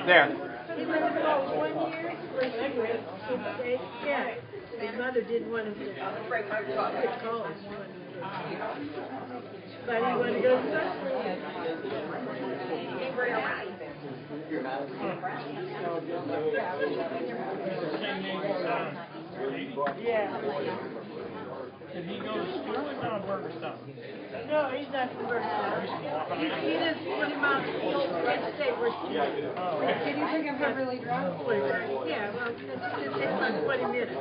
There. He went to college 1 year, where she went, yeah. His mother didn't want him to quit college. But he wanted to go to school. Yeah. Did he go to school or not Burgerstown? No, he's not from Burgerstown. He lives 20 miles from the state where she lives. Can you bring him here really drunk? Yeah, well, it's like 20 minutes.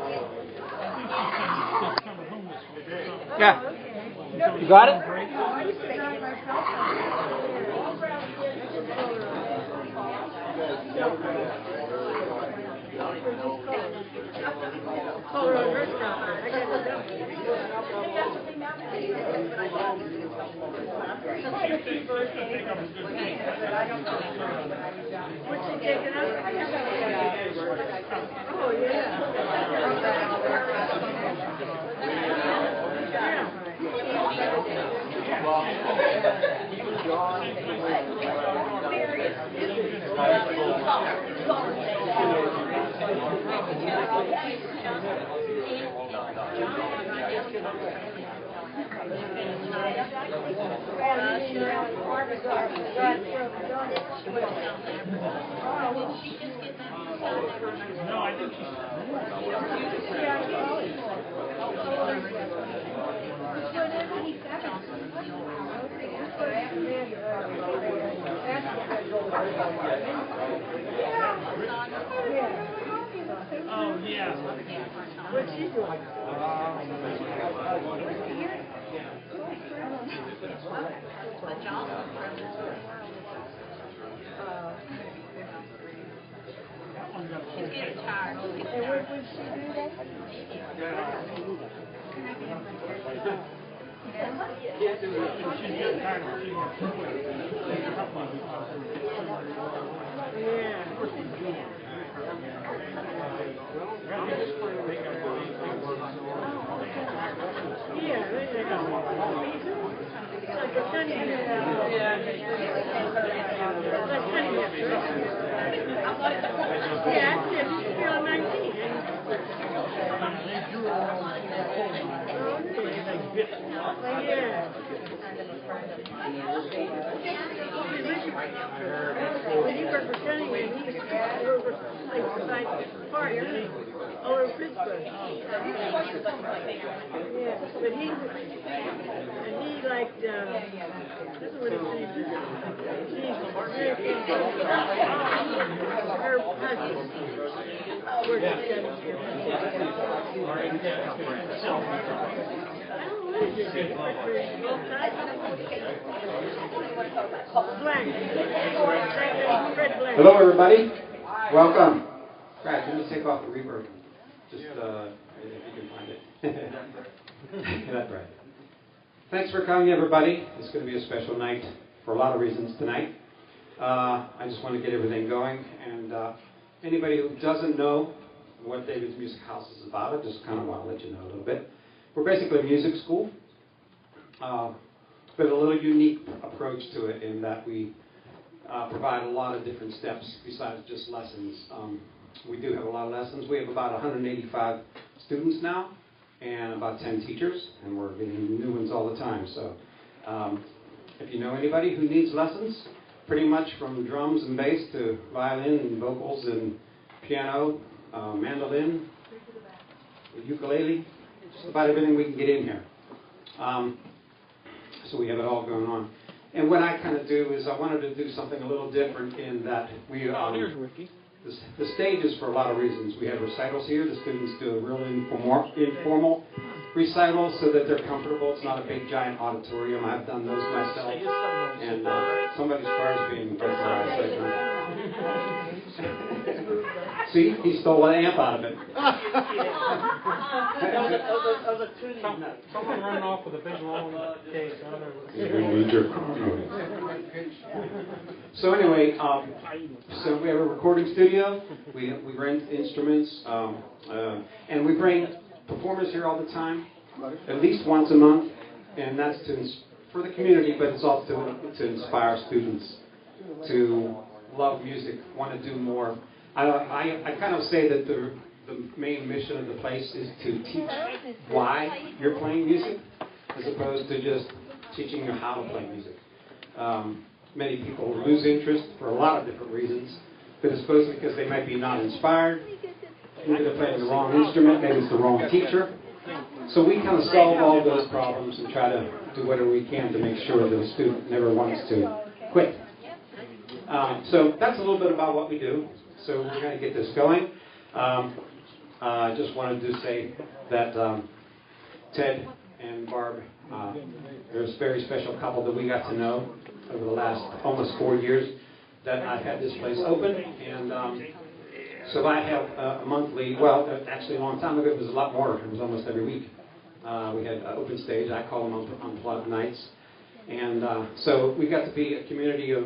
Yeah. You got it? I used to drive myself. Call her on her stop. I got to go. What's she taking up? Oh, yeah. No, I think she's... Oh, yeah. What's she doing? She's getting tired. And what would she do that? When you were pretending that he was over like park over Pittsburgh. Yeah, but he liked this is what it says. He's her husband worked together. Hello, everybody. Welcome. Brad, let me take off the reverb. Just if you can find it. That's right. Thanks for coming, everybody. It's going to be a special night for a lot of reasons tonight. I just want to get everything going. And anybody who doesn't know what David's Music House is about, I just kind of want to let you know a little bit. We're basically a music school, but a little unique approach to it in that we provide a lot of different steps besides just lessons. We do have a lot of lessons. We have about 185 students now and about 10 teachers, and we're getting new ones all the time. So if you know anybody who needs lessons, pretty much from drums and bass to violin and vocals and piano, mandolin, ukulele, just about everything we can get in here. So we have it all going on. And what I kind of do is I wanted to do something a little different in that we Here's Ricky. the stage is for a lot of reasons. We have recitals here. The students do a real informal recital so that they're comfortable. It's not a big giant auditorium. I've done those myself. And somebody's car is being burglarized right now. See, he stole an amp out of it. Someone running off with a big long case. So anyway, so we have a recording studio. We rent instruments, and we bring performers here all the time, at least once a month, and that's for the community, but it's also to inspire students to love music want to do more. I kind of say that the main mission of the place is to teach why you're playing music, as opposed to just teaching you how to play music. Many people lose interest for a lot of different reasons, but it's supposed because they might be not inspired, maybe they're playing the wrong instrument, maybe it's the wrong teacher. So we kind of solve all those problems and try to do whatever we can to make sure that a student never wants to quit. So that's a little bit about what we do. So we're going to get this going. I just wanted to say that Ted and Barb, they're a very special couple that we got to know over the last almost 4 years that I've had this place open. And so I have a monthly, well, actually a long time ago, it was a lot more. It was almost every week. We had open stage. I call them unplugged nights. And so we got to be a community of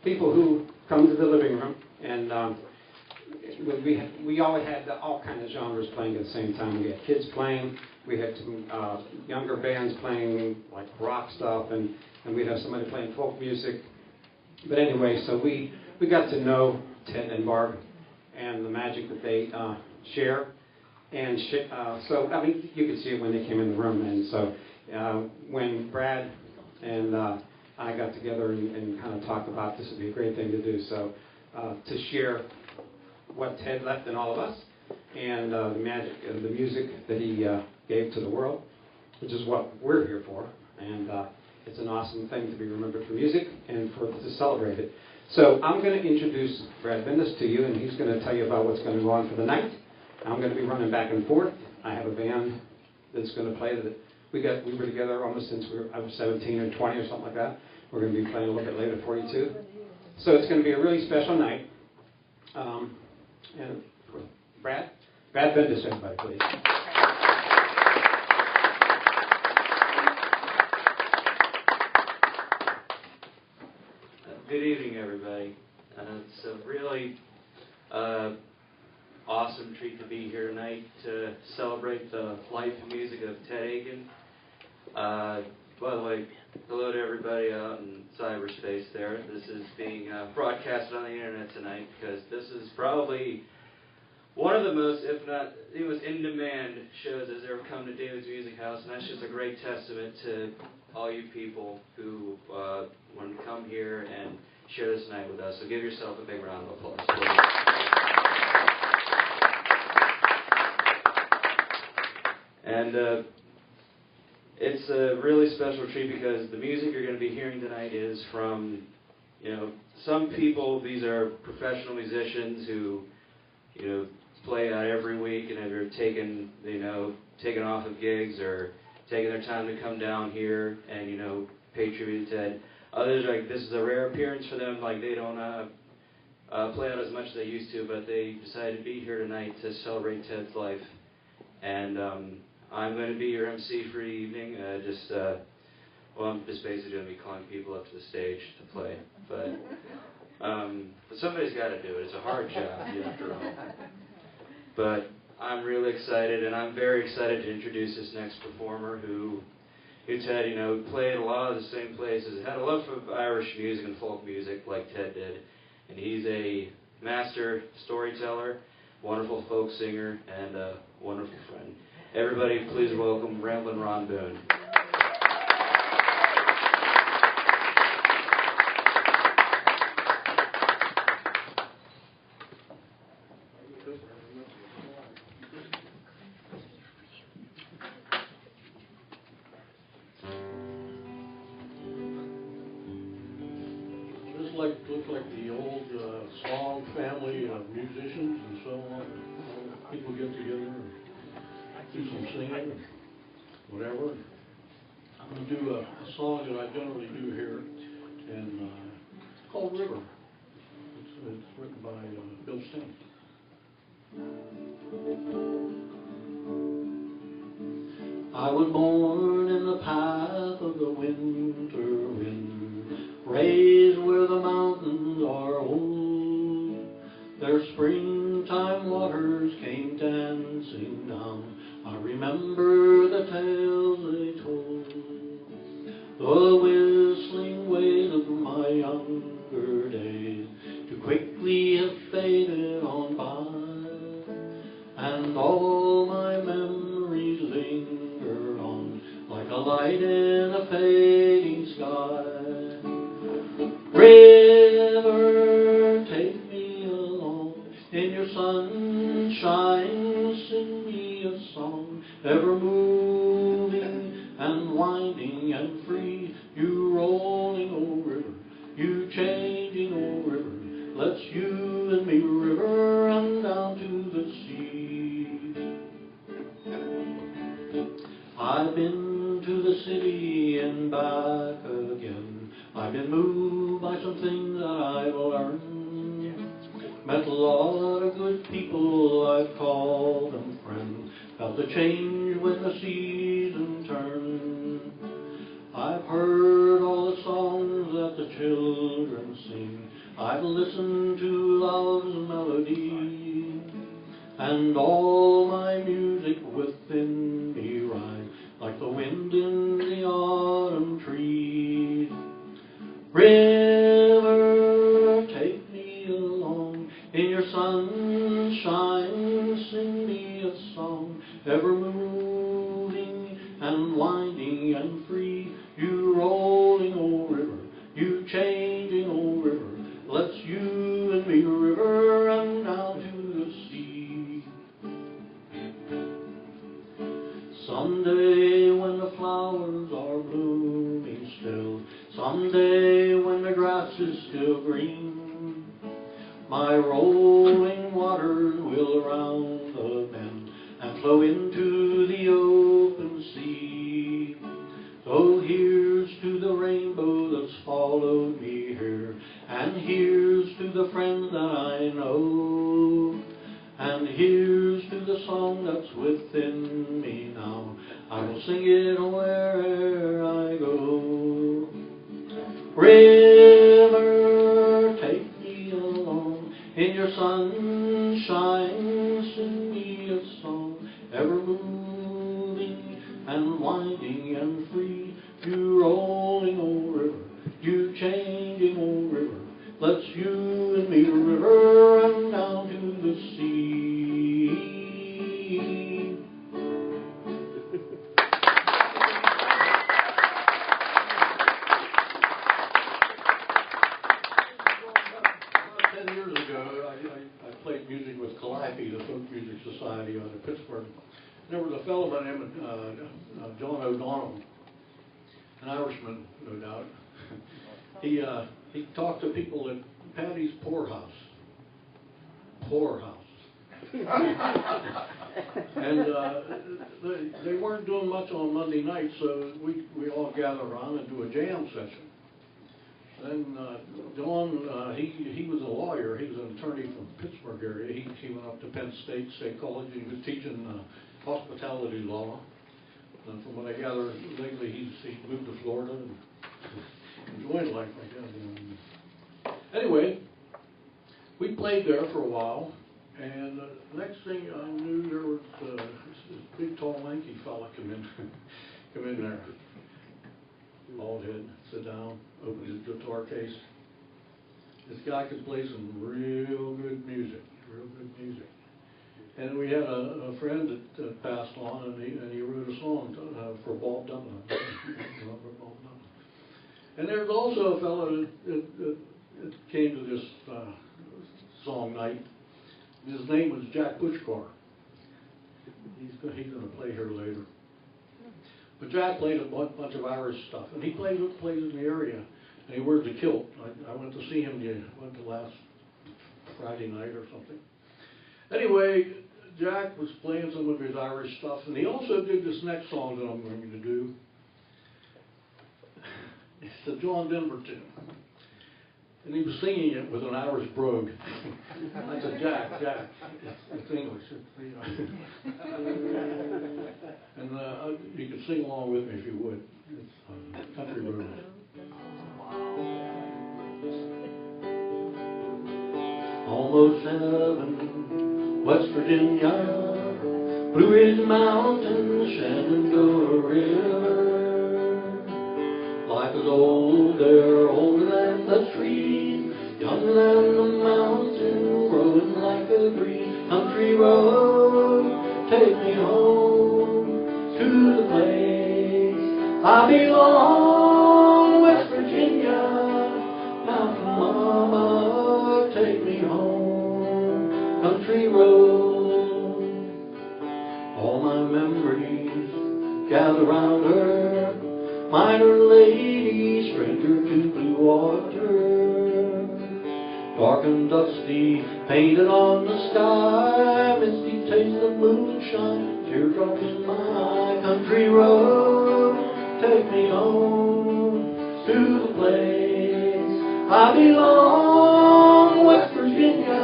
people who come to the living room. And we always had all kinds of genres playing at the same time. We had kids playing. We had some younger bands playing like rock stuff. And we'd have somebody playing folk music. But anyway, so we got to know Ted and Barb and the magic that they share. And so, I mean, you could see it when they came in the room. And so when Brad and I got together and kind of talked about this would be a great thing to do. So to share what Ted left in all of us and the magic and the music that he gave to the world, which is what we're here for. And it's an awesome thing to be remembered for music and to celebrate it. So I'm going to introduce Brad Bendis to you, and he's going to tell you about what's going to go on for the night. I'm going to be running back and forth. I have a band that's going to play that we were together almost since I was 17 or 20 or something like that. We're going to be playing a little bit later, 42. So it's going to be a really special night. And Brad Bendis, everybody, please. Good evening, everybody. It's a really awesome treat to be here tonight to celebrate the life and music of Ted Aiken. By the way, hello to everybody out in cyberspace there. This is being broadcasted on the internet tonight because this is probably one of the most, if not the most in-demand shows that's ever come to David's Music House, and that's just a great testament to all you people who want to come here and share this night with us. So give yourself a big round of applause, please. And it's a really special treat because the music you're going to be hearing tonight is from, some people. These are professional musicians who, play out every week and have taken off of gigs or taking their time to come down here and, pay tribute to Ted. Others, like, this is a rare appearance for them, like they don't play out as much as they used to, but they decided to be here tonight to celebrate Ted's life. And I'm going to be your MC for the evening. I'm just basically going to be calling people up to the stage to play. But somebody's got to do it. It's a hard job, after all. But I'm really excited, and I'm very excited to introduce this next performer who Ted, played a lot of the same places, had a love for Irish music and folk music like Ted did. And he's a master storyteller, wonderful folk singer, and a wonderful friend. Everybody, please welcome Ramblin' Ron Boone. Looks like the old song family of musicians and so on. People get together and do some singing and whatever. I'm going to do a song that I generally do here, and it's called River. It's written by Bill Sting. I was born in the path of the winter wind, raised where the mountains are old. Their springtime waters came dancing down. I remember the tales they told, the whistling ways of my younger days. faded on by, and all my memories linger on like a light in a fading sky. River, take me along in your sunshine, sing me a song, ever moving and winding and free. You rolling, oh river, you changing, oh river, let's you and me, river, run down to the sea. I've been to the city and back again. I've been moved by some things that I've learned. Met a lot of good people, I've called them friends. Felt the change when the season turned. I've heard all the songs that the children sing. I've listened to love's melody, and all my music within me rhyme like the wind in the autumn trees. River, take me along in your sunshine, sing me a song, ever moving and winding and free. You rolling, oh river, you changing, oh river, let's you and me, river, run down to the sea. Someday when the flowers are blooming still, someday when the grass is still green, my rolling waters will round the bend and flow into the open sea. So here's to the rainbow that's followed me here, and here's to the friend that I know, and here's to the song that's within me now. I will sing it wherever I go. River, take me along in your sunshine, sing me a song, ever moving and winding and free. You rolling, oh river, you changing, oh river, let's you and me, river, run down to the sea. About 10 years ago, I played music with Calliope, the Folk Music Society out of Pittsburgh. There was a fellow by the name of John O'Donnell, an Irishman, no doubt. He talked to people at Patty's Poorhouse. And they weren't doing much on Monday nights, so we all gather around and do a jam session. Then John, he was a lawyer. He was an attorney from Pittsburgh area. He went up to Penn State College. He was teaching hospitality law. And from what I gather, lately he moved to Florida and enjoyed life, I guess. Anyway, we played there for a while, and the next thing I knew, there was this big, tall, lanky fella come in there. Bald head, sit down, opened his guitar case. This guy could play some real good music. And we had a friend that passed on, and he wrote a song for Bob Dylan. And there's also a fellow that came to this song night. His name was Jack Puchkar. He's going to play here later. But Jack played a bunch of Irish stuff, and he plays in the area, and he wears a kilt. I went to see him. Went to last Friday night or something. Anyway, Jack was playing some of his Irish stuff, and he also did this next song that I'm going to do. It's a John Denver tune. And he was singing it with an Irish brogue. I said, Jack, it's English. And you could sing along with me if you would. It's country road. Almost heaven, West Virginia, Blue Ridge Mountain, Shenandoah River. Life is old there, older than the trees, younger than the mountain road. three. Country road, take me home to the place I belong. West Virginia, mountain mama, take me home. Country road, all my memories gather round her. Miner lady, stranger to blue water. Dark and dusty, painted on the sky. Misty taste of moonshine, teardrops in my eye. Country road, take me home to the place I belong. West Virginia,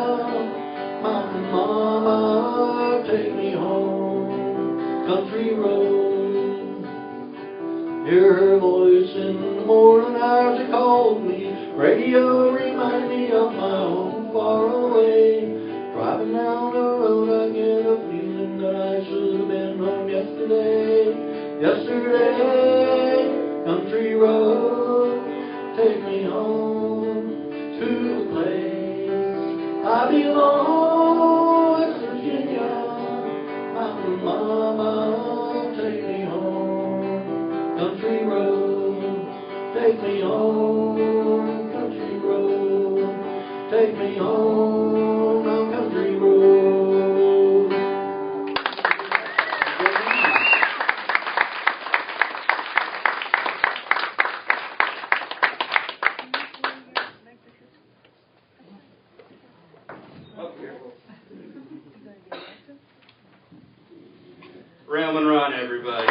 mountain mama, take me home. Country road. Hear her voice in the morning hours, it calls me. Radio remind me of my home far away. Driving down the road, I get a feeling that I should have been home yesterday. Yesterday, country road, take me home to the place I belong. West Virginia, mountain mama, take me home. Country road, take me home. Country road, take me home. Now country road. Ram and Ron, everybody.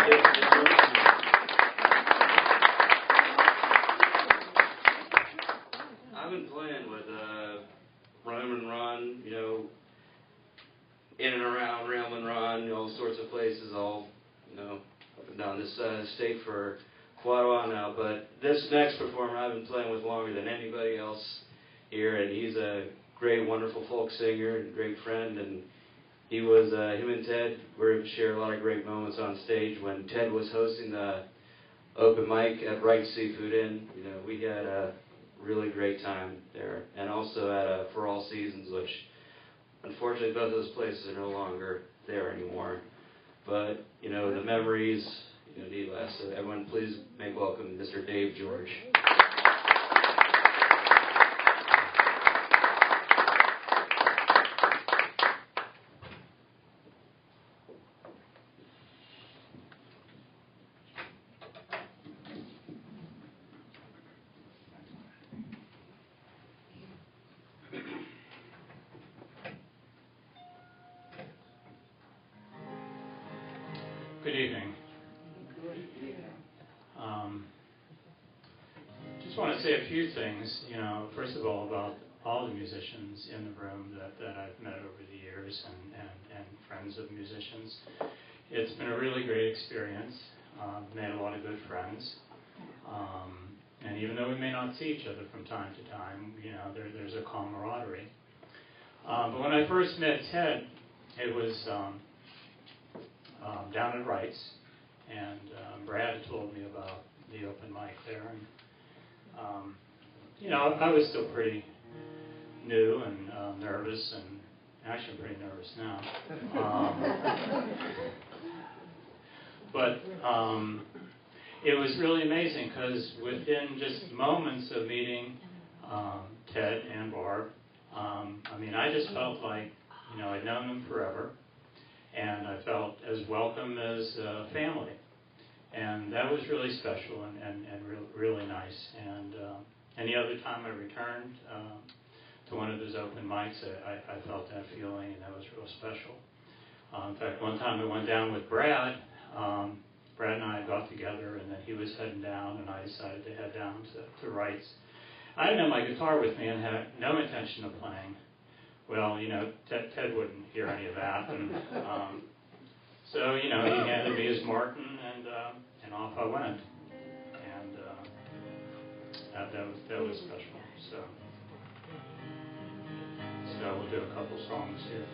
I've been playing with Ram and Ron, you know, in and around Ram and Ron, all sorts of places, all, you know, up and down this state for quite a while now. But this next performer I've been playing with longer than anybody else here, and he's a great, wonderful folk singer and great friend. And he was, him and Ted were able to share a lot of great moments on stage when Ted was hosting the open mic at Wright Seafood Inn. You know, we had a really great time there, and also at For All Seasons, which unfortunately both of those places are no longer there anymore. But you know, the memories, you know, need last. So everyone, please make welcome Mr. Dave George. Good evening. Just want to say a few things, you know, first of all, about all the musicians in the room that I've met over the years and friends of musicians. It's been a really great experience. Made a lot of good friends. And even though we may not see each other from time to time, you know, there's a camaraderie. But when I first met Ted, it was down at Wright's, and Brad told me about the open mic there, and you know, I was still pretty new and nervous, and actually I'm pretty nervous now. But it was really amazing because within just moments of meeting Ted and Barb, I mean, I just felt like, you know, I'd known them forever. And I felt as welcome as family. And that was really special and really nice. And any other time I returned to one of those open mics, I felt that feeling, and that was real special. In fact, one time I went down with Brad. Brad and I got together, and then he was heading down, and I decided to head down to Wright's. I didn't have my guitar with me and had no intention of playing. Well, you know, Ted wouldn't hear any of that, and so, you know, he handed me his Martin, and off I went, and that was special. So we'll do a couple songs here.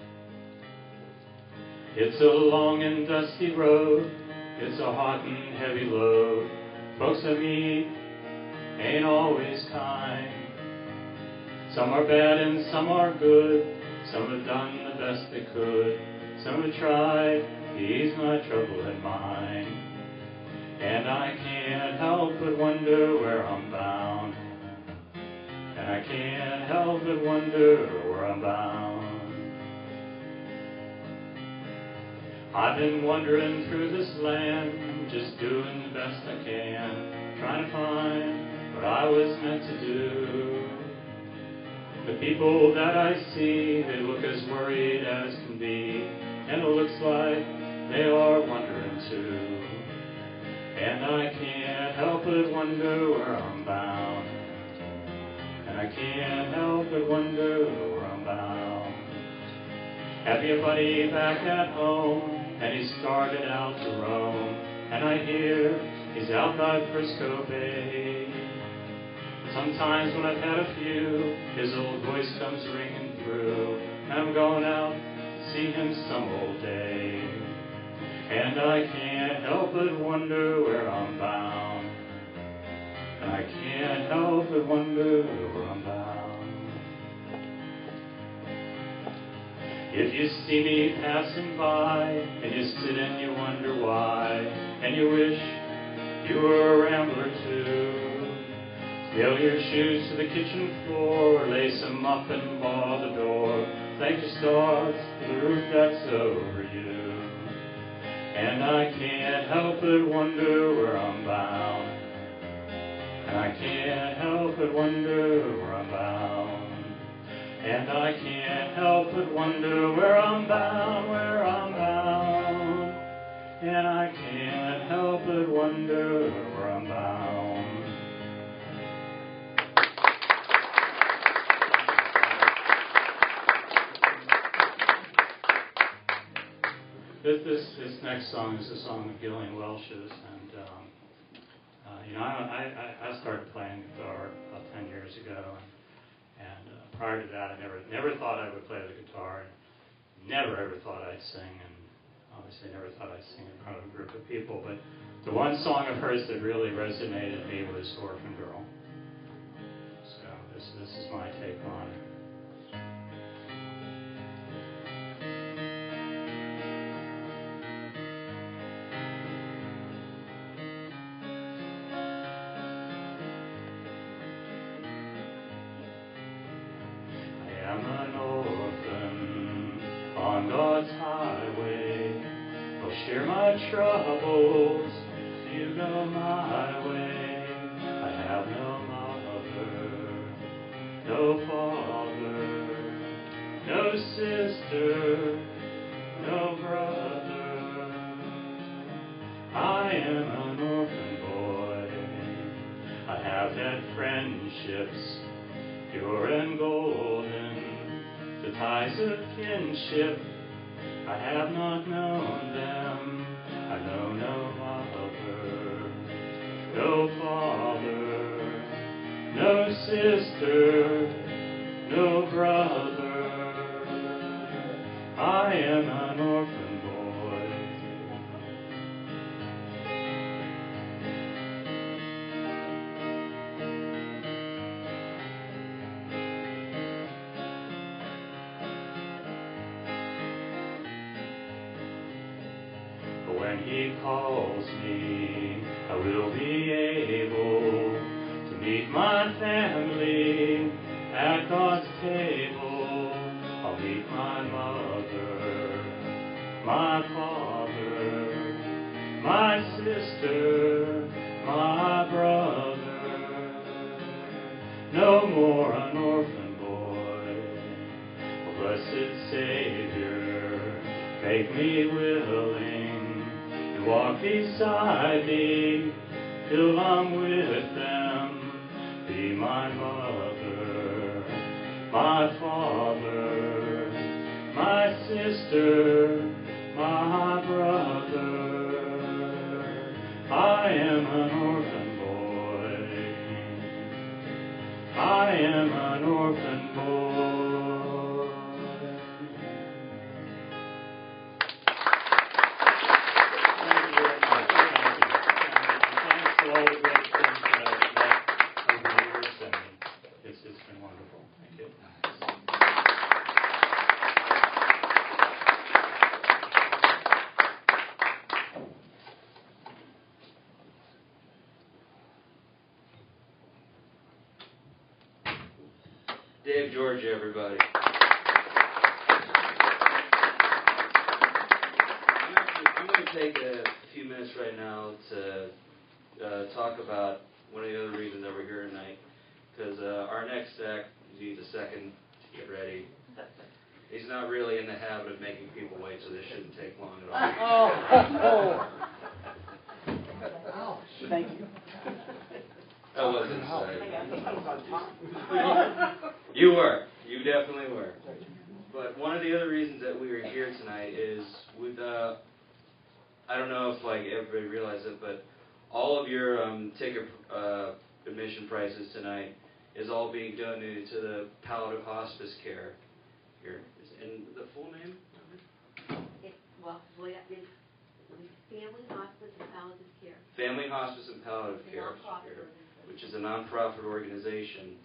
It's a long and dusty road, it's a hot and heavy load. Folks I meet ain't always kind. Some are bad and some are good, Some have done the best they could. Some have tried to ease my trouble and mine. And I can't help but wonder where I'm bound. And I can't help but wonder where I'm bound. I've been wandering through this land, just doing the best I can, trying to find what I was meant to do. The people that I see, they look as worried as can be, and it looks like they are wondering too. And I can't help but wonder where I'm bound. And I can't help but wonder where I'm bound. Have you a buddy back at home, and he started out to roam, and I hear he's out by Frisco Bay. Sometimes when I've had a few, his old voice comes ringing through, and I'm going out to see him some old day. And I can't help but wonder where I'm bound. And I can't help but wonder where I'm bound. If you see me passing by, and you sit and you wonder why, and you wish you were a rambler too, nail your shoes to the kitchen floor, lace them up and bar the door, thank your stars for the roof that's over you. And I can't help but wonder where I'm bound. And I can't help but wonder where I'm bound. And I can't help but wonder where I'm bound, where I'm bound. And I can't help but wonder where I'm bound. This next song is a song of Gillian Welch's, and I started playing guitar about 10 years ago, and prior to that, I never thought I would play the guitar, and never ever thought I'd sing, and obviously never thought I'd sing in front of a group of people. But the one song of hers that really resonated with me was "Orphan Girl." So this is my take on it. I'm an orphan on God's highway. I'll share my troubles, you go my way. I have no mother, no father, no sister, no brother. I am an orphan boy. I have had friendships, pure and golden, the ties of kinship. I have not known them. I know no mother, no father, no sister, no brother. I am an orphan boy. When he calls me, I will be able to meet my family at God's table. I'll meet my mother, my father, my sister, my brother. No more an orphan boy. Oh, blessed Savior, make me willing, walk beside me till I'm with them. Be my mother, my father, my sister, my brother. I am an orphan boy. I am an orphan boy. It's been wonderful. Thank you. Georgia, everybody. I'm going to take a few minutes right now to talk about one of the other reasons that we're here tonight, because our next act needs a second to get ready. He's not really in the habit of making people wait, so this shouldn't take long at all. Thank you. I wasn't sorry. You were. You definitely were. But one of the other reasons that we are here tonight is with, I don't know if like everybody realizes it, but all of your ticket admission prices tonight is all being donated to the palliative hospice care here. And the full name? It's Family Hospice and Palliative Care. Family Hospice and Palliative Care, which is a nonprofit organization.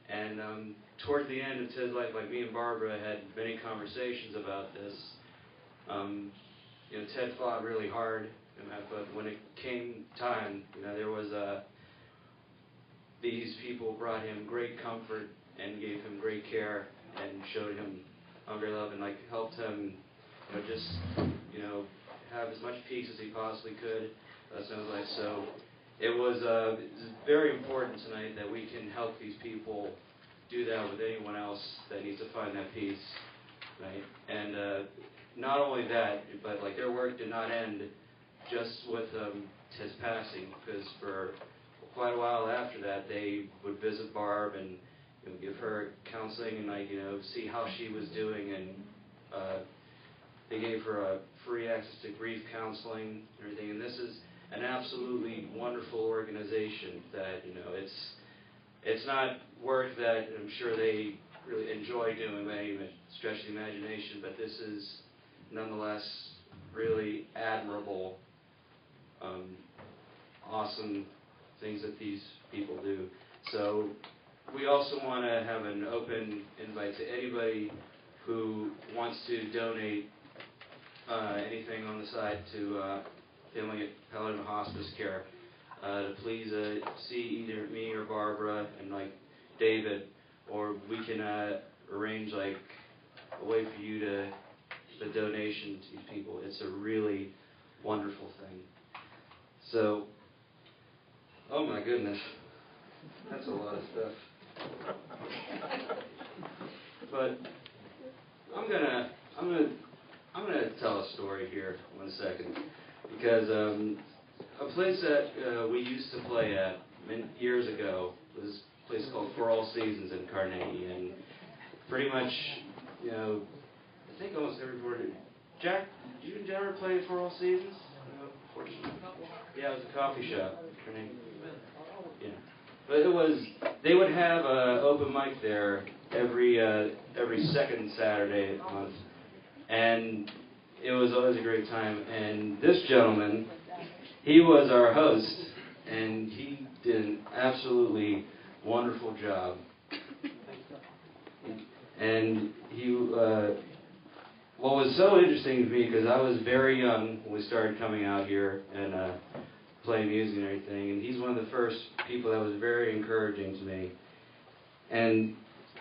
And toward the end of Ted's life, like me and Barbara had many conversations about this. Ted fought really hard, but when it came time, there was these people brought him great comfort and gave him great care and showed him great love and helped him, have as much peace as he possibly could. So it was very important tonight that we can help these people do that with anyone else that needs to find that peace, right? And not only that, but their work did not end just with his passing, because for quite a while after that, they would visit Barb and give her counseling and see how she was doing, and they gave her free access to grief counseling and everything. And this is an absolutely wonderful organization that it's not work that I'm sure they really enjoy doing by any stretch of the imagination, but this is nonetheless really admirable, awesome things that these people do. So we also want to have an open invite to anybody who wants to donate anything on the side to Family Palliative Hospice Care. To please see either me or Barbara and David, or we can arrange a way for you to the donation to these people. It's a really wonderful thing. So, oh my goodness, that's a lot of stuff. But I'm gonna tell a story here 1 second, because a place that we used to play at years ago was a place called For All Seasons in Carnegie, and pretty much, I think almost everybody. Jack, did you and Jennifer play For All Seasons? Yeah, it was a coffee shop. Yeah, but they would have an open mic there every second Saturday of the month, and it was always a great time. And this gentleman, he was our host, and he did an absolutely wonderful job. And he, what was so interesting to me, because I was very young when we started coming out here and playing music and everything, and he's one of the first people that was very encouraging to me. And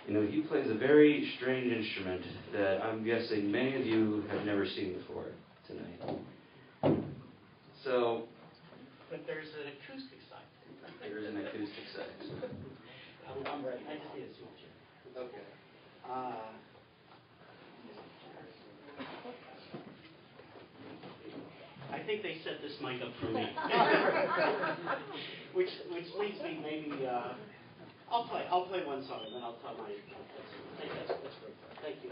he plays a very strange instrument that I'm guessing many of you have never seen before tonight. So, But there's an acoustic side. There is an acoustic side. I'm ready. I just need a switch. Okay. I think they set this mic up for me. which leads me maybe. I'll play one song and then I'll tell my. I think that's great. Thank you.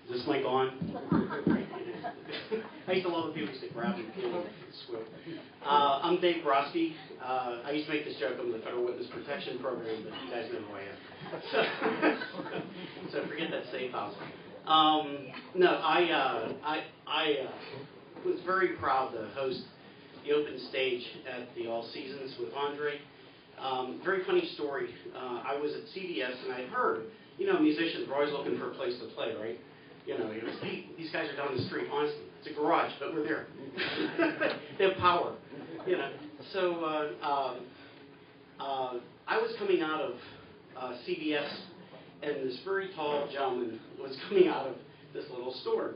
Is this mic on? I used to love the people who used to grab me and squeal. I'm Dave Brodsky. I used to make this joke. I'm the Federal Witness Protection Program, but you guys know who I am. So forget that safe house. No, I was very proud to host the open stage at the All Seasons with Andre. Very funny story. I was at CVS and I heard, musicians are always looking for a place to play, right? It was, hey, these guys are down the street. Honestly, it's a garage, but we're there. They have power, So I was coming out of CVS, and this very tall gentleman was coming out of this little store.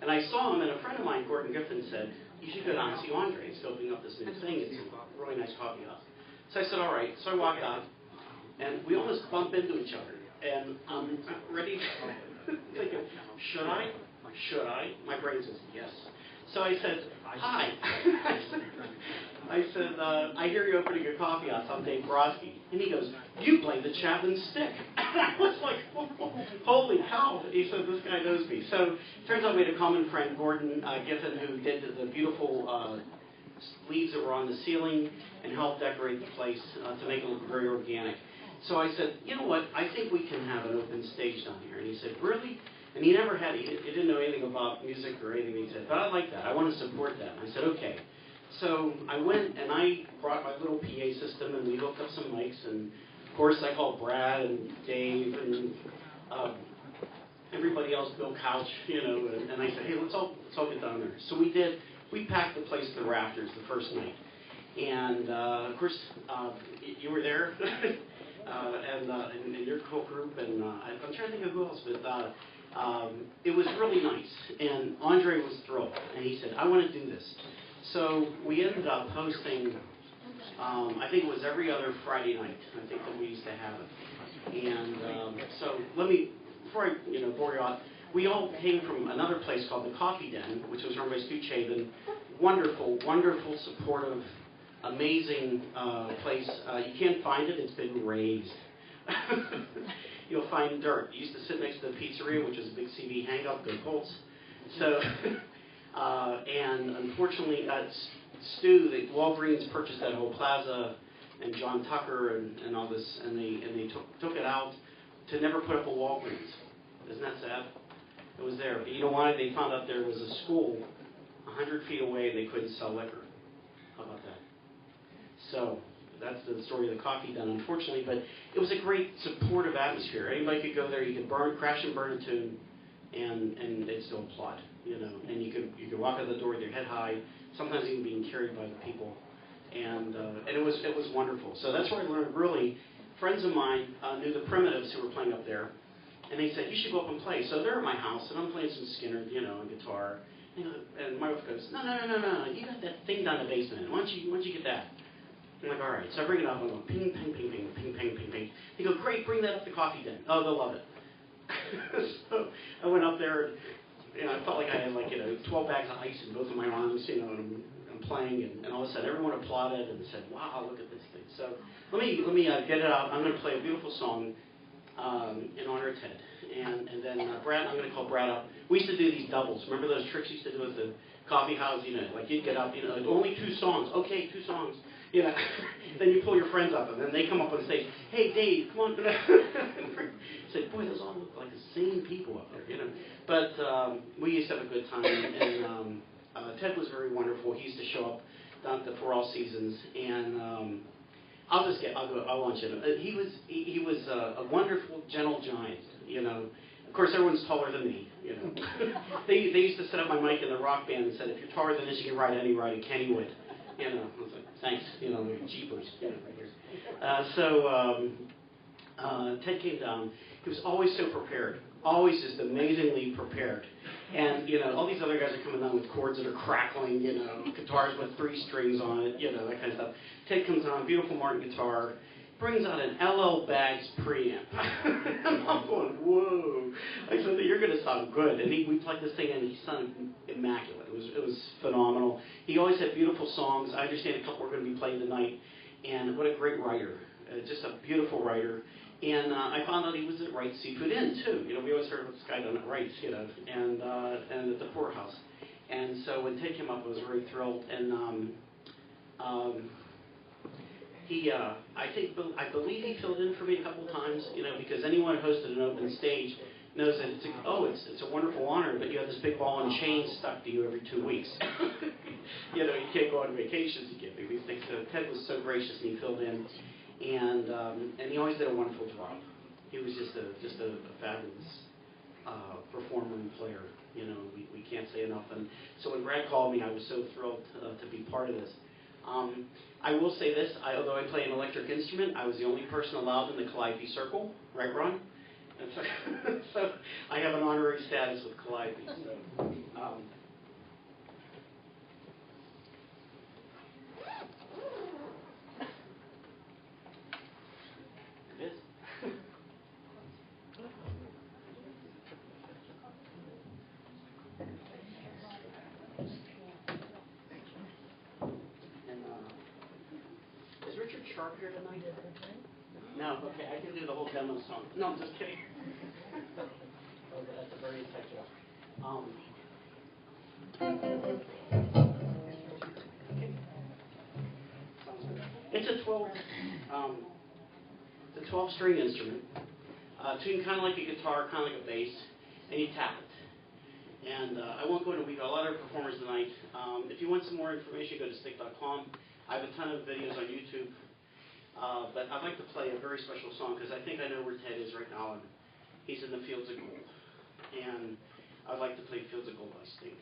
And I saw him, and a friend of mine, Gordon Griffin, said, "You should go down and see Andre. He's opening up this new thing. It's a really nice coffee house." So I said, "All right." So I walked out, and we almost bumped into each other. And I'm ready to think, should I? Should I? My brain says yes. So I said, "Hi." I said, "I hear you're opening a coffee house. I'm Dave Brodsky." And he goes, "You play the Chapman stick." I was like, holy cow. He said, "This guy knows me." So it turns out we had a common friend, Gordon Giffen, who did the beautiful leaves that were on the ceiling and helped decorate the place to make it look very organic. So I said, "You know what, I think we can have an open stage down here." And he said, "Really?" And he never had, he didn't know anything about music or anything. He said, "But I like that. I want to support that." And I said, "Okay." So I went and I brought my little PA system and we hooked up some mics. And of course I called Brad and Dave and everybody else, Bill Couch, you know, and I said, "Hey, let's all get down there." So we did. We packed the place to the rafters the first night. And of course, you were there. And your whole group, and I'm trying to think of who else, but it was really nice. And Andre was thrilled, and he said, "I want to do this." So we ended up hosting, I think it was every other Friday night, I think that we used to have it. And so let me, before I bore you out, we all came from another place called the Coffee Den, which was run by Stu Chabin. Wonderful, wonderful, supportive, amazing place. You can't find it. It's been razed. You'll find dirt. You used to sit next to the pizzeria, which was a big CD hang-up, go Colts. So, and unfortunately, Stu, the Walgreens purchased that whole plaza, and John Tucker and all this, and they took it out to never put up a Walgreens. Isn't that sad? It was there. But you know why? They found out there was a school 100 feet away and they couldn't sell liquor. How about that? So that's the story of the Coffee Den, unfortunately. But it was a great supportive atmosphere. Anybody could go there. You could crash and burn a tune, and they'd still applaud. And you could walk out the door with your head high. Sometimes even being carried by the people, and it was wonderful. So that's where I learned. Really, friends of mine knew the Primitives who were playing up there, and they said, "You should go up and play." So they're at my house, and I'm playing some Skinner, and guitar. And my wife goes, No, you got that thing down the basement. Why don't you get that? I'm like, all right. So I bring it up, and I go, ping, ping, ping, ping, ping, ping, ping, ping. They go, great, bring that up to Coffee Den. Oh, they'll love it. So I went up there, and I felt like I had 12 bags of ice in both of my arms, and I'm playing, and all of a sudden everyone applauded and said, wow, look at this thing. So let me get it out. I'm going to play a beautiful song in honor of Ted. And then Brad, I'm going to call Brad up. We used to do these doubles. Remember those tricks you used to do at the coffee house? You'd get up, only 2 songs. Okay, 2 songs. Then you pull your friends up, and then they come up on stage. Hey, Dave, come on. Say, boy, those all look like the same people up there, But we used to have a good time, and Ted was very wonderful. He used to show up down at the For All Seasons, and I'll launch him. He was a wonderful, gentle giant, Of course, everyone's taller than me, They used to set up my mic in the rock band and said, if you're taller than this, you can ride any ride at Kennywood. I was like, thanks, jeepers, right here. Ted came down. He was always so prepared, always just amazingly prepared. And, all these other guys are coming down with chords that are crackling, guitars with 3 strings on it, that kind of stuff. Ted comes on, beautiful Martin guitar, brings out an LL Baggs preamp. And I'm going, whoa. I said, you're going to sound good. And we plugged this thing in, and he sounded immaculate. It was phenomenal. He always had beautiful songs. I understand a couple are going to be playing tonight. And what a great writer. Just a beautiful writer. And I found out he was at Wright's Seafood Inn, too. We always heard about this guy down at Wright's, and at the poorhouse. And so when Ted came up, I was very thrilled. And I believe he filled in for me a couple times, because anyone who hosted an open stage knows that it's a wonderful honor, but you have this big ball and chain stuck to you every 2 weeks. You can't go on vacations, you can't do these things. So Ted was so gracious, and he filled in. And he always did a wonderful job. He was just a fabulous performer and player. We can't say enough. And so when Brad called me, I was so thrilled to be part of this. I will say this, although I play an electric instrument, I was the only person allowed in the Calliope Circle, right, Ron? And so I have an honorary status with Calliope. So, it is. Is Richard Sharp here tonight? No, okay, I can do the whole demo song. No, I'm just kidding. Oh, that's a very effective. It's a 12-string instrument, tuned kind of like a guitar, kind of like a bass, and you tap it. And I won't go into, we've got a lot of performers tonight. If you want some more information, go to stick.com. I have a ton of videos on YouTube. But I'd like to play a very special song because I think I know where Ted is right now, and he's in the Fields of Gold. And I'd like to play Fields of Gold by Sting.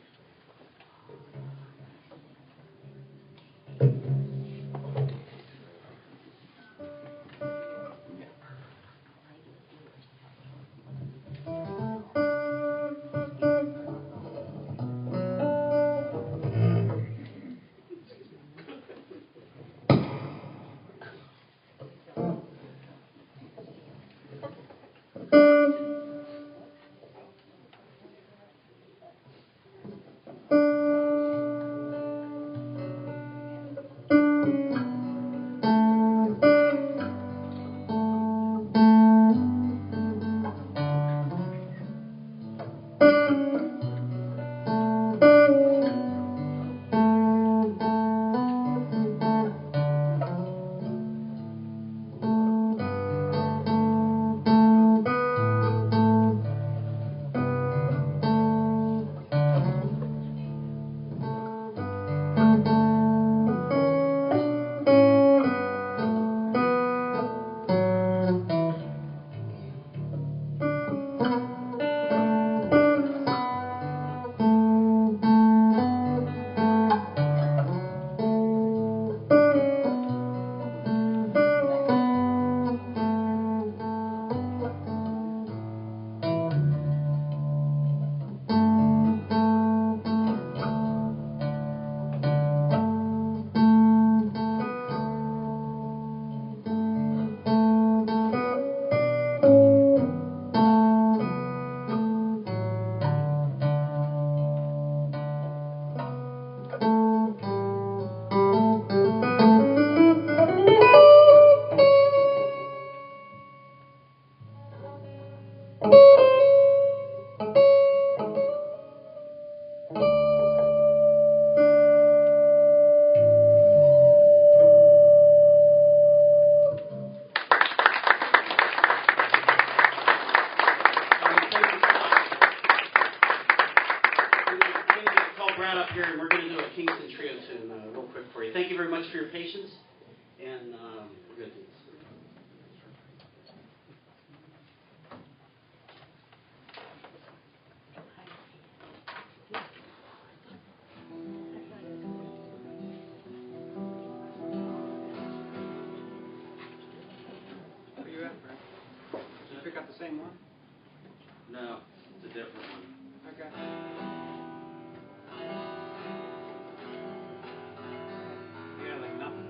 Thank you very much for your patience, and we're going to do this. Where you at, Frank? Did you pick up the same one? No, it's a different one. Okay. Yeah, like nothing.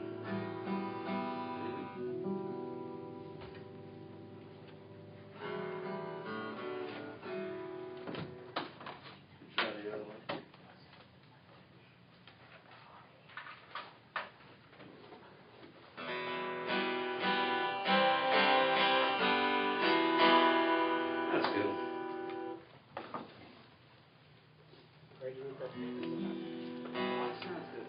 Try the other one. That's good. Ready to record? That sounds good.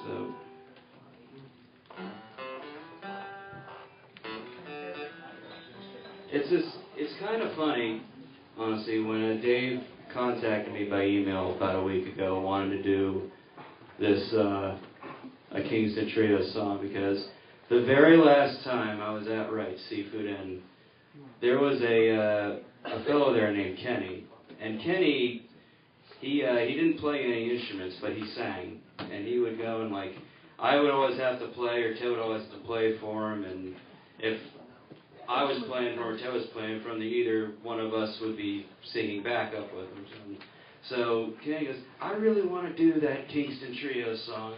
So, it's kind of funny, honestly, when Dave contacted me by email about a week ago, wanted to do this a Kingston Trio song, because the very last time I was at Wright Seafood Inn, there was a fellow there named Kenny, and Kenny he didn't play any instruments, but he sang. And he would go and, like, I would always have to play, or Ted would always have to play for him. And if I was playing for him or Ted was playing for him, then either one of us would be singing backup with him. So Kenny goes, I really want to do that Kingston Trio song.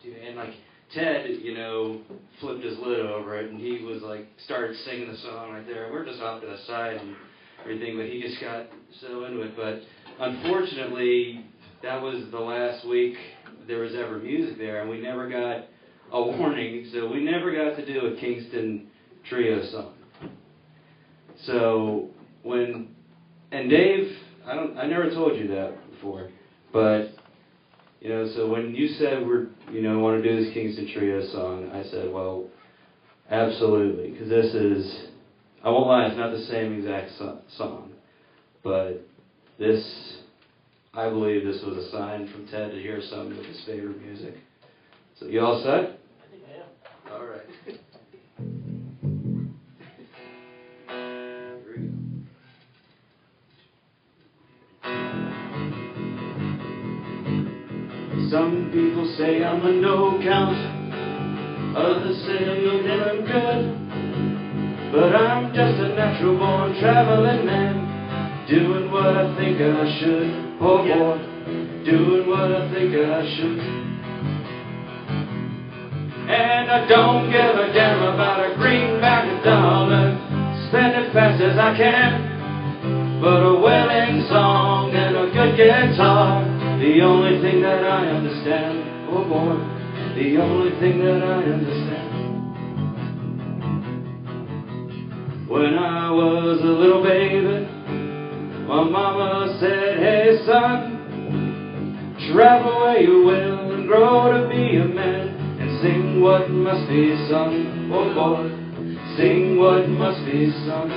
And, like, Ted, you know, flipped his lid over it, and he was, like, started singing the song right there. We're just off to the side and everything, but he just got so into it. But unfortunately, that was the last week there was ever music there, and we never got a warning, so we never got to do a Kingston Trio song. So and Dave, I never told you that before, but, you know, so when you said want to do this Kingston Trio song, I said, well, absolutely, because this is, I won't lie, it's not the same exact song, but this, I believe this was a sign from Ted to hear some of his favorite music. So you all set? I think I am. All right. Some people say I'm a no count, others say I'm no damn good, but I'm just a natural born traveling man, doing what I think I should. Oh boy, doing what I think I should. And I don't give a damn about a greenback, a dollar, spend it fast as I can, but a wailing song and a good guitar, the only thing that I understand. Oh boy, the only thing that I understand. When I was a little baby, my mama said, hey son, travel where you will and grow to be a man, and sing what must be sung. Oh boy, sing what must be sung.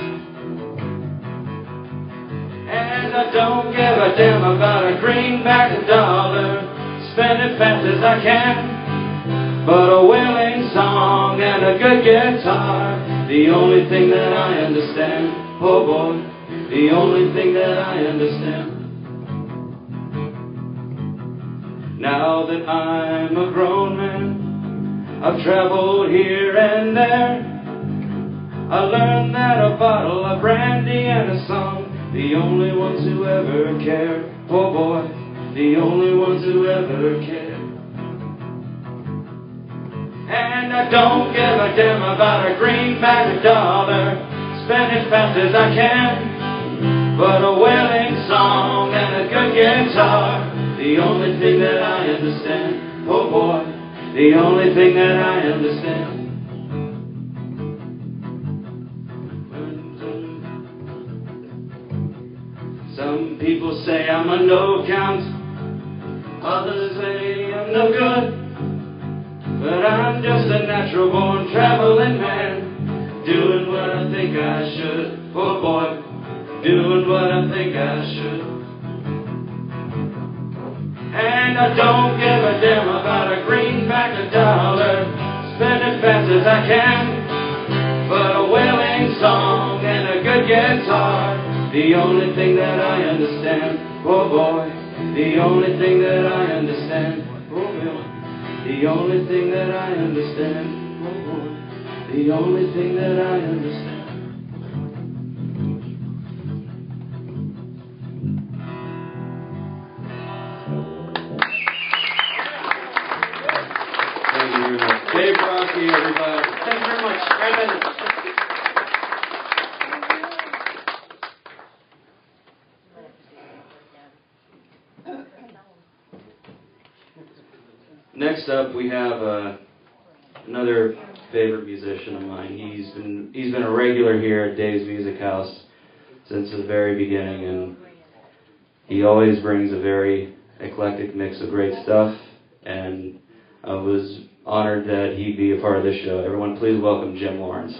And I don't give a damn about a greenback, a dollar, spend it fast as I can, but a wailing song and a good guitar, the only thing that I understand. Oh boy, the only thing that I understand. Now that I'm a grown man, I've traveled here and there, I learned that a bottle of brandy and a song, the only ones who ever care. Oh boy, the only ones who ever care. And I don't give a damn about a greenback, a dollar, spend it fast as I can, but a wailing song and a good guitar, the only thing that I understand. Oh boy, the only thing that I understand. Some people say I'm a no count, others say I'm no good, but I'm just a natural born traveling man, doing what I think I should. Oh boy, doing what I think I should. And I don't give a damn about a greenback, a dollar, spend it fast as I can, but a wailing song and a good guitar, the only thing that I understand. Oh boy, the only thing that I understand. Oh boy, the only thing that I understand. Oh boy, the only thing that I understand. Thank you very much. Dave Rocky, everybody. Thank you very much. Right then. Next up, we have another favorite musician of mine. He's been a regular here at Dave's Music House since the very beginning, and he always brings a very eclectic mix of great stuff. And I was honored that he'd be a part of this show. Everyone, please welcome Jim Lawrence.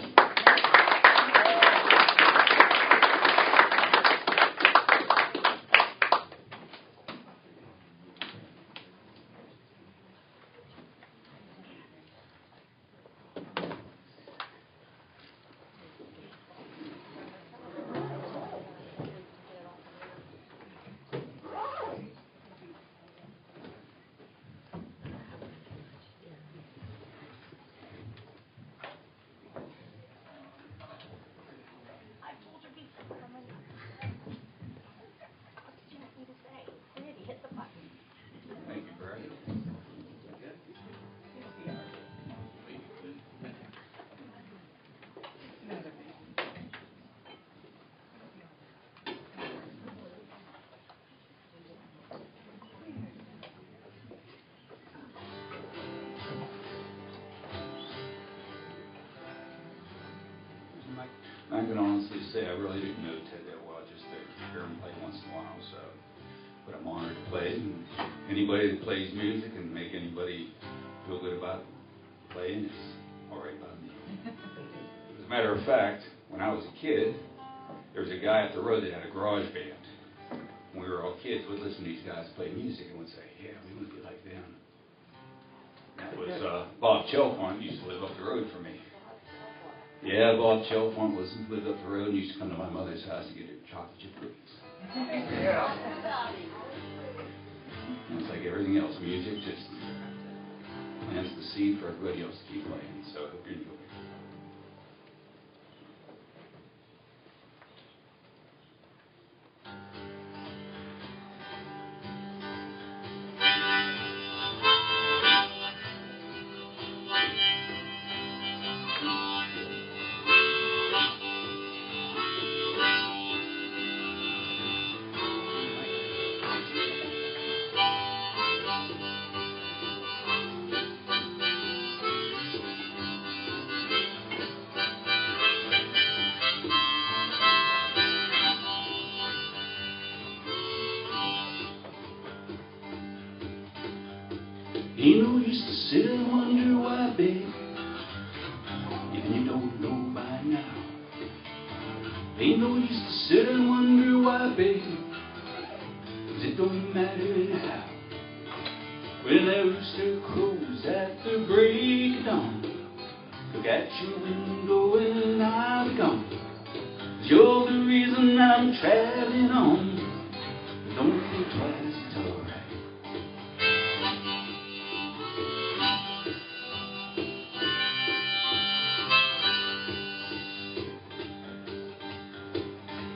I can honestly say I really didn't know Ted that well. Just hear him play once in a while. So, but I'm honored to play. And anybody that plays music and make anybody feel good about playing is all right by me. As a matter of fact, when I was a kid, there was a guy up the road that had a garage band. When we were all kids, we'd listen to these guys play music and would say, "Yeah, we want to be like them." That was Bob Chelfont used to live up the road from me. Yeah, Bob Chelfont lived up the road and used to come to my mother's house to get her chocolate chip cookies. Yeah. And it's like everything else, music just plants the seed for everybody else to keep playing. So I hope you enjoy it. Ain't no use to sit and wonder why, babe, if you don't know by now. Ain't no use to sit and wonder why, babe, 'cause it don't matter anyhow. When that rooster crows at the break of dawn, look at your window and I'll be gone. 'Cause you're the reason I'm traveling on. Don't think twice, it's alright.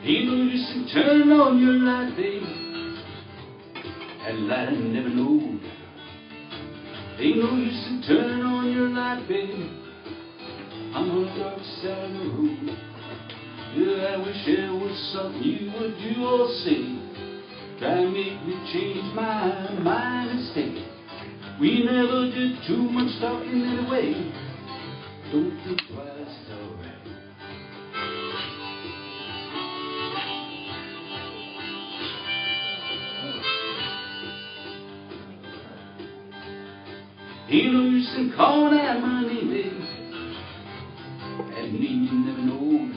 Ain't no use in turning on your light, babe, that light I never knowed. Ain't no use in turning on your light, babe, I'm on the dark side of the road. Yeah, I wish there was something you would do or say, try to make me change my mind and stay. We never did too much talking anyway. Don't think twice, it's alright. Ain't no use in calling out my name, baby, that name you never know.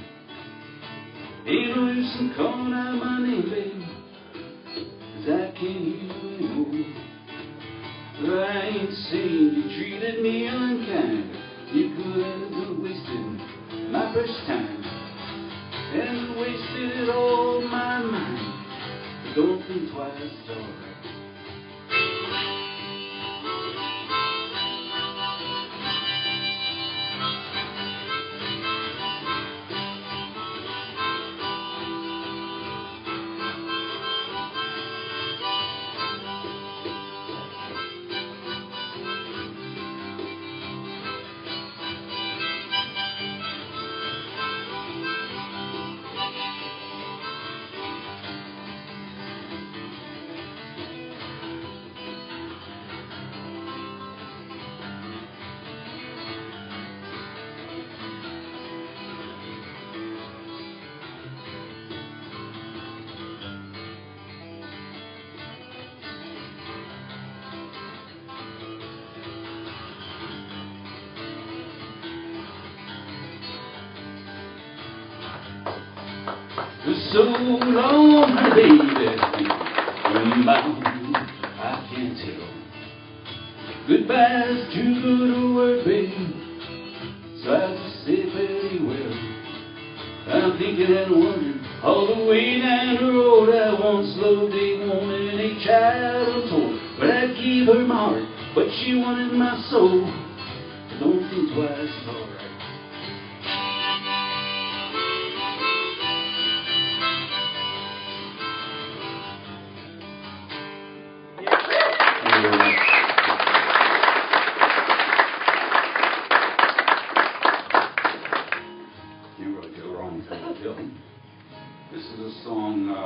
Ain't no use in calling out my name, baby, 'cause I can't hear you anymore. But I ain't saying you treated me unkind. You could have wasted my precious time and wasted all my mind. But don't think twice, it's alright. So long, my baby, when bound, I can't tell. Goodbye's too good a word, baby, so I just say very well. I'm thinking and wondering all the way down the road. I once loved a woman, a child untold, but I gave her my heart, but she wanted my soul. Don't think twice, it's alright. This is a song, I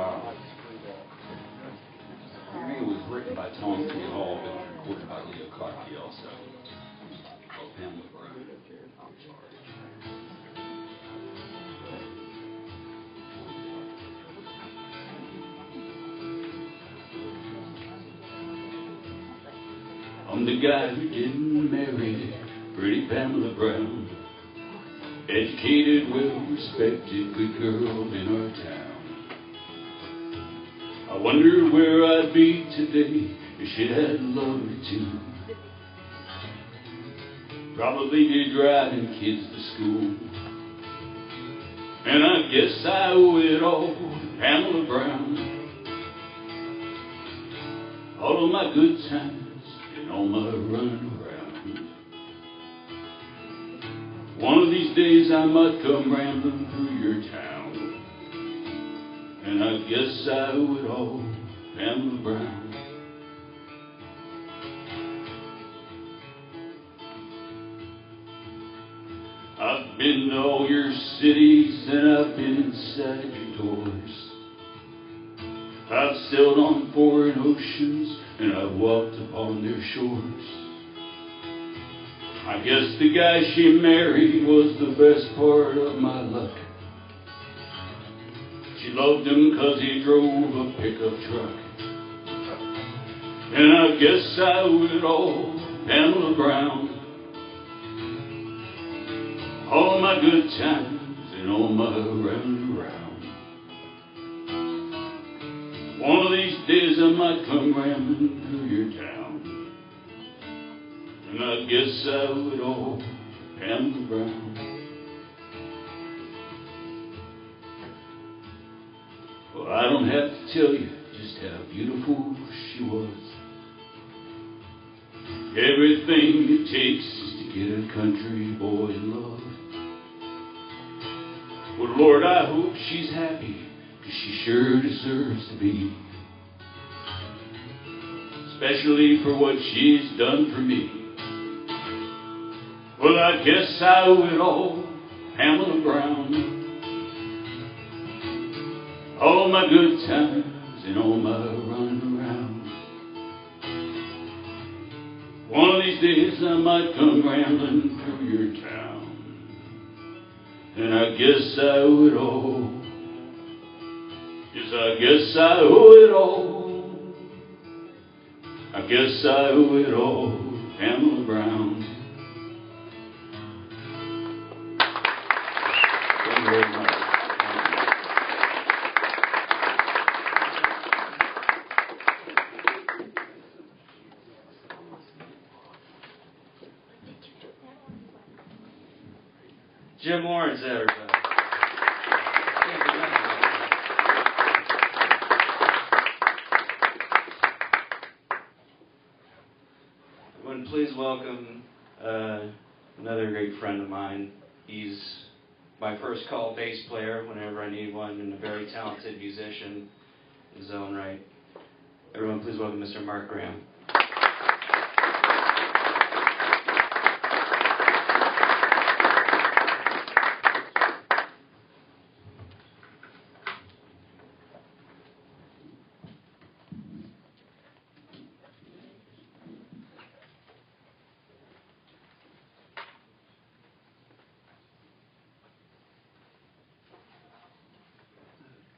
think it was written by Tom T. Hall, but recorded by Leo Clarke also. Called Pamela Brown. I'm the guy who didn't marry pretty Pamela Brown. Educated, well-respected, good girl in our town. I wondered where I'd be today if she had a lover too. Probably be driving kids to school. And I guess I owe it all to Pamela Brown. All of my good times and all my running around. One of these days I might come rambling through your town. And I guess I owe it all to Pamela Brown. I've been to all your cities and I've been inside your doors. I've sailed on foreign oceans and I've walked upon their shores. I guess the guy she married was the best part of my luck. She loved him 'cause he drove a pickup truck. And I guess I owe it all to Pamela Brown. All my good times and all my round around. One of these days I might come rambling through your town. And I guess I owe it all to Pamela Brown. Well, I don't have to tell you just how beautiful she was. Everything it takes is to get a country boy in love. Well, Lord, I hope she's happy, 'cause she sure deserves to be. Especially for what she's done for me. Well, I guess I owe it all to Pamela Brown. All my good times and all my running around. One of these days I might come rambling through your town. And I guess I owe it all. Yes, I guess I owe it all. I guess I owe it all to Pamela Brown. Thank you very much. Jim Lawrence, everybody. Everyone, please welcome another great friend of mine. He's my first call bass player whenever I need one, and a very talented musician in his own right. Everyone, please welcome Mr. Mark Graham.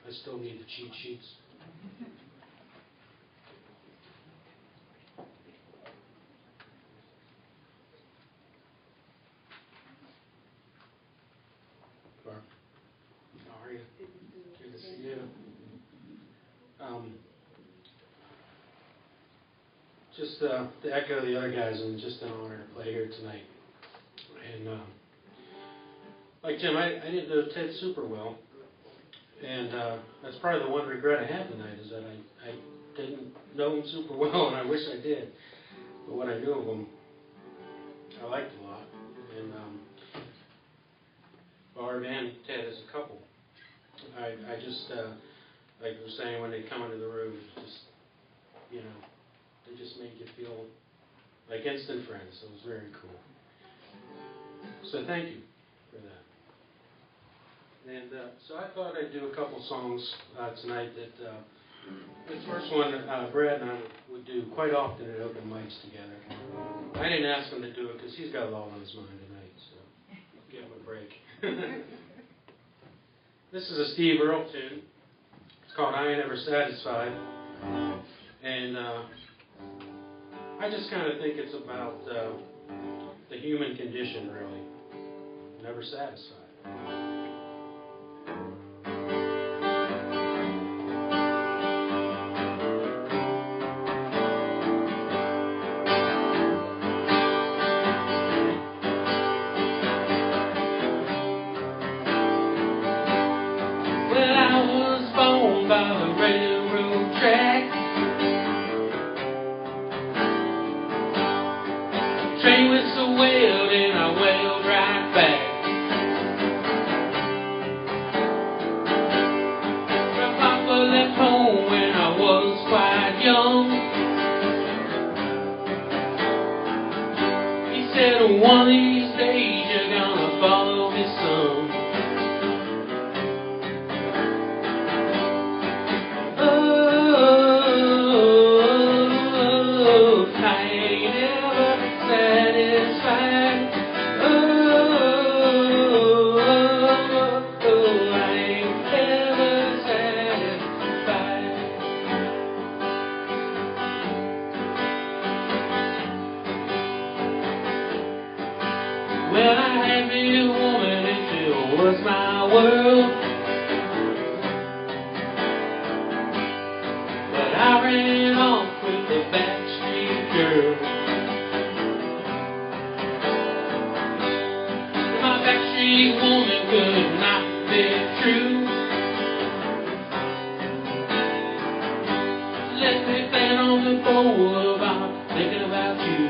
I still need the cheat sheets. Barb, how are you? Good to see you. Just to echo the other guys, and just an honor to play here tonight. And like Jim, I didn't know Ted super well. And that's probably the one regret I have tonight, is that I didn't know him super well, and I wish I did. But what I knew of him, I liked a lot. And Barb and Ted as a couple, I just, like I was saying, when they come into the room, it's just, you know, they just make you feel like instant friends. So it was very cool. So thank you for that. And so I thought I'd do a couple songs tonight that, the first one, Brad and I would do quite often at open mics together. I didn't ask him to do it because he's got a lot on his mind tonight, so give him a break. This is a Steve Earle tune. It's called I Ain't Ever Satisfied. And I just kind of think it's about the human condition, really. Never satisfied. Well, I was born by the railroad track. Train went so well, and I wailed right back. My papa left home when I was quite young. He said, one of these days you're gonna follow me, son. Well, I had me a woman and she was my world. But I ran off with the backstreet girl. My backstreet woman could not be true. She left me flat on the floor about thinking about you.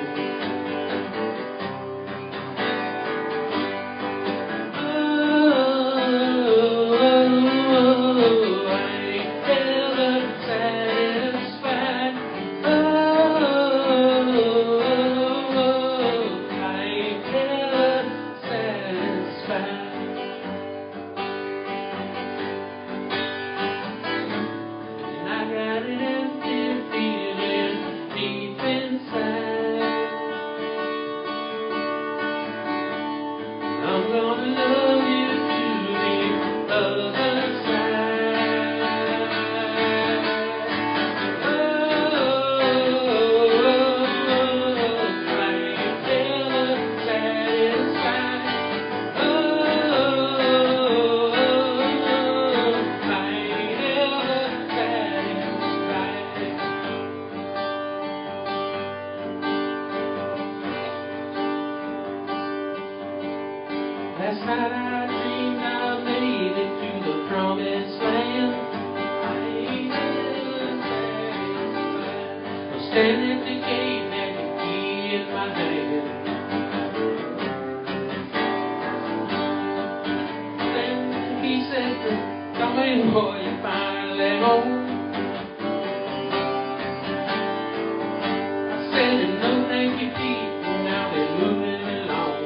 Last night I dreamed I made it to the promised land. I ain't never satisfied. I'm standing at the gate, had the key in my hand. Then he said, come in, boy, you're finally home. I said, no thank you, Pete, now they're moving along.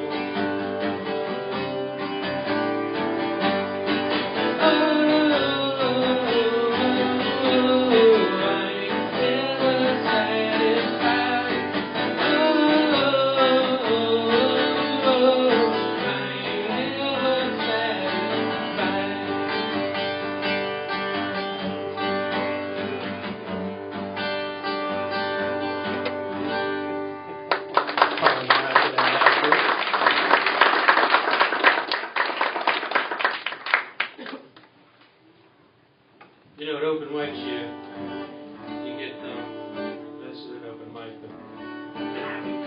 You know, at open mics, you get this is an open mic, but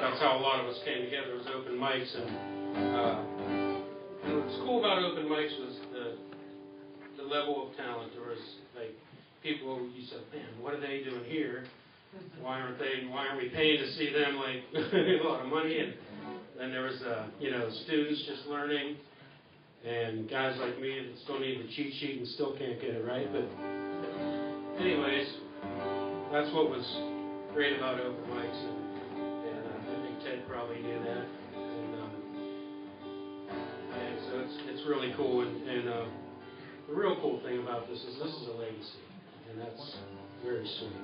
that's how a lot of us came together, was open mics. And what's cool about open mics was the level of talent. There was like people you said, man, what are they doing here? Why aren't we paying to see them like a lot of money? And then there was students just learning. And guys like me that still need the cheat sheet and still can't get it right. But anyways, that's what was great about open mics. And I think Ted probably knew that. And so it's really cool. And the real cool thing about this is a legacy. And that's very sweet.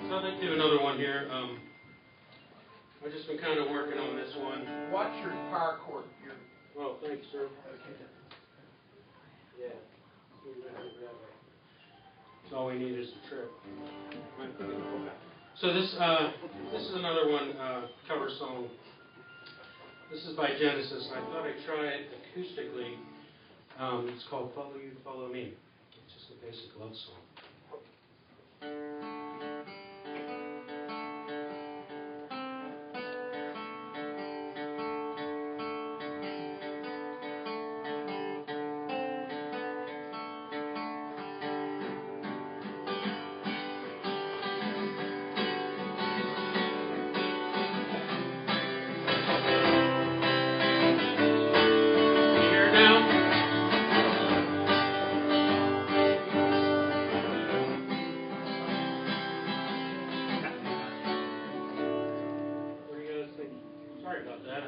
So I'd like to do another one here. I've just been kind of working on this one. Watch your power cord. Oh, thanks, sir. Okay. Yeah. So all we need is a trip. So this is another one, cover song. This is by Genesis, and I thought I'd try it acoustically. It's called Follow You, Follow Me. It's just a basic love song. Sorry about that.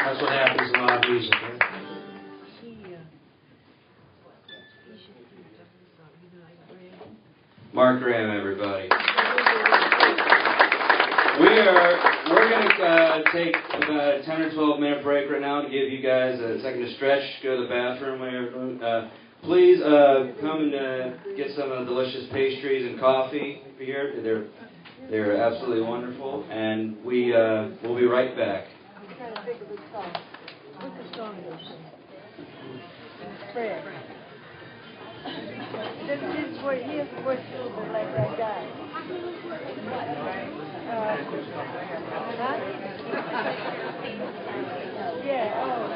That's what happens in live music, right? Mark Graham, everybody. We're going to take about a 10 or 12 minute break right now to give you guys a second to stretch, go to the bathroom. Please come and get some of the delicious pastries and coffee here. They're absolutely wonderful, and we'll be right back. I'm trying to think of the song. What's the song? Fred. His voice a little bit like that guy. Huh? Yeah, oh.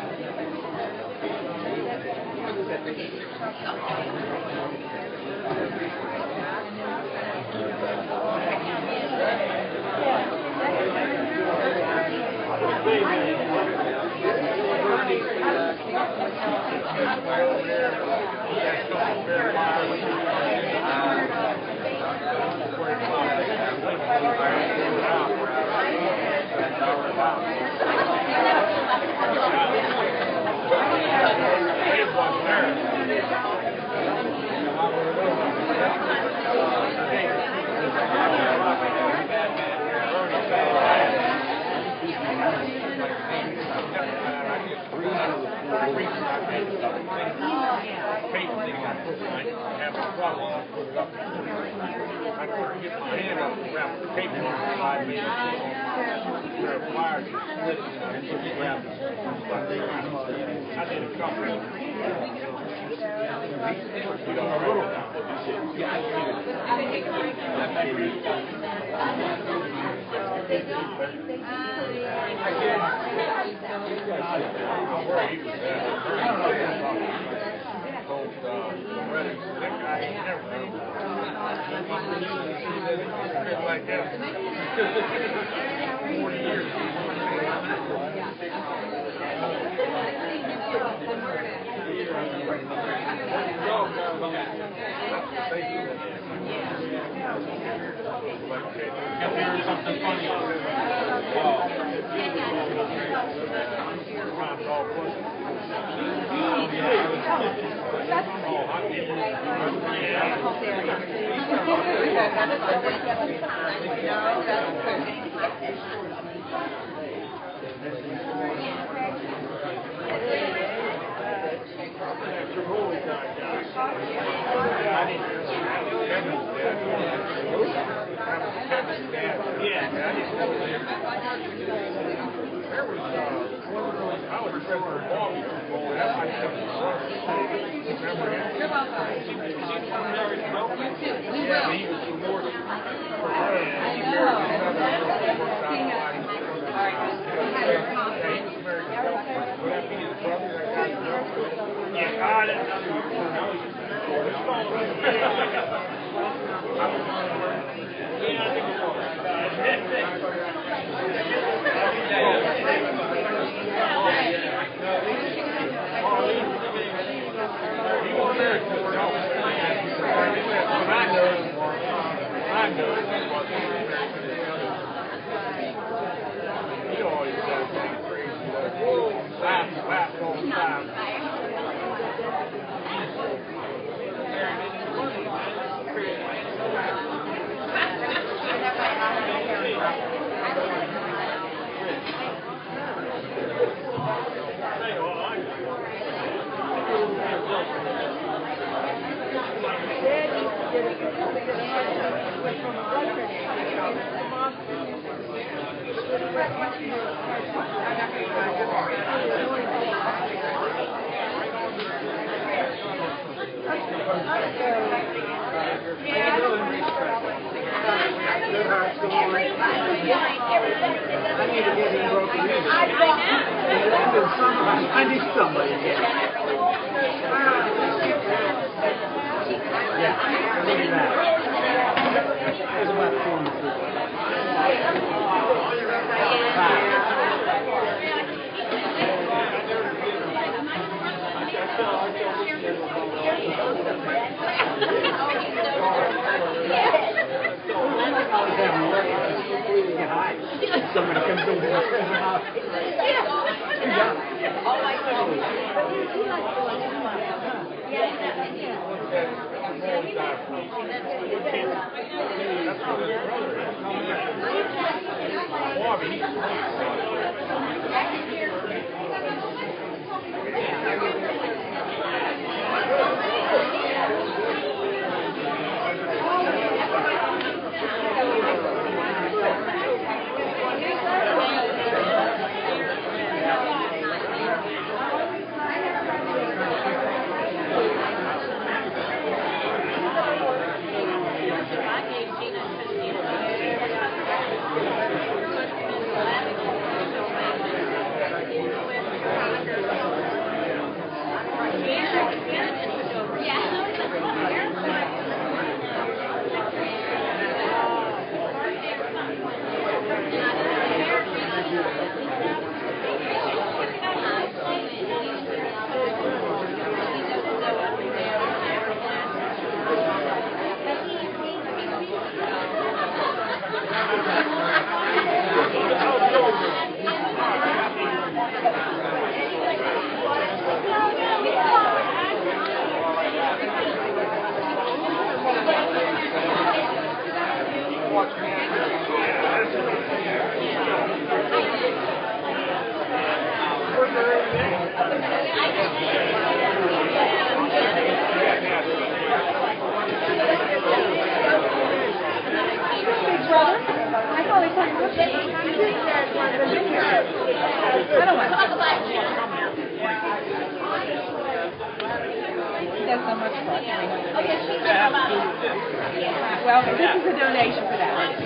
Well, this is a donation for that.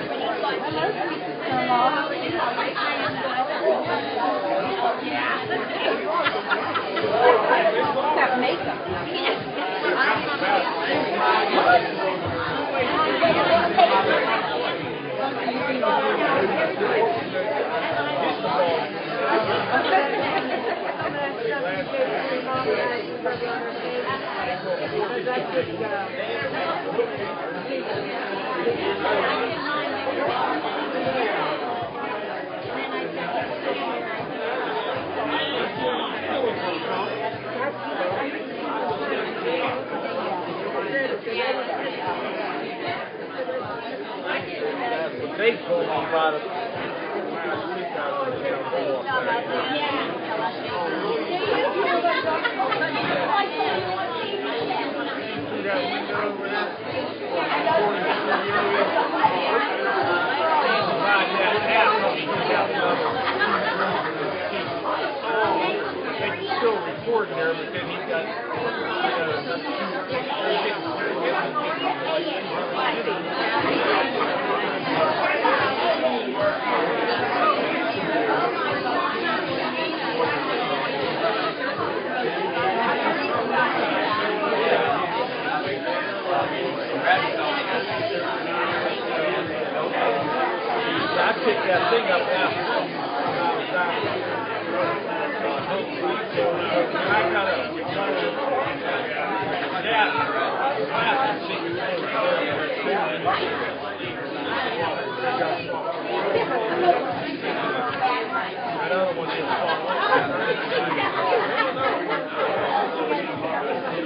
That makeup. Baseball product. It's still recording there, but then he's got I picked that thing up after I got a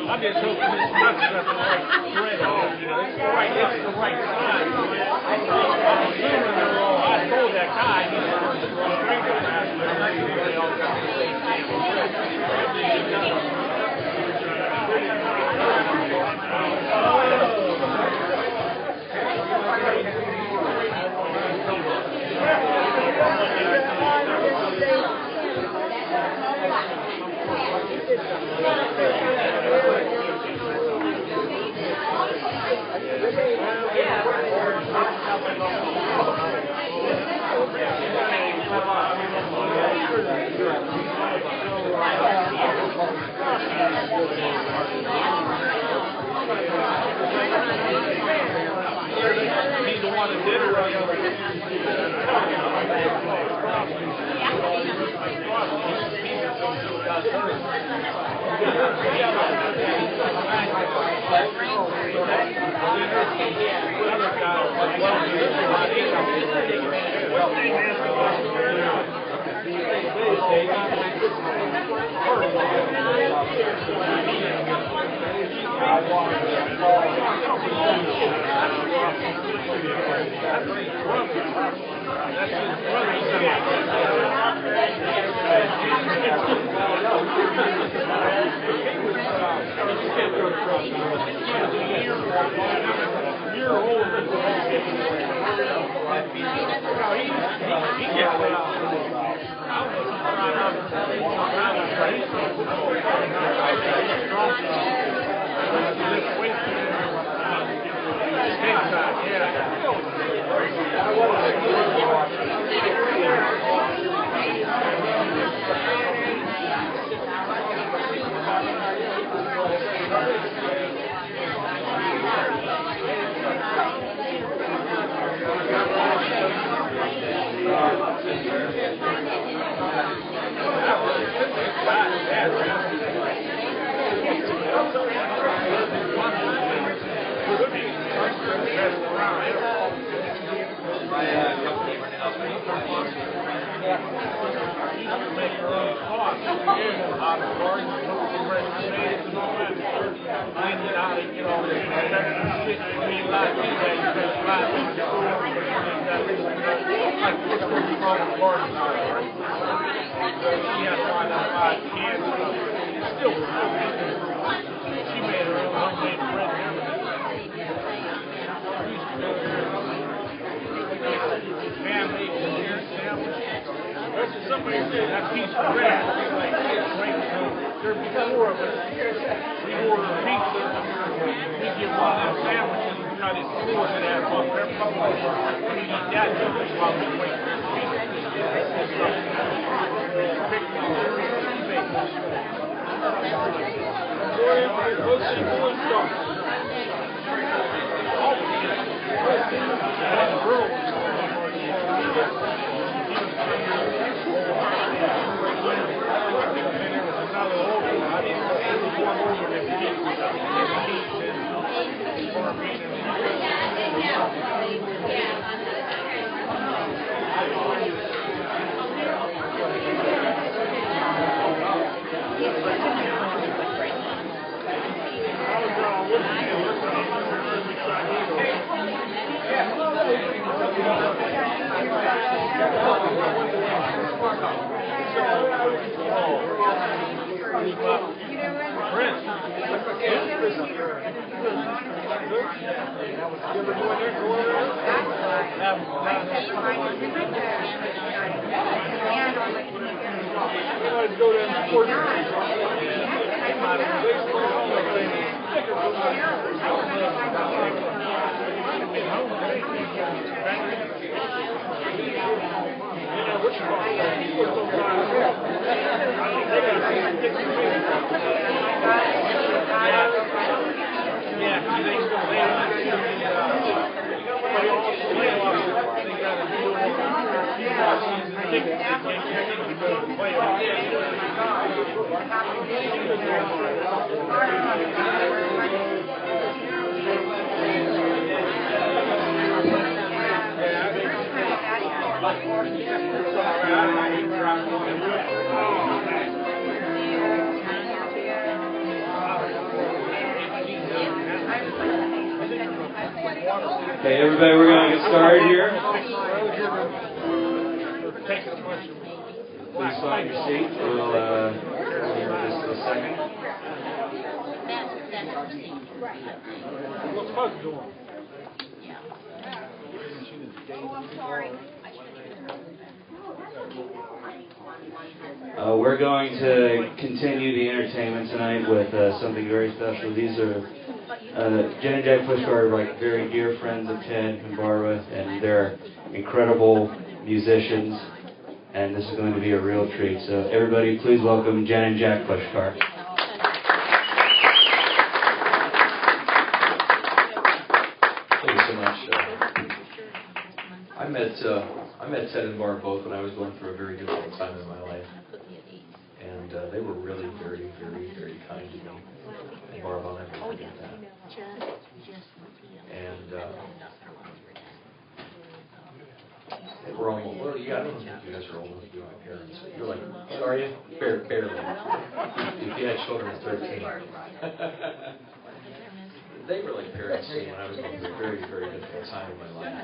I'm just hoping this stuff got the right thread on it. You know, it's the right size. I'm assuming they're all. I told that guy, he said, they all got the same He's the one that did it right over Thank you. make her own sauce out of garden, fresh tomatoes and all that. I didn't know how to get all this extra shit. I mean, like anyway, you just buy it from the store. Like this was called a garden store, right? So she had to buy canned stuff. Still was good. She made her own homemade bread and everything. We used to go there. Family, sandwich. Somebody said that piece of bread was like there'd be four of us. We order a pizza. We get one of them sandwiches and cut it four of that up. They're probably we eat that just while we wait for the pizza. Okay, everybody, we're going to get started here. Please find your seat. We'll hear just a second. We're going to continue the entertainment tonight with something very special. These are Jen and Jack Pushkar are like very dear friends of Ted and Barbara, and they're incredible musicians, and this is going to be a real treat. So everybody, please welcome Jen and Jack Pushkar. Thank you so much. I met Ted and Barb both when I was going through a very difficult time in my life, and they were really very, very, very kind to me. And Barb, I'll never forget that. And they were almost, well, yeah, I don't think you guys are old enough to be my parents. You're like, are you? Barely. If you had children at 13. They were like parents to me when I was going through a very, very difficult time in my life.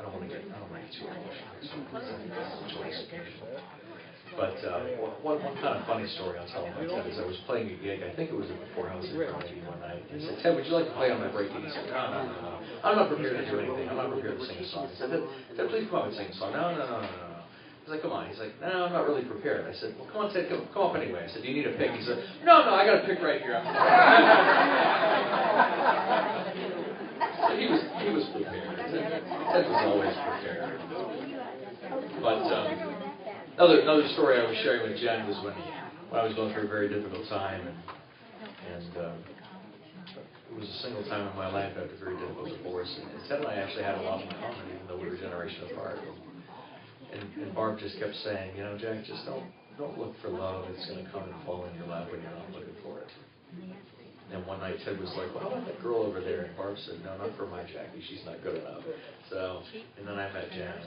I don't want to get too emotional. But one kind of funny story I'll tell about Ted is I was playing a gig. I think it was at the Poorhouse in Carnegie one night. I said, Ted, would you like to play on my break-in? He said, no. I'm not prepared to do anything. I'm not prepared to sing a song. I said, Ted, please come up and sing a song. No. He's like, come on. He's like, no, I'm not really prepared. I said, well, come on, Ted, come up anyway. I said, do you need a pick? He said, no, I got a pick right here. So he was prepared. Ted was always prepared. But another story I was sharing with Jen was when I was going through a very difficult time, and it was a single time in my life after a very difficult divorce. And Ted and I actually had a lot in common, even though we were a generation apart. And Barb just kept saying, Jack, just don't look for love. It's going to come and fall in your lap when you're not looking for it. And one night Ted was like, well, how about that girl over there? And Barb said, no, not for my Jackie. She's not good enough. So, and then I met Jan.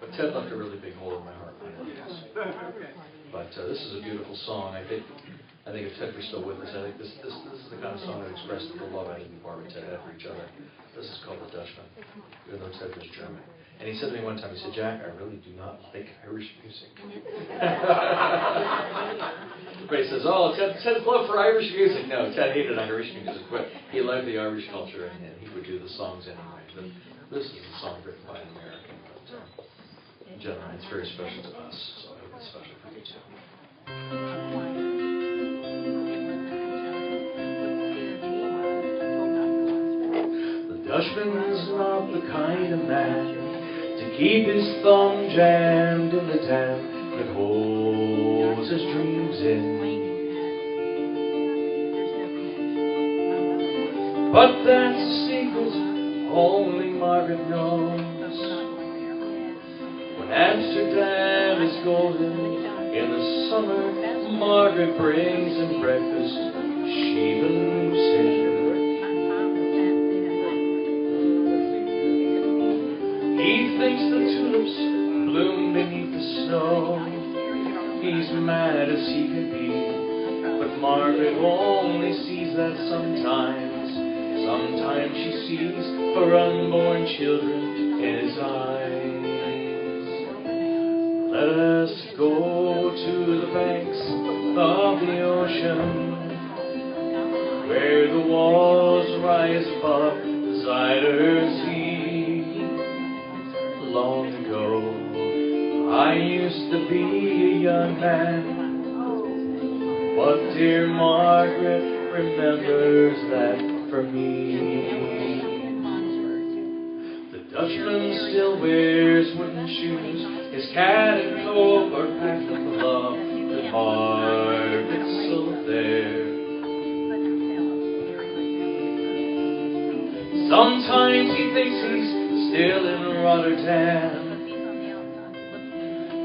But Ted left a really big hole in my heart. But this is a beautiful song. I think if Ted were still with us, I think this is the kind of song that expresses the love I think Barb and Ted had for each other. This is called The Dutchman, even though Ted was German. And he said to me one time, he said, Jack, I really do not like Irish music. Everybody says, oh, Ted's love for Irish music. No, Ted hated Irish music, but he loved the Irish culture, and he would do the songs anyway. But this is a song written by an American, but in general, it's very special to us, so I hope it's special for you too. The Dutchman's not the kind of man to keep his thumb jammed in the dam that holds his dreams in. But that's a secret only Margaret knows. When Amsterdam is golden in the summer, Margaret brings him breakfast she believes in. He thinks the tulips bloom beneath the snow. He's mad as he can be, but Margaret only sees that sometimes. Sometimes she sees her unborn children in his eyes. Let us go to the banks of the ocean, where the walls rise above the Zuyder Sea. Long ago, I used to be a young man, but dear Margaret remembers that for me. The Dutchman still wears wooden shoes, his cat and coat are packed with the love that Margaret's still there. Sometimes he thinks he's still in Rotterdam.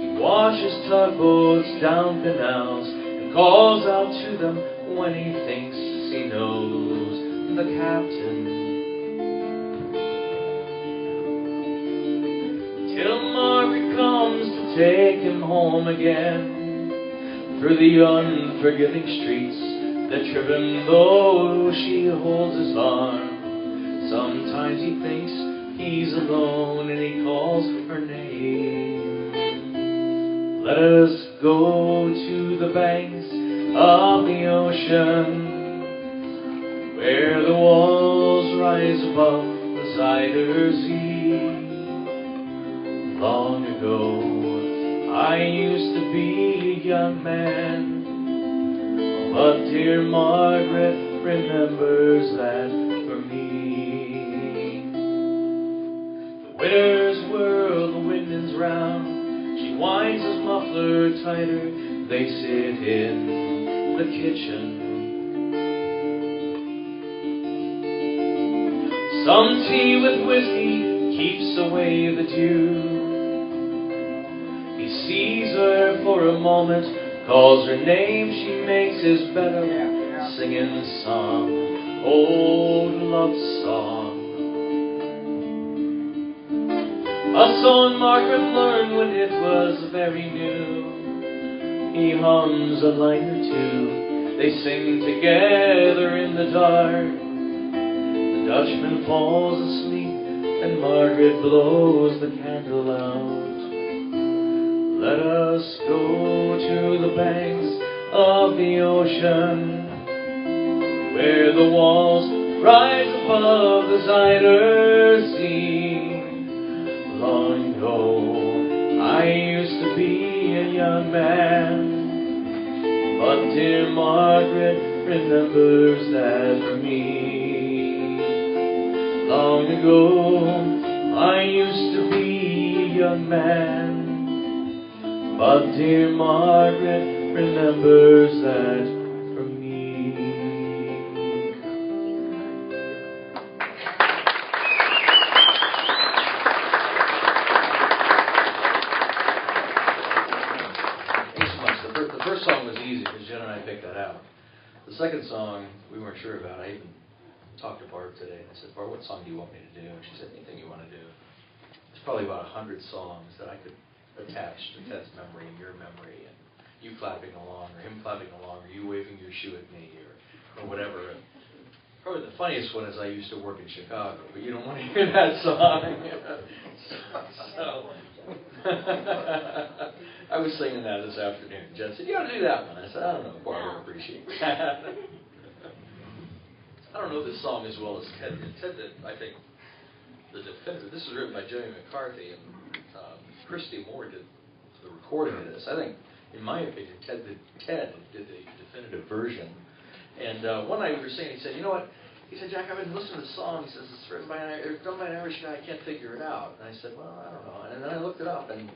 He watches tugboats down canals and calls out to them when he thinks he knows the captain. Till Margaret comes to take him home again, through the unforgiving streets that trip him though she holds his arm. Sometimes he thinks he's alone and he calls her name. Let us go to the banks of the ocean, where the walls rise above the Zuyder Zee. Long ago, I used to be a young man, but dear Margaret remembers that for me. The winter's whirl, the wind is round, she winds his muffler tighter, they sit in the kitchen. Some tea with whiskey keeps away the dew. He sees her for a moment, calls her name, she makes his bed up, singing a song, old love song. A song Margaret learned when it was very new. He hums a line or two, they sing together in the dark. The Dutchman falls asleep and Margaret blows the candle out. Let us go to the banks of the ocean, where the walls rise above the Zuyder Zee. Long ago, I used to be a young man, but dear Margaret remembers that for me. Long ago, I used to be a young man, but dear Margaret remembers that for me. The second song, we weren't sure about. I even talked to Barb today, and I said, Barb, what song do you want me to do? And she said, anything you want to do. There's probably about 100 songs that I could attach to Ted's memory and your memory, and you clapping along, or him clapping along, or you waving your shoe at me, or whatever. And probably the funniest one is I used to work in Chicago, but you don't want to hear that song. So I was singing that this afternoon. Jen said, you ought to do that one. I said, I don't know if Barbara would appreciate that. I don't know this song as well as Ted did. Ted did, I think, the definitive. This was written by Jimmy McCarthy, and Christy Moore did the recording of this. I think, in my opinion, Ted did the definitive version. And one night we were singing, he said, you know what? He said, Jack, I've been listening to the song. He says, it's written by done by an Irish guy. I can't figure it out. And I said, well, I don't know. And then I looked it up, and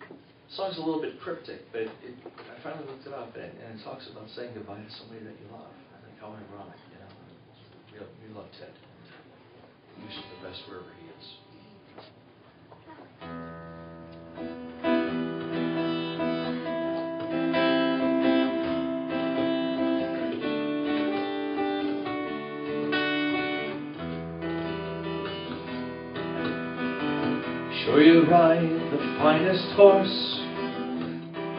the song's a little bit cryptic, but I finally looked it up, and it talks about saying goodbye to somebody that you love. I think, how ironic, you know. We love Ted. We wish him the best wherever he is. Sure you ride the finest horse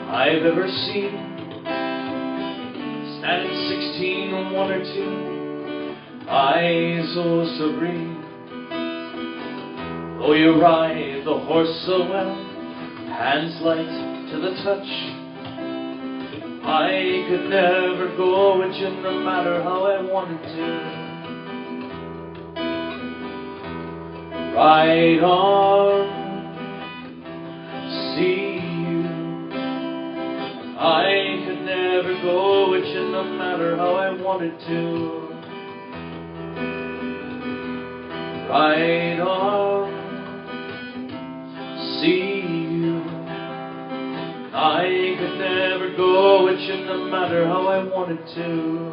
I've ever seen. Standing 16, 1 or 2, eyes oh so green. Oh, you ride the horse so well, hands light to the touch. I could never go with you no matter how I wanted to. Ride on, see you. I could never go with you no matter how I wanted to. Ride on, see you. I could never go with you no matter how I wanted to.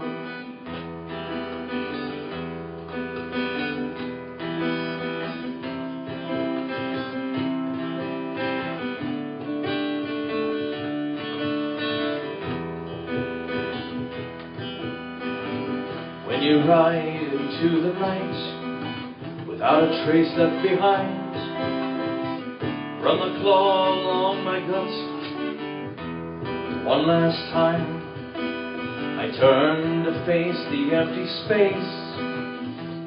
When you ride into the night without a trace left behind, run the claw along my gut one last time. I turn to face the empty space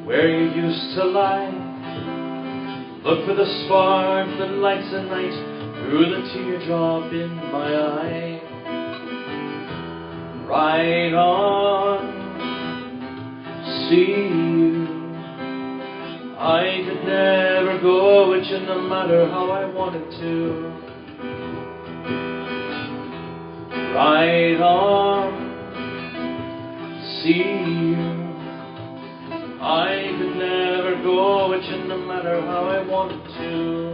where you used to lie. Look for the spark that lights the night through the teardrop in my eye. Ride on, see you. I could never go with you no matter how I wanted to. Ride on, see you. I could never go with you no matter how I wanted to.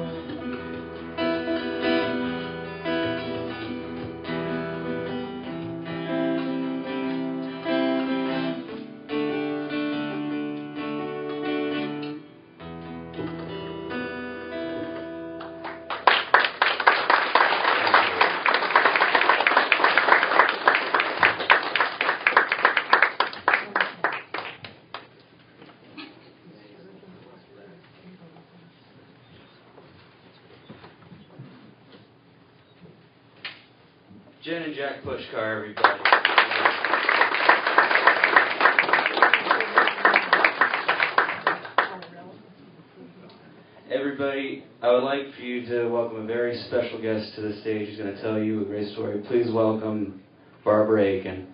Jen and Jack Pushkar, everybody. Everybody, I would like for you to welcome a very special guest to the stage who's going to tell you a great story. Please welcome Barbara Aiken.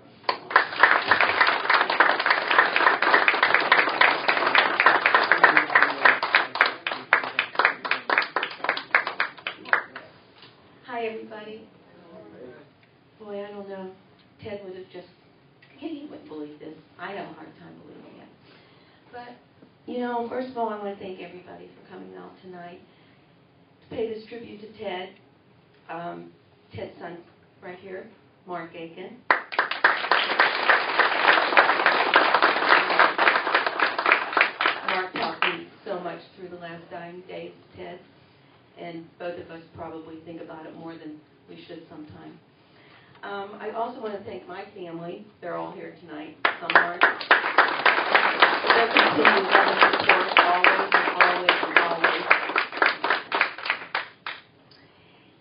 Hi, everybody. Boy, I don't know. Ted would have just, he wouldn't believe this. I have a hard time believing it. But, you know, first of all, I want to thank everybody for coming out tonight to pay this tribute to Ted. Ted's son right here, Mark Aiken. Mark taught me so much through the last dying days of Ted, and both of us probably think about it more than we should sometime. I also want to thank my family. They're all here tonight. Some aren't. Their continued love and support, always and always and always.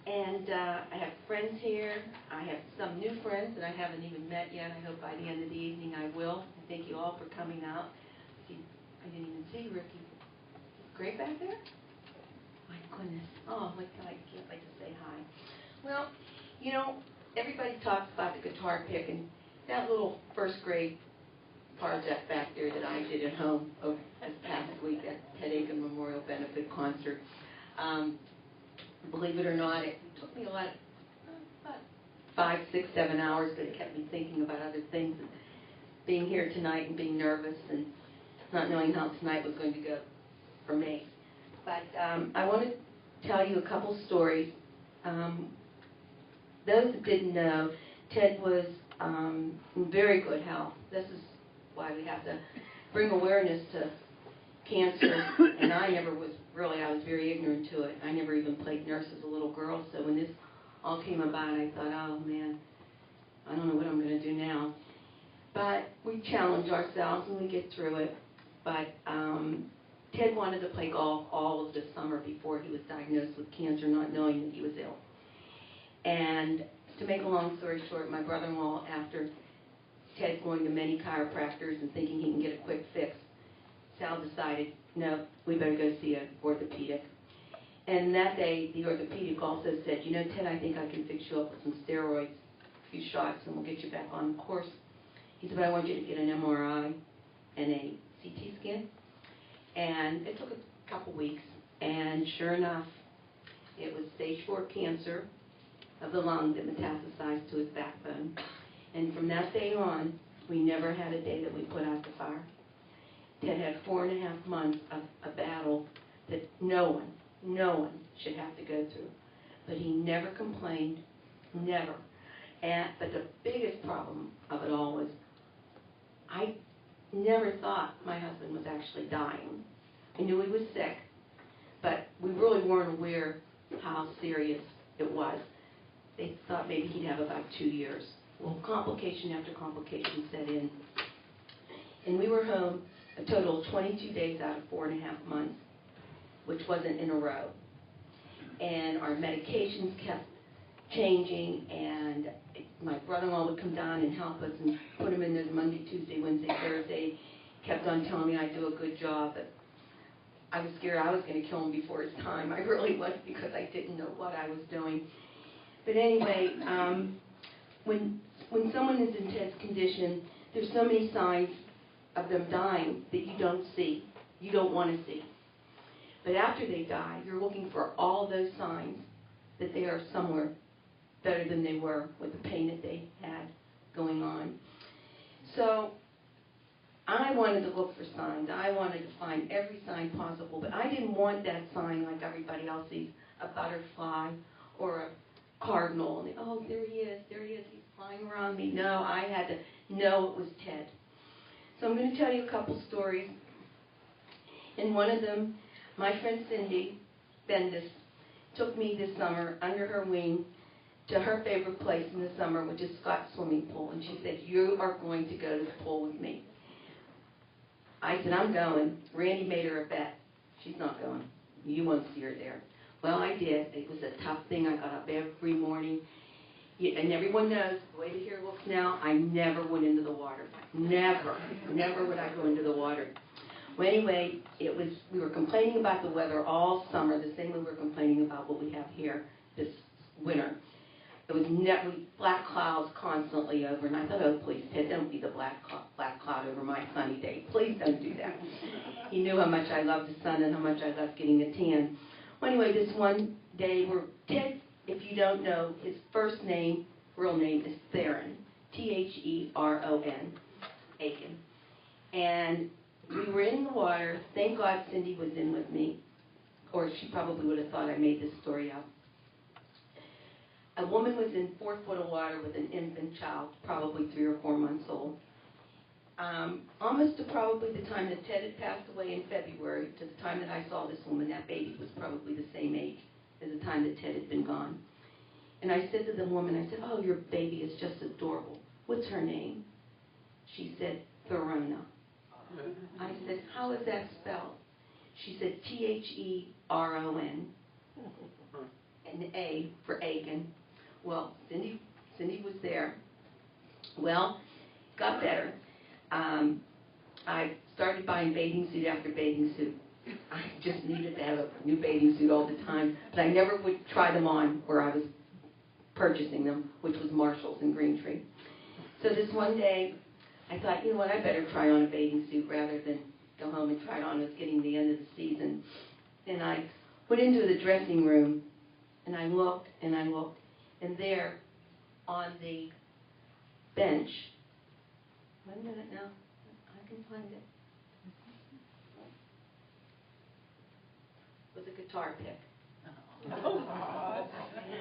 And I have friends here. I have some new friends that I haven't even met yet. I hope by the end of the evening I will. Thank you all for coming out. I didn't even see Ricky. Great back there? My goodness. Oh, I can't wait to say hi. Well, you know, everybody talks about the guitar pick, and that little first grade project back there that I did at home over this past week at Ted Aiken Memorial Benefit Concert. Believe it or not, it took me about 5, 6, 7 hours, but it kept me thinking about other things. And being here tonight and being nervous and not knowing how tonight was going to go for me. But I want to tell you a couple stories. Those that didn't know, Ted was in very good health. This is why we have to bring awareness to cancer. And I was very ignorant to it. I never even played nurse as a little girl. So when this all came about, I thought, oh man, I don't know what I'm going to do now. But we challenge ourselves and we get through it. But Ted wanted to play golf all of this summer before he was diagnosed with cancer, not knowing that he was ill. And to make a long story short, my brother-in-law, after Ted going to many chiropractors and thinking he can get a quick fix, Sal decided, no, we better go see an orthopedic. And that day, the orthopedic also said, you know, Ted, I think I can fix you up with some steroids, a few shots, and we'll get you back on the course. He said, but I want you to get an MRI and a CT scan. And it took a couple weeks, and sure enough, it was stage 4 cancer of the lung that metastasized to his backbone. And from that day on, we never had a day that we put out the fire. Ted had 4.5 months of a battle that no one should have to go through. But he never complained, never. But the biggest problem of it all was I never thought my husband was actually dying. I knew he was sick, but we really weren't aware how serious it was. They thought maybe he'd have about 2 years. Well, complication after complication set in. And we were home a total of 22 days out of 4.5 months, which wasn't in a row. And our medications kept changing, and my brother-in-law would come down and help us and put him in there Monday, Tuesday, Wednesday, Thursday. Kept on telling me I'd do a good job, but I was scared I was going to kill him before his time. I really was, because I didn't know what I was doing. But anyway, when someone is in Ted's condition, there's so many signs of them dying that you don't see, you don't want to see. But after they die, you're looking for all those signs that they are somewhere better than they were with the pain that they had going on. So I wanted to look for signs. I wanted to find every sign possible, but I didn't want that sign like everybody else sees, a butterfly or a cardinal. And oh, there he is, he's flying around me. No, I had to know it was Ted. So I'm going to tell you a couple stories. In one of them, my friend Cindy Bendis took me this summer under her wing to her favorite place in the summer, which is Scott's swimming pool. And she said, you are going to go to the pool with me. I said, I'm going. Randy made her a bet. She's not going. You won't see her there. Well, I did. It was a tough thing. I got up every morning. And everyone knows, the way the hair looks now, I never went into the water. Never would I go into the water. Well, anyway, we were complaining about the weather all summer, the same way we're complaining about what we have here this winter. It was black clouds constantly over, and I thought, oh, please, Ted, don't be the black cloud over my sunny day. Please don't do that. He knew how much I loved the sun and how much I loved getting a tan. Well, anyway, this one day, Ted, if you don't know, his first name, real name, is Theron, Theron, Aiken. And we were in the water. Thank God Cindy was in with me, or she probably would have thought I made this story up. A woman was in 4 foot of water with an infant child, probably 3 or 4 months old. Almost to probably the time that Ted had passed away in February, to the time that I saw this woman, that baby was probably the same age as the time that Ted had been gone. And I said to the woman, I said, oh, your baby is just adorable. What's her name? She said, Therona. I said, how is that spelled? She said, Theron. And A for Aiken. Well, Cindy was there. Well, got better. I started buying bathing suit after bathing suit. I just needed to have a new bathing suit all the time, but I never would try them on where I was purchasing them, which was Marshall's in Greentree. So this one day, I thought, you know what, I better try on a bathing suit rather than go home and try it on. It was getting the end of the season. And I went into the dressing room, and I looked, and there on the bench, wait a minute now, I can find it, was a guitar pick.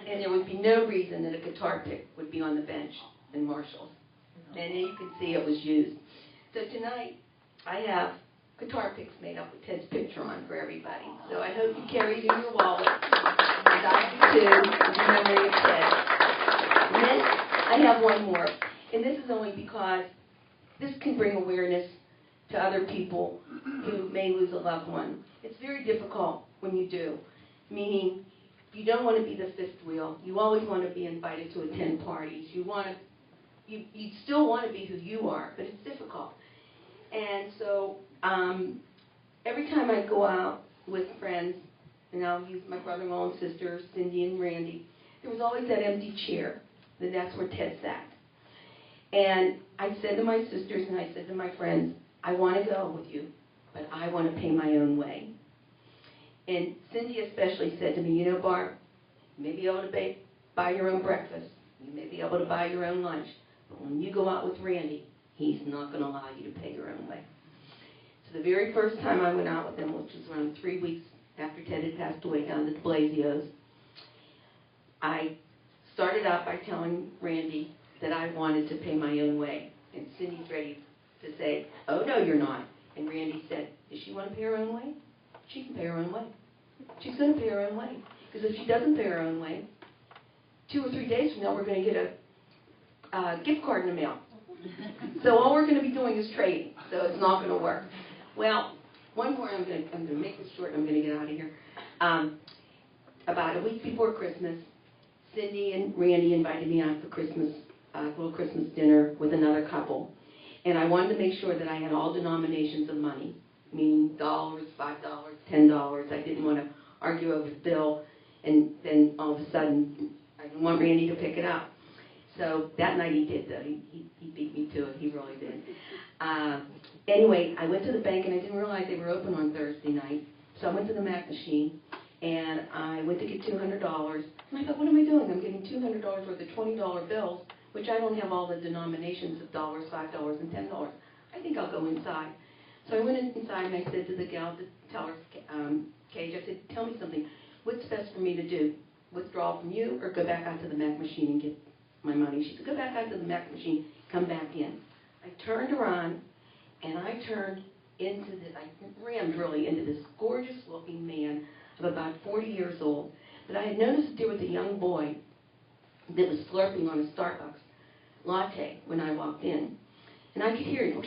And there would be no reason that a guitar pick would be on the bench in Marshall's. And you can see it was used. So tonight, I have guitar picks made up with Ted's picture on for everybody. So I hope you carry it in your wallet. And I do too, in memory of Ted. And then I have one more. And this is only because this can bring awareness to other people who may lose a loved one. It's very difficult when you do, meaning you don't want to be the fifth wheel. You always want to be invited to attend parties. You still want to be who you are, but it's difficult. And so every time I go out with friends, and I'll use my brother-in-law and sisters, Cindy and Randy, there was always that empty chair, and that's where Ted sat. And I said to my sisters and I said to my friends, I want to go with you, but I want to pay my own way. And Cindy especially said to me, you know, Barb, you may be able to buy your own breakfast. You may be able to buy your own lunch. But when you go out with Randy, he's not going to allow you to pay your own way. So the very first time I went out with him, which was around 3 weeks after Ted had passed away down at the Blasios, I started out by telling Randy that I wanted to pay my own way. And Cindy's ready to say, oh, no, you're not. And Randy said, does she want to pay her own way? She can pay her own way. She's going to pay her own way. Because if she doesn't pay her own way, 2 or 3 days from now, we're going to get a gift card in the mail. So all we're going to be doing is trading. So it's not going to work. Well, one more, I'm going to make this short, and I'm going to get out of here. About a week before Christmas, Cindy and Randy invited me out for Christmas, a little Christmas dinner with another couple. And I wanted to make sure that I had all denominations of money, meaning dollars, $5, $10. I didn't want to argue over the bill, and then all of a sudden, I didn't want Randy to pick it up. So that night he did, though. He beat me to it. He really did. Anyway, I went to the bank, and I didn't realize they were open on Thursday night. So I went to the Mac machine, and I went to get $200. And I thought, what am I doing? I'm getting $200 worth of $20 bills, which I don't have all the denominations of dollars, $5, and $10. I think I'll go inside. So I went inside, and I said to the gal at the teller cage, I said, tell me something. What's best for me to do? Withdraw from you or go back out to the Mac machine and get my money? She said, go back out to the Mac machine, come back in. I turned around, and I turned into this, I rammed really into this gorgeous-looking man of about 40 years old. But I had noticed that there was a young boy that was slurping on a Starbucks latte when I walked in. And I could hear him.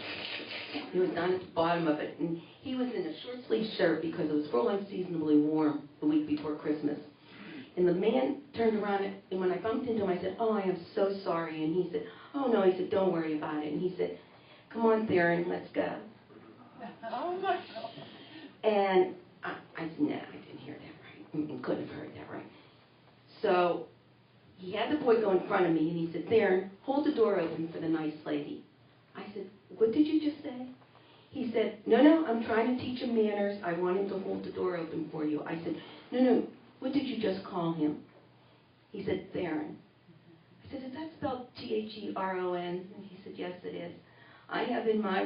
He was down at the bottom of it. And he was in a short-sleeved shirt because it was full unseasonably warm the week before Christmas. And the man turned around, and when I bumped into him, I said, oh, I am so sorry. And he said, oh, no. He said, don't worry about it. And he said, come on, Theron, let's go. And I said, no, I didn't hear that right. I couldn't have heard that right. So he had the boy go in front of me, and he said, Theron, hold the door open for the nice lady. I said, what did you just say? He said, no, I'm trying to teach him manners. I want him to hold the door open for you. I said, no, what did you just call him? He said, Theron. I said, is that spelled Theron? And he said, yes, it is. I have in my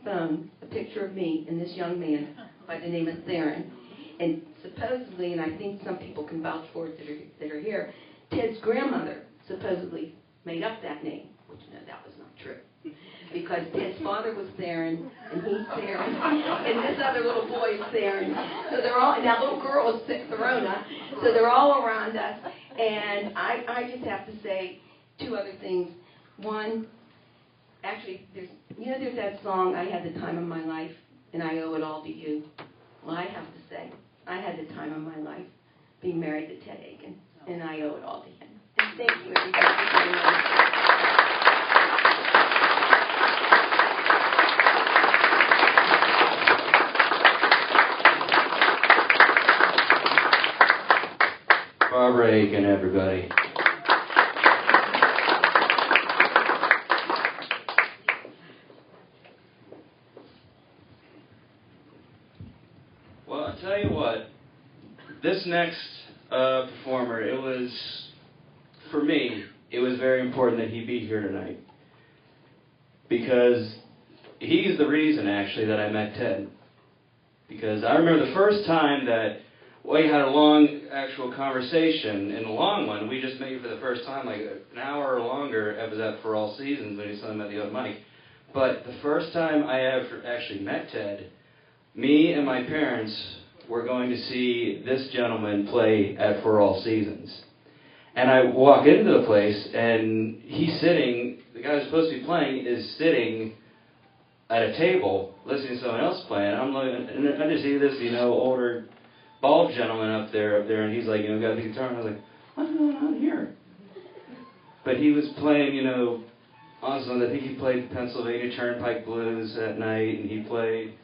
phone a picture of me and this young man by the name of Theron. And supposedly, and I think some people can vouch for it that are here, Ted's grandmother supposedly made up that name, which no, that was not true. Because Ted's father was Theron, and he's Theron, and this other little boy is Theron. So they're all, and that little girl is Therona, so they're all around us. And I just have to say two other things. One, actually, there's that song, I Had the Time of My Life, and I Owe It All to You. Well, I have to say, I had the time of my life being married to Ted Aiken, and I owe it all to him. And thank you, everybody, for being on. Barbara Aiken, everybody. Well, I'll tell you what, this next performer, it was, for me, it was very important that he be here tonight. Because he's the reason, actually, that I met Ted. Because I remember the first time that we had a long actual conversation, and a long one, we just met you for the first time, like an hour or longer. It was at For All Seasons when he saw him at the open mic. But the first time I ever actually met Ted, me and my parents were going to see this gentleman play at For All Seasons. And I walk into the place, and he's sitting, the guy who's supposed to be playing is sitting at a table listening to someone else playing. I'm looking, and I just see this, older, bald gentleman up there, and he's like, got the guitar, and I was like, what's going on here? But he was playing, awesome. I think he played Pennsylvania Turnpike Blues that night, and he played,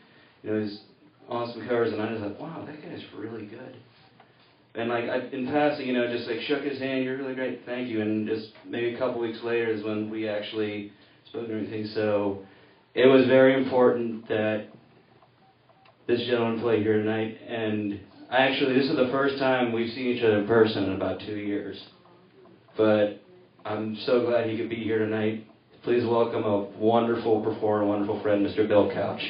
his awesome covers, and I was like, wow, that guy's really good. And like in passing, just like shook his hand, you're really great, thank you. And just maybe a couple weeks later is when we actually spoke and everything. So it was very important that this gentleman played here tonight. And actually, this is the first time we've seen each other in person in about 2 years. But I'm so glad he could be here tonight. Please welcome a wonderful performer, wonderful friend, Mr. Bill Couch.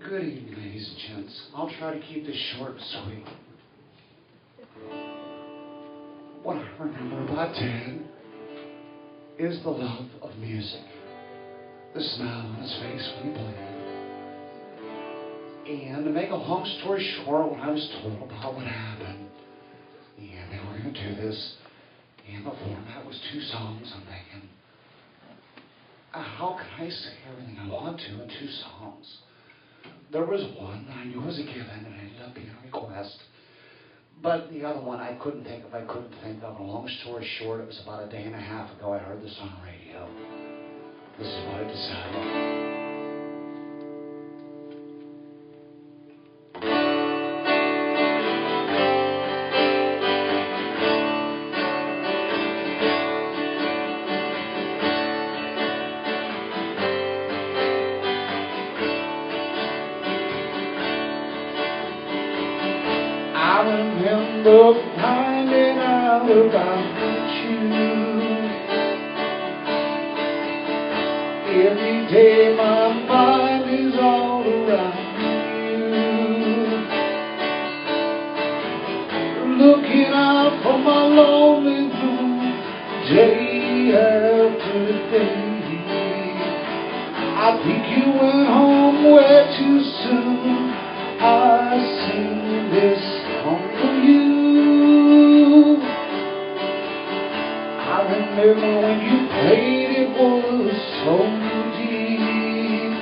Good evening, ladies and gents. I'll try to keep this short and sweet. What I remember about Ted is the love of music, the smile on his face when he played. And to make a long story short, when I was told about what happened, and they were going to do this, and the format was 2 songs, I'm thinking, how can I say everything I want to in 2 songs? There was one I knew was a given, and it ended up being a request. But the other one I couldn't think of. A long story short, it was about a day and a half ago I heard this on the radio. This is what I decided. I remember finding out about you. Every day my mind is all around you. Looking out for my lonely room day after day. I think you went home way too soon. I sing this song for you. I remember when you played, it was so deep.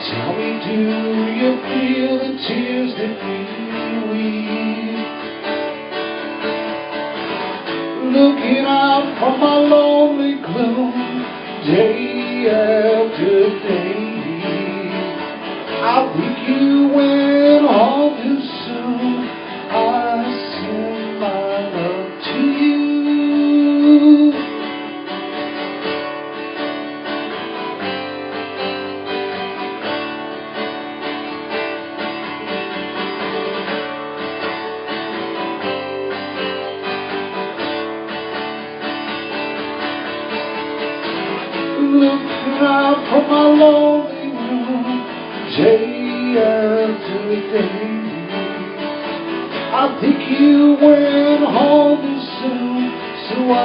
Tell me, do you feel the tears that we weep? Looking out from my lonely gloom, day after day. I think you went home too soon. I send my love to you. you went home too soon, so I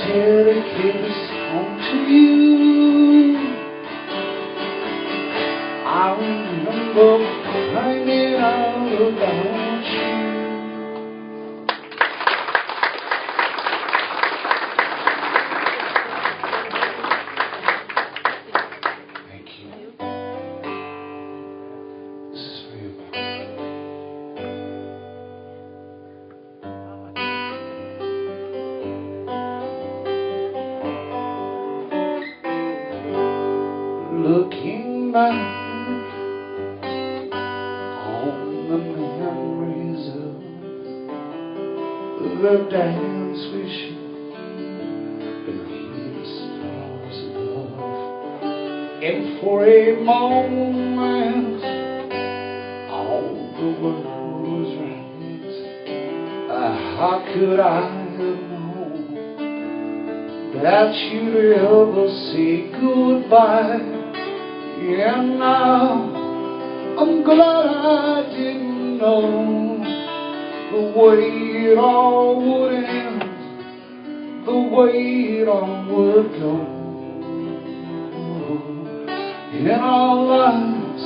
dedicate this song to you. I remember finding out about you. Thank you. This is for you. Looking back on the memories of the dance we shared beneath the stars above, and for a moment all the world was right. How could I have known that you'd ever say goodbye? Yeah, now I'm glad I didn't know the way it all would end, the way it all would go. In our lives,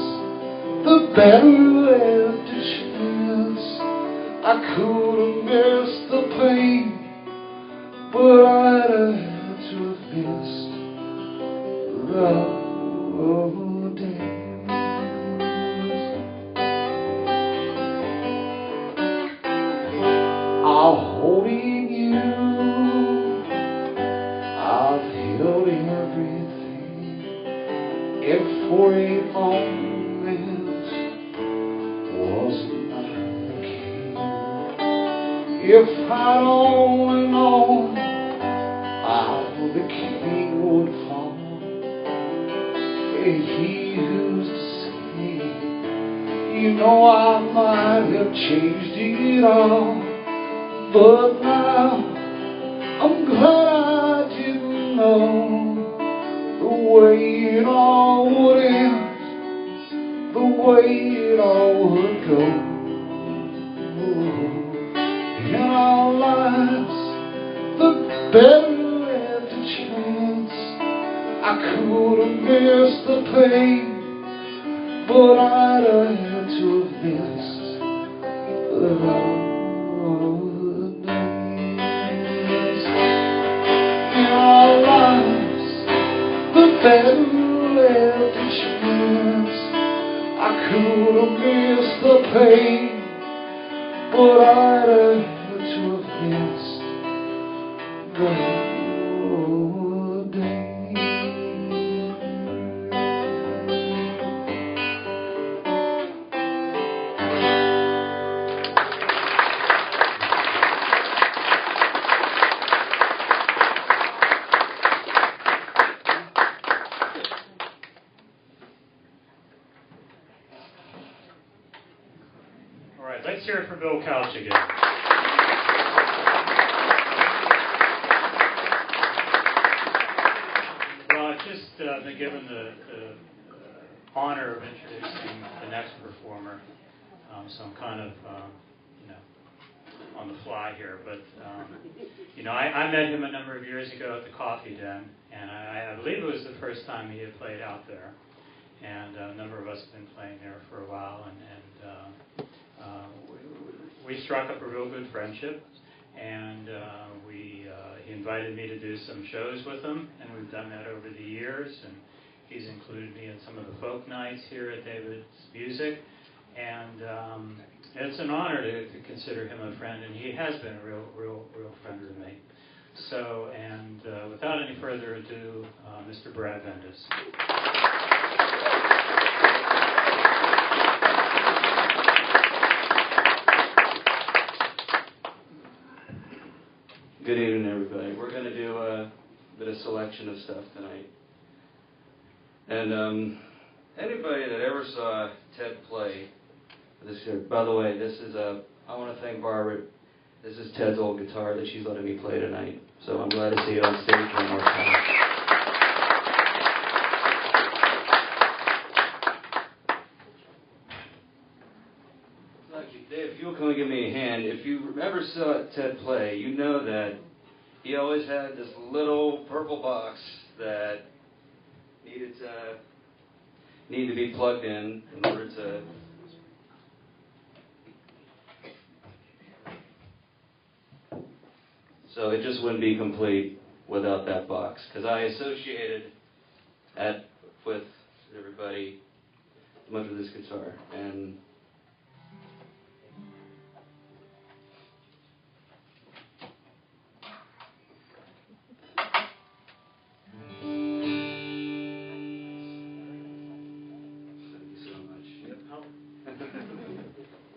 the better after chance. I could have missed the pain, but I'd have had to have missed the I'm holding you, I've held everything, and for a moment wasn't I the king? If I'd only known how the king would fall, he who's to say, you know I might have changed it all. But now I'm glad I didn't know the way it all would end, the way it all would go. In our lives, the better at the chance. I could have missed the pain, but I'd have had to have missed the love. Better left a chance. I could have missed the pain, but I'd have had to have missed the Let's hear it for Bill Couch again. Well, I've just been given the honor of introducing the next performer, so I'm kind of, on the fly here. But, I met him a number of years ago at the Coffee Den, and I believe it was the first time he had played out there. And a number of us have been playing there for a while, and we struck up a real good friendship, and he invited me to do some shows with him, and we've done that over the years, and he's included me in some of the folk nights here at David's Music, and it's an honor to consider him a friend, and he has been a real friend to me. So, and without any further ado, Mr. Brad Bendis. Good evening, everybody. We're going to do a bit of selection of stuff tonight. And anybody that ever saw Ted play, this here, by the way, this is I want to thank Barbara. This is Ted's old guitar that she's letting me play tonight. So I'm glad to see it on stage one more time. Dave, if you'll come come and give me a hand. If you ever saw Ted play, you know that he always had this little purple box that needed to be plugged in order to so it just wouldn't be complete without that box, because I associated with everybody much with this guitar. And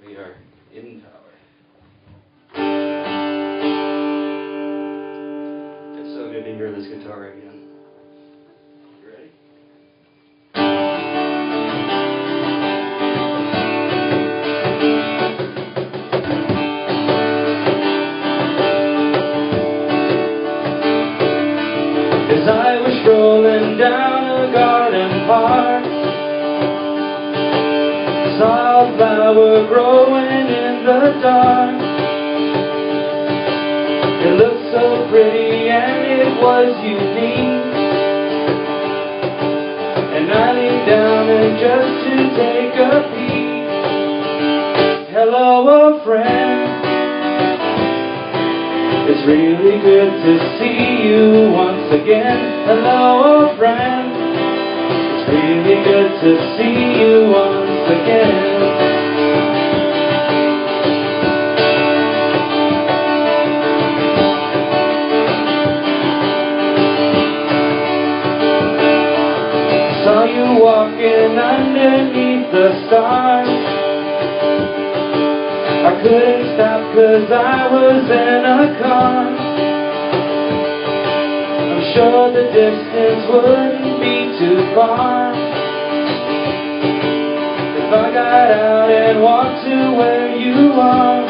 we are in power. It's so good to hear this guitar again. You ready? As I was strolling down a garden path, saw a flower growing in the dark. It looked so pretty and it was unique, and I leaned down and just to take a peek. Hello, friend. It's really good to see you once again. Hello, friend. It's really good to see you once again. Saw you walking underneath the stars. I couldn't stop 'cause I was in a car. I'm sure the distance wouldn't be too far if I got out and walked to where you are.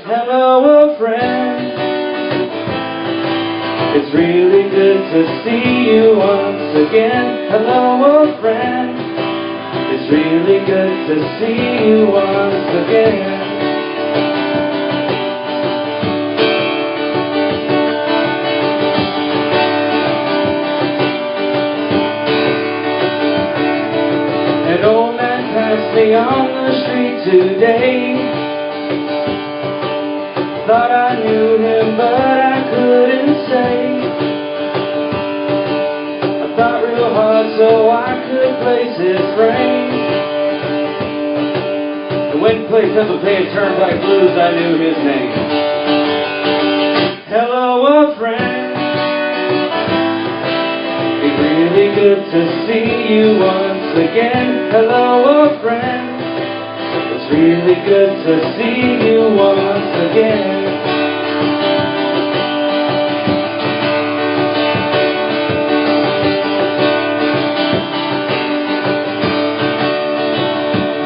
Hello, friend. It's really good to see you once again. Hello, friend. It's really good to see you once again. An old man passed me on the street today. Thought I knew him, but I couldn't say. I thought real hard so I could place his frame. And when he played Pennsylvania Turnpike Blues, I knew his name. Hello, friend. It's really good to see you once again. Hello, friend. It's really good to see you once again.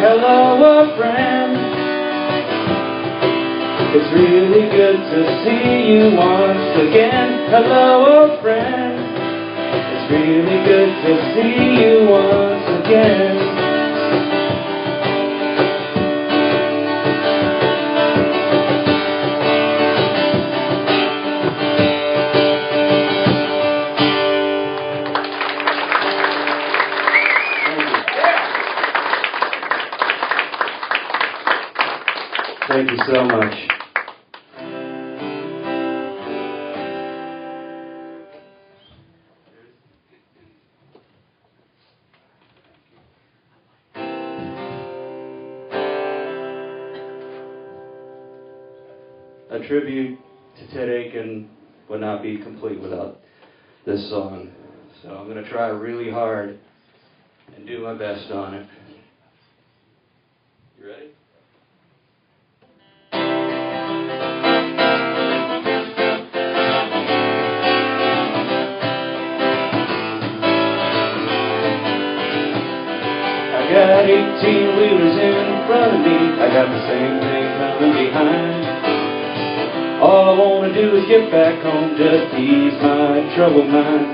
Hello, friend. It's really good to see you once again. Hello, friend. It's really good to see you once again. Thank you so much. A tribute to Ted Aiken would not be complete without this song. So I'm going to try really hard and do my best on it. You ready? I got 18-wheelers in front of me, I got the same thing coming behind. All I want to do is get back home, just to ease my troubled mind.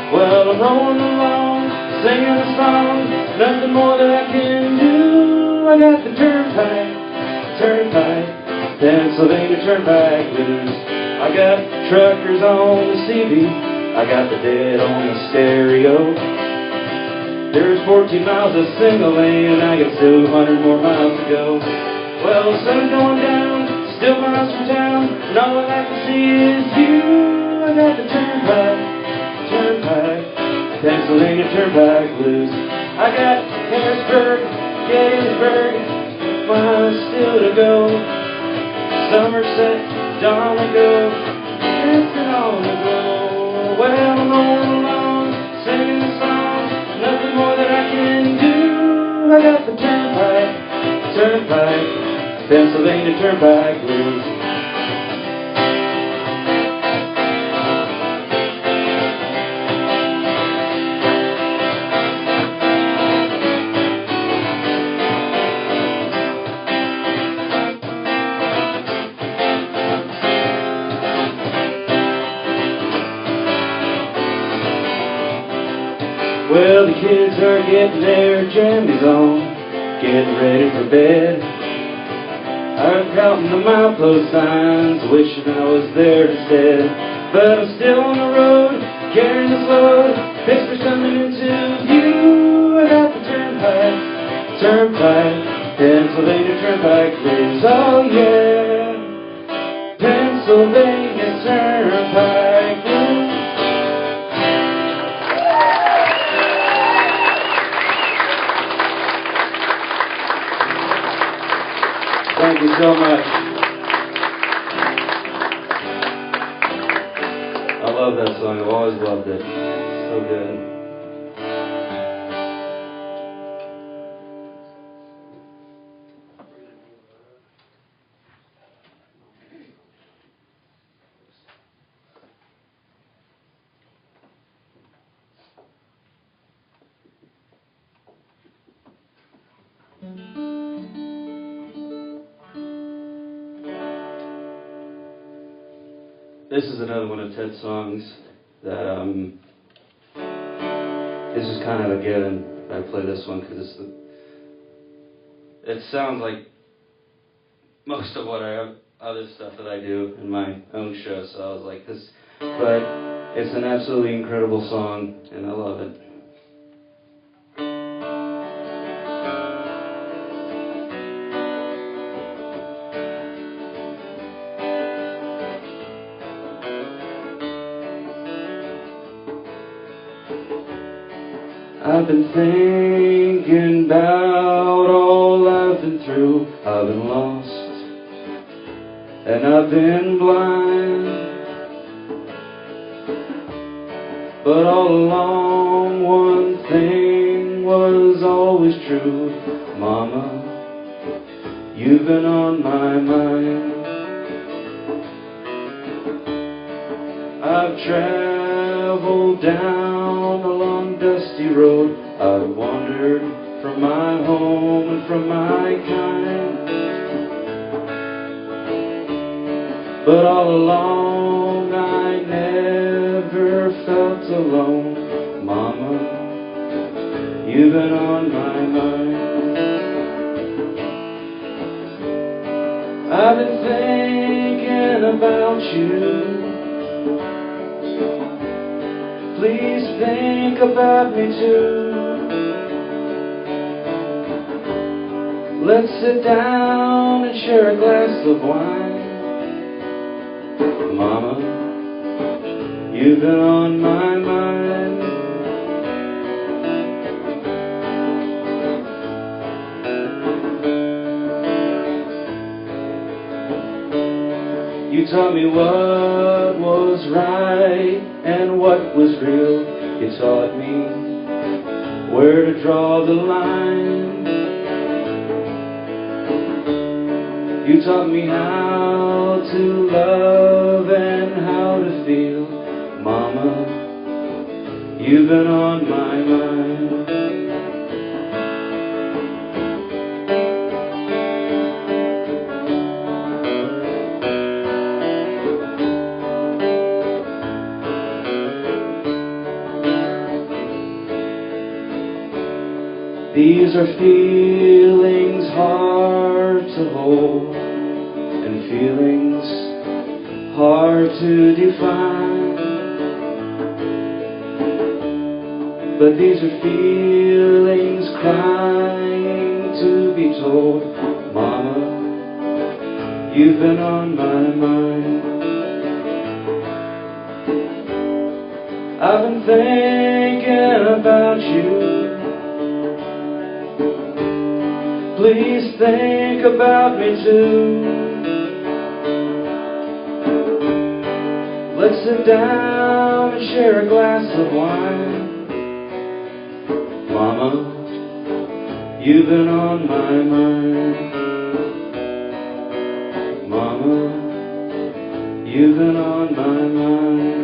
Well, I'm rolling along, singing a song, nothing more that I can do. I got the turnpike Turnpike, Pennsylvania Turnpike blues. I got truckers on the CB, I got the dead on the stereo. There's 14 miles of single lane, I got 200 more miles to go. Well, the sun's going down, still miles from town, and all I like to see is you. I got the Turnpike, Pennsylvania Turnpike blues. I got Harrisburg, Gettysburg, miles still to go. Somerset, Donegal, dancing on the go. Well, I'm rolling along, singing the song, nothing more that I can do. I got the Turnpike, Pennsylvania Turnpike blues. Well, the kids are getting their jammies on, getting ready for bed. I'm counting the milepost signs, wishing I was there instead. But I'm still on the road, carrying this load, Pittsburgh's coming into view. I got the Turnpike, Pennsylvania Turnpike blues. Oh yeah, Pennsylvania Turnpike blues. Thank you so much. I love that song. I've always loved it. So good. This is another one of Ted's songs that this is kind of a given. I play this one because it sounds like most of what other stuff that I do in my own show. So I was like this, but it's an absolutely incredible song, and I love it. I've been thinking about all I've been through. I've been lost, and I've been blind. But all along one thing was always true. Mama, you've been on my mind. I've traveled down a long dusty road. I've wandered from my home and from my kind. But all along I never felt alone. Mama, you've been on my mind. I've been thinking about you. Please think about me too. Let's sit down and share a glass of wine. Mama, you've been on my mind. You taught me what was right and what was real. You taught me where to draw the line. You taught me how to love and how to feel. Mama, you've been on my mind. These are feelings hard to hold. feelings hard to define, but these are feelings crying to be told. Mama, you've been on my mind. I've been thinking about you. Please think about me too. Let's sit down and share a glass of wine. Mama, you've been on my mind. Mama, you've been on my mind.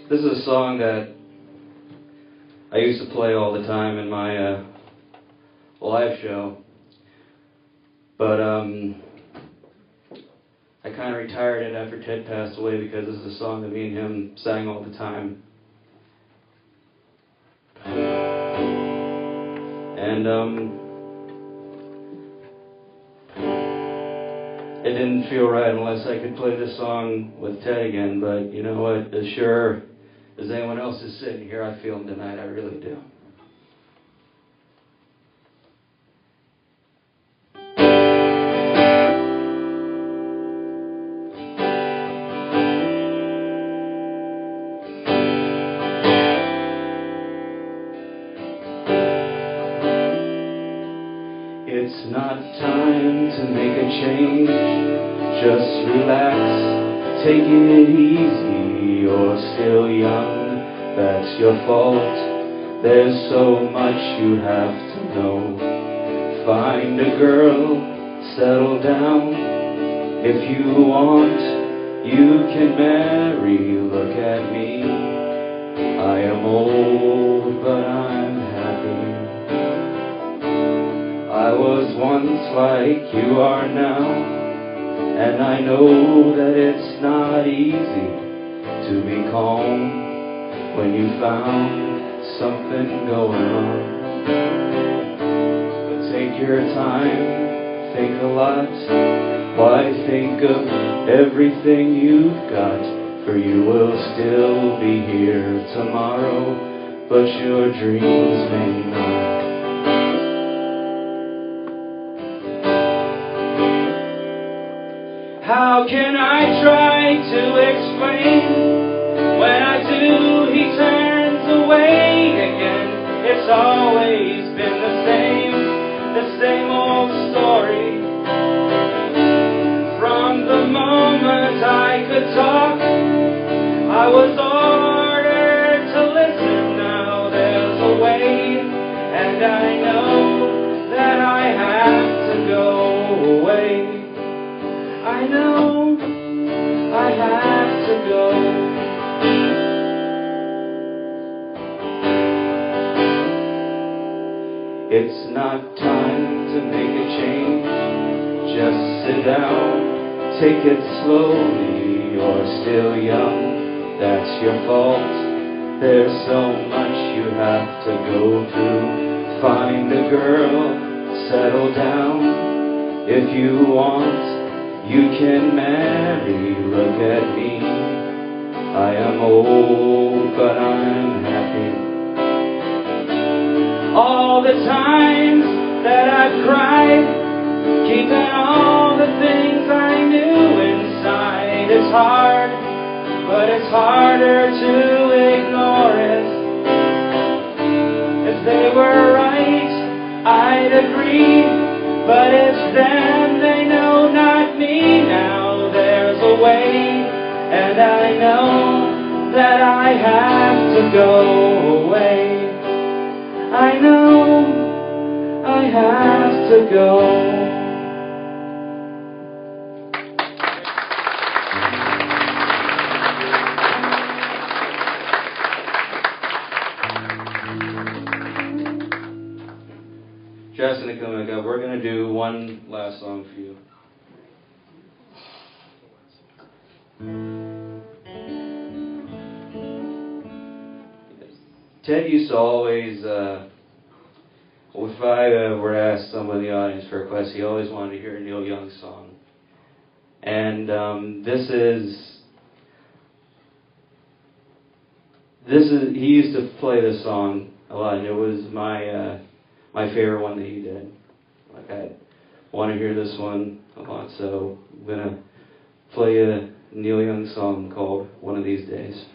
This is a song that I used to play all the time in my live show, but I kind of retired it after Ted passed away because this is a song that me and him sang all the time. And it didn't feel right unless I could play this song with Ted again, but you know what, as sure as anyone else is sitting here, I feel him tonight, I really do. It's not time to make a change, just relax, take it easy, you're still young, that's your fault, there's so much you have to know. Find a girl, settle down, if you want, you can marry, look at me, I am old but I'm happy. I was once like you are now, and I know that it's not easy to be calm when you found something going on. But take your time, think a lot, why think of everything you've got, for you will still be here tomorrow, but your dreams may not. How can I try to explain? When I do, he turns away again. It's always been the same old story. From the moment I could talk, I was ordered to listen. Now there's a way, and I know that I have to go away. I know I have to go. It's not time to make a change. Just sit down, take it slowly. You're still young, that's your fault. There's so much you have to go through. Find a girl, settle down. If you want, you can marry, look at me. I am old, but I'm happy. All the times that I've cried, keeping all the things I knew inside. It's hard, but it's harder to ignore it. If they were right, I'd agree, but it's them, they know, not me. Now there's a way, and I know that I have to go away. I know I have to go. Jeff's going to come back up. We're going to do one last song for you. Ted used to always, if I were to ask someone in the audience for a request, he always wanted to hear a Neil Young song. And he used to play this song a lot, and it was my favorite one that he did. Like, I want to hear this one a lot, so I'm going to play a Neil Young song called One of These Days.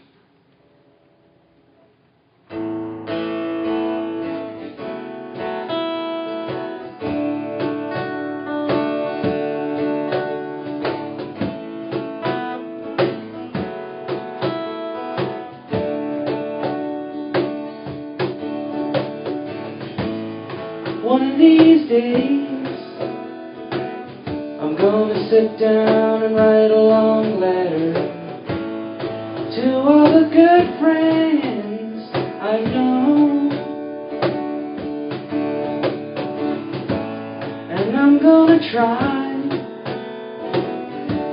One of these days, I'm gonna sit down and write a long letter to all the good friends I know. And I'm gonna try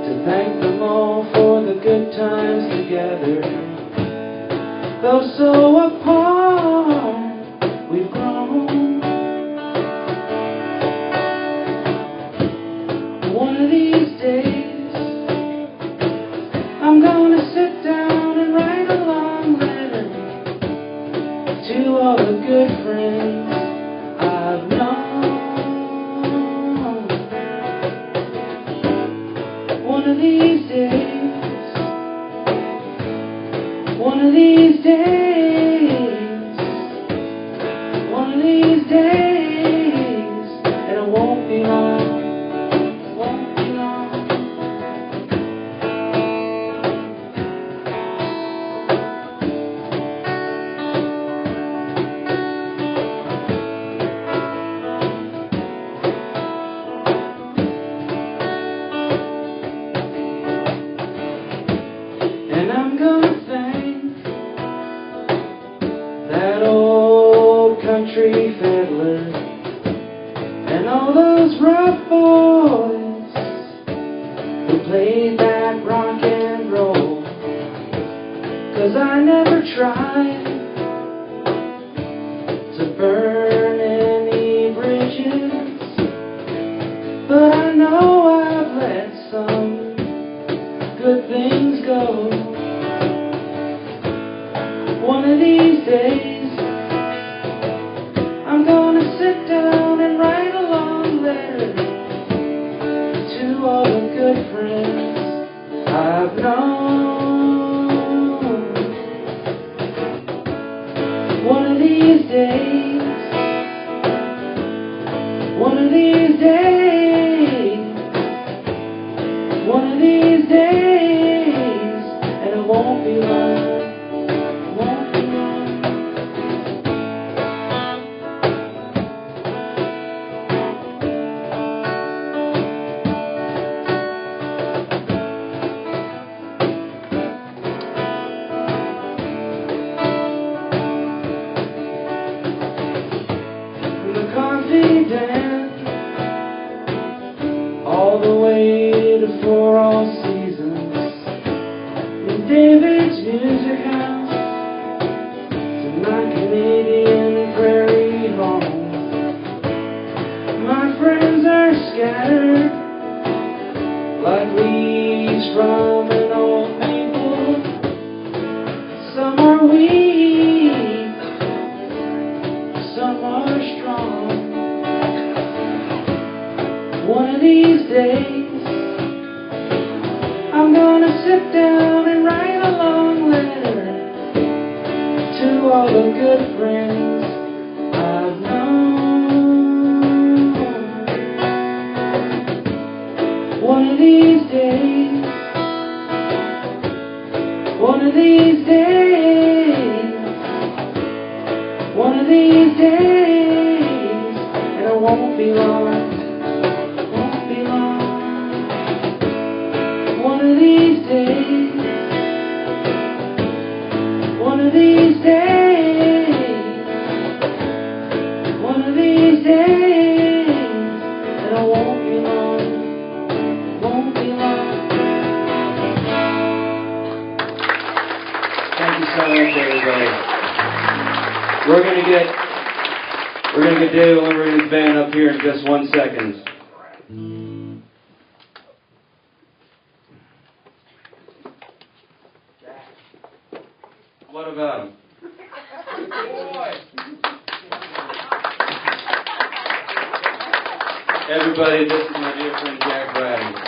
to thank them all for the good times together. Though so apart we've grown. One of these days, I'm gonna sit down and write a long letter to all the good friends I've known. One of these days, one of these days, one of these days, and it won't be long. And I'm gonna thank that old country fiddler and all those rough boys who played that rock and roll. 'Cause I never tried to burn any bridges, but I know I've let some good things go. One of these days, I'm gonna sit down and write a long letter to all the good friends I've known. One of these days, one of these days, one of these days, and it won't be long. From the coffee den all the way to For All Seasons, from David's Music House to my Canadian prairie home. My friends are scattered like leaves from an old maple. Some are weak, some are strong. One of these days, I'm gonna sit down and write a long letter to all the good friends I've known. One of these days, one of these days, one of these days, and it won't be long. Won't be long. One of these days, one of these days, one of these days. David Limber and his band up here in just 1 second. What about him? Everybody, this is my dear friend Jack Bradley.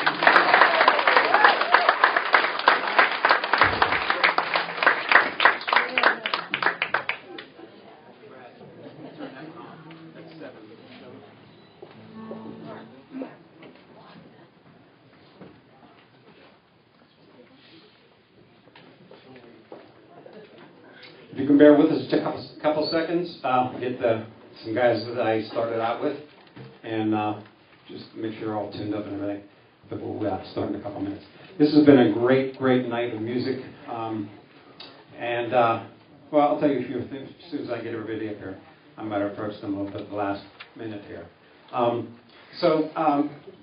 If you can bear with us just a couple seconds, I'll get some guys that I started out with, and just make sure they're all tuned up and everything. But we'll start in a couple minutes. This has been a great, great night of music. Well, I'll tell you a few things as soon as I get everybody up here. I might approach them a little bit at the last minute here.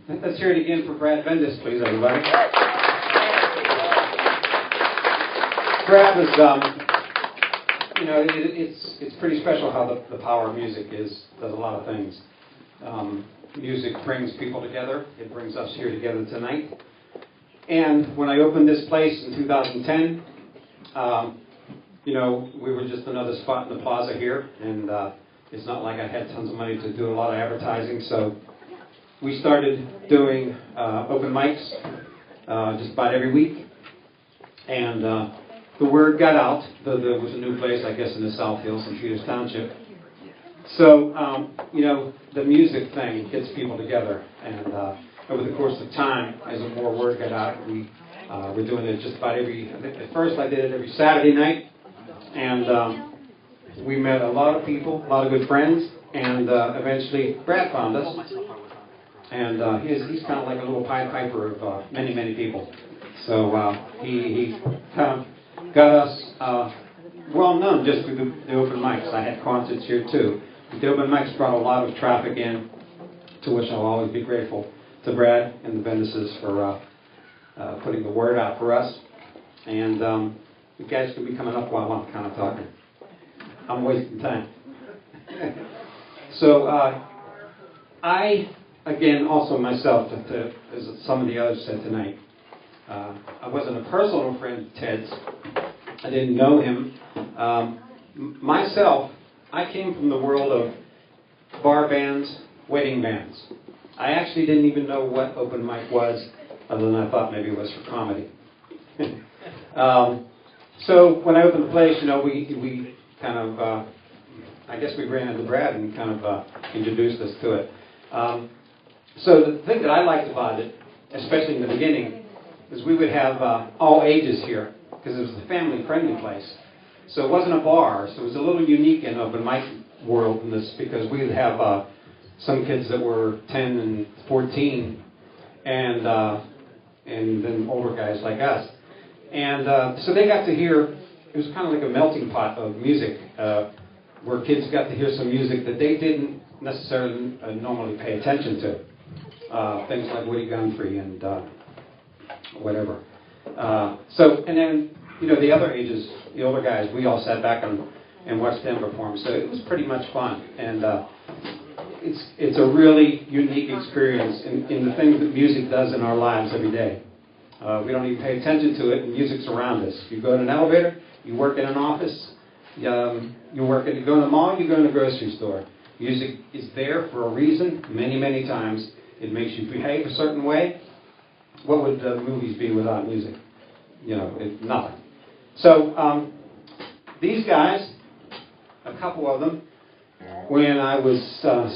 Let's hear it again for Brad Bendis, please, everybody. Brad is, it's pretty special how the power of music does a lot of things. Music brings people together. It brings us here together tonight. And when I opened this place in 2010, we were just another spot in the plaza here, and it's not like I had tons of money to do a lot of advertising, so we started doing open mics just about every week, and the word got out that there was a new place, I guess, in the South Hills in Peters Township. So, the music thing gets people together, and over the course of time, as more word got out, we're doing it just about at first I did it every Saturday night, and we met a lot of people, a lot of good friends, and eventually Brad found us, and he's kind of like a little Pied Piper of many, many people. So he kind of got us well known just through the open mics. I had concerts here too. The open mics brought a lot of traffic in, to which I'll always be grateful to Brad and the Bendises for putting the word out for us. And you guys can be coming up while I'm kind of talking. I'm wasting time. So I, again, also myself, as some of the others said tonight, I wasn't a personal friend of Ted's. I didn't know him. Myself, I came from the world of bar bands, wedding bands. I actually didn't even know what open mic was, other than I thought maybe it was for comedy. So when I opened the place, we kind of, I guess we ran into Brad and kind of introduced us to it. So the thing that I liked about it, especially in the beginning, is we would have all ages here, because it was a family-friendly place. So it wasn't a bar, so it was a little unique in open mic world in this, because we'd have some kids that were 10 and 14, and then older guys like us. And so they got to hear, it was kind of like a melting pot of music, where kids got to hear some music that they didn't necessarily normally pay attention to. Things like Woody Guthrie and whatever. And then, the other ages, the older guys, we all sat back and watched them perform. So it was pretty much fun. And it's a really unique experience in the things that music does in our lives every day. We don't even pay attention to it, and music's around us. You go in an elevator, you work in an office, you go in a mall, you go in a grocery store. Music is there for a reason, many, many times. It makes you behave a certain way. What would movies be without music? Nothing. So these guys, a couple of them, when I was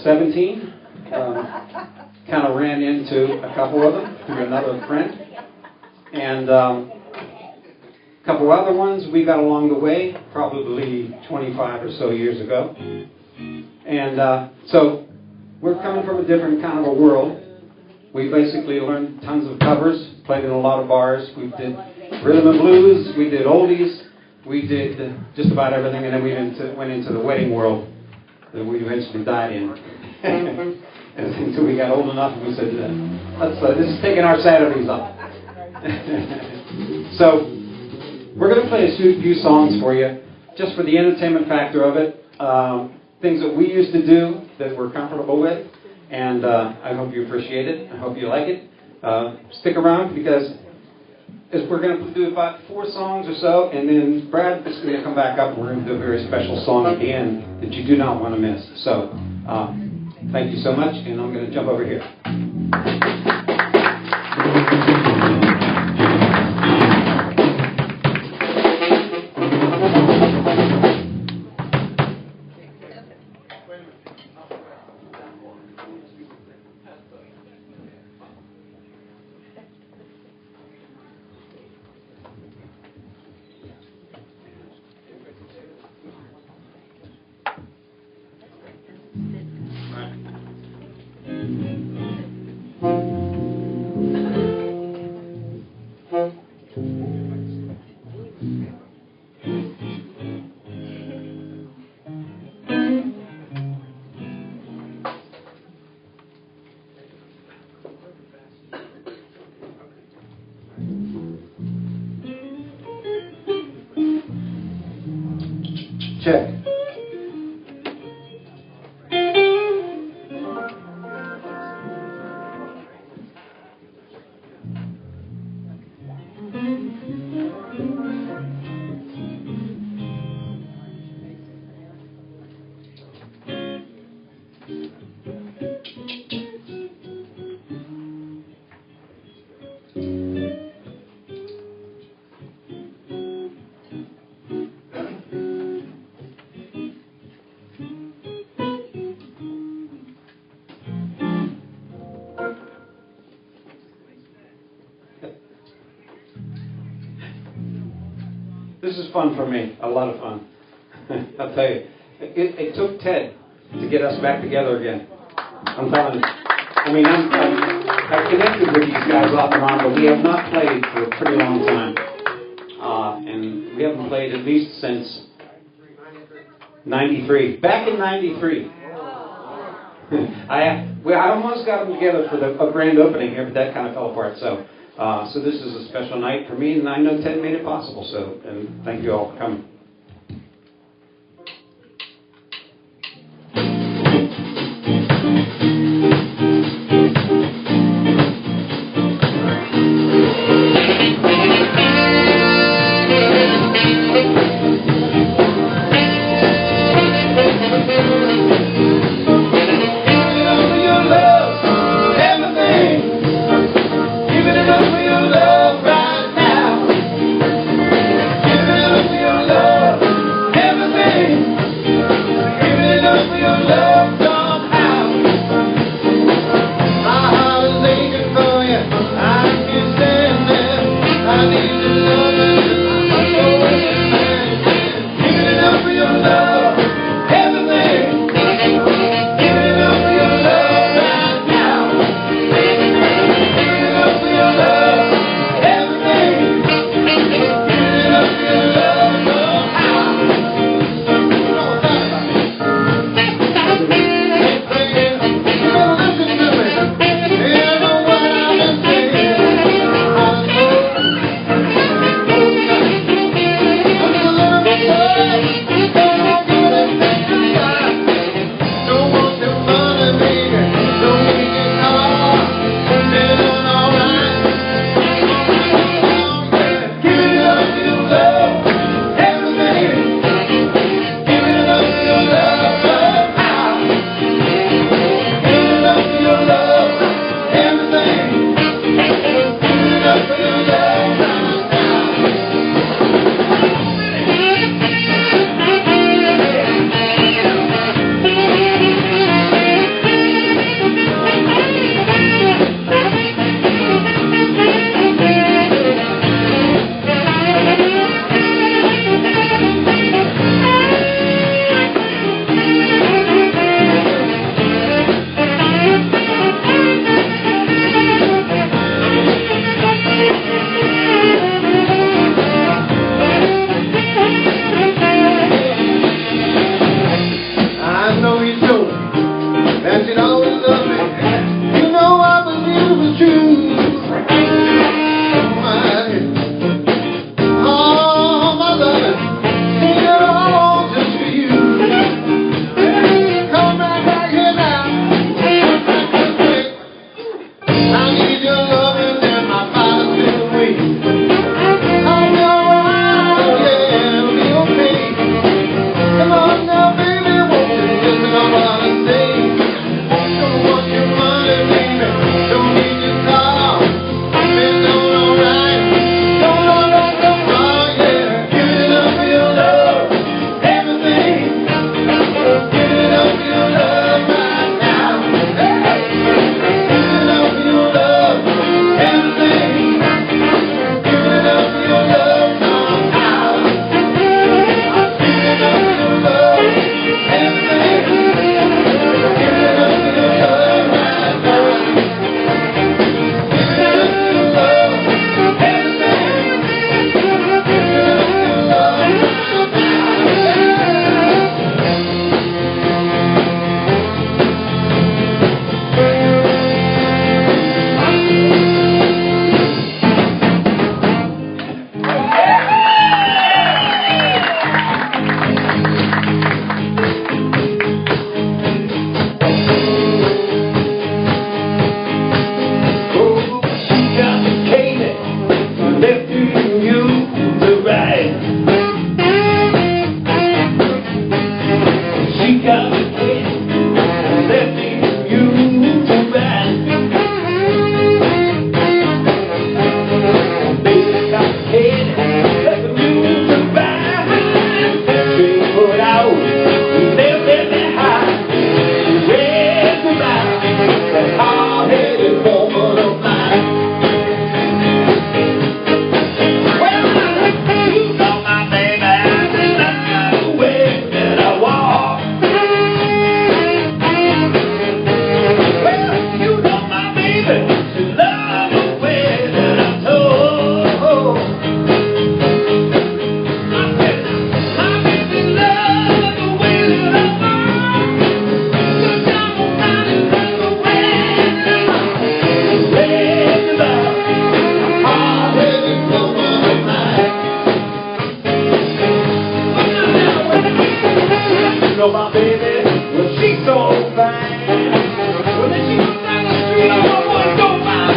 17, kind of ran into a couple of them through another friend. And a couple other ones we got along the way, probably 25 or so years ago. And so we're coming from a different kind of a world. We basically learned tons of covers, played in a lot of bars. We did rhythm and blues, we did oldies, we did just about everything, and then we went into the wedding world that we eventually died in. Until we got old enough and we said, this is taking our Saturdays up. So we're going to play a few songs for you, just for the entertainment factor of it. Things that we used to do, that we're comfortable with, and I hope you appreciate it. I hope you like it. Stick around because as we're going to do about 4 songs or so, and then Brad is going to come back up and we're going to do a very special song at the end that you do not want to miss. So thank you so much, and I'm going to jump over here. Check. This is fun for me, a lot of fun. I'll tell you. It took Ted to get us back together again. I'm telling you. I mean, I've connected with these guys off and on, but we have not played for a pretty long time. And we haven't played at least since 93. Back in 93. I almost got them together for a grand opening here, but that kind of fell apart. So this is a special night for me, and I know Ted made it possible. So, and thank you all for coming. Love. Well, then she goes down the street on my one, go by,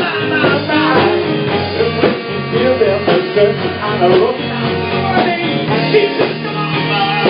and when she hears them, I look down the way, she says, come on, boy,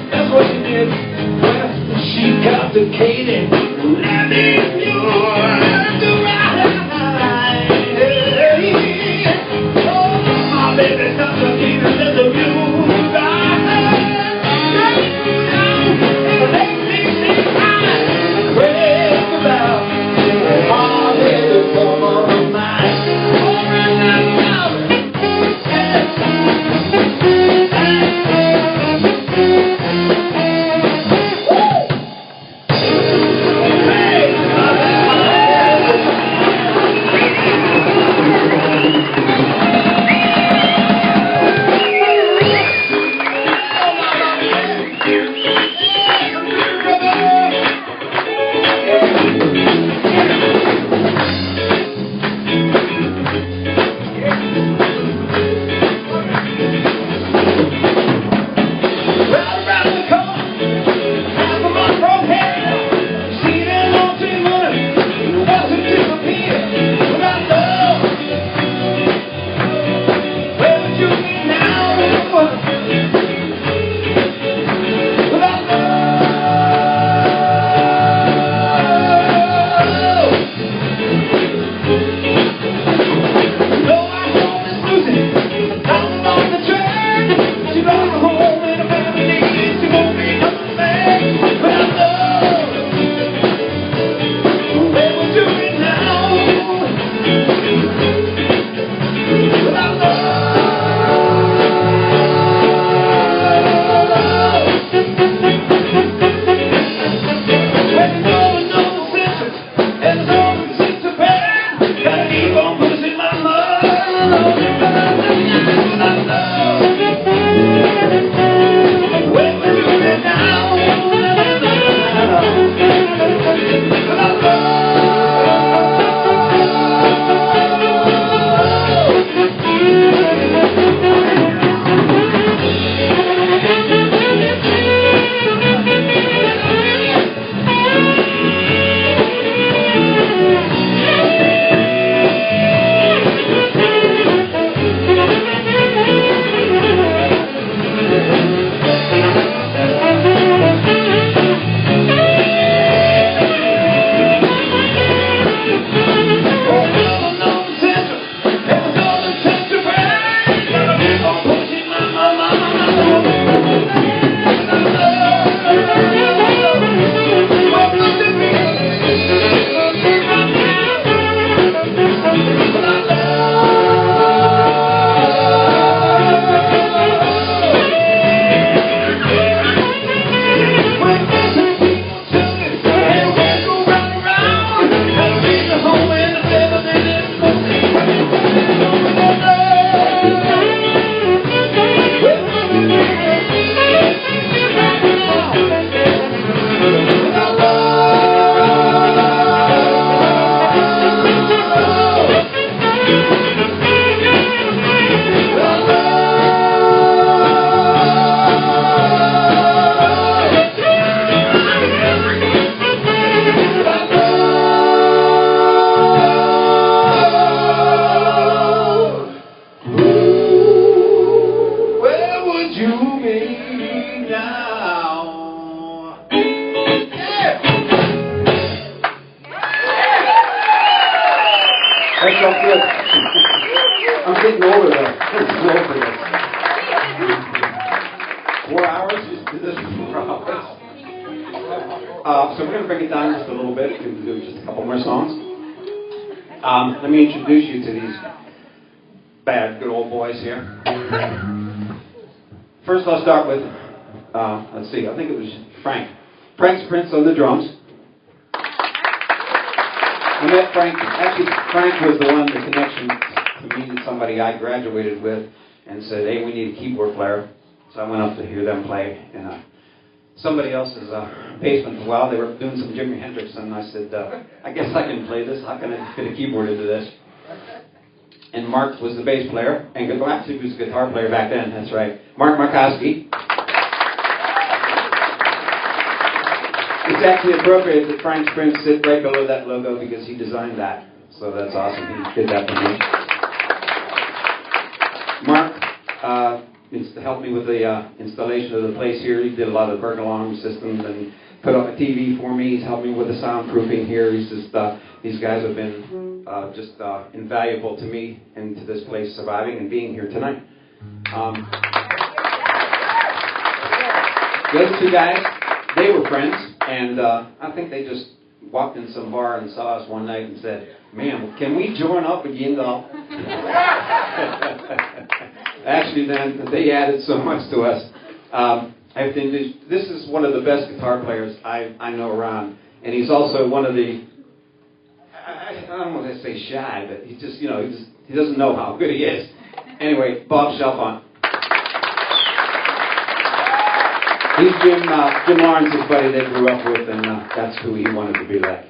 that's what she did. Well, she complicated. Let me know to ride. Oh, my baby complicated. Let the view ride. Let me see how crazy about all this summer of mine. All right now. That felt good. I'm getting older though. I'm too old for this. 4 hours? Is this 4 hours? So we're going to bring it down just a little bit. We're going to do just a couple more songs. Let me introduce you to these bad, good old boys here. First, I'll start with, let's see, I think it was Frank. Frank's Prince on the drums. I met Frank. Actually, Frank was the one, the connection to me to somebody I graduated with and said, hey, we need a keyboard player. So I went up to hear them play in somebody else's basement. Well, they were doing some Jimi Hendrix, and I said, I guess I can play this. How can I fit a keyboard into this? And Mark was the bass player, and actually he was a guitar player back then, that's right. Mark Markowski. It's actually appropriate that Frank's Prince sit right below that logo because he designed that. So that's awesome. He did that for me. Mark helped me with the installation of the place here. He did a lot of the burglar alarm systems and put up a TV for me. He's helped me with the soundproofing here. He's just, these guys have been just invaluable to me and to this place surviving and being here tonight. The other two guys, they were friends, and I think they just walked in some bar and saw us one night and said, man, can we join up again, though? Actually, then, they added so much to us. I think this is one of the best guitar players I know around, and he's also one of the, I don't want to say shy, but he's just, he doesn't know how good he is. Anyway, Bob Shelfont. He's Jim Lawrence's buddy they grew up with, and that's who he wanted to be like.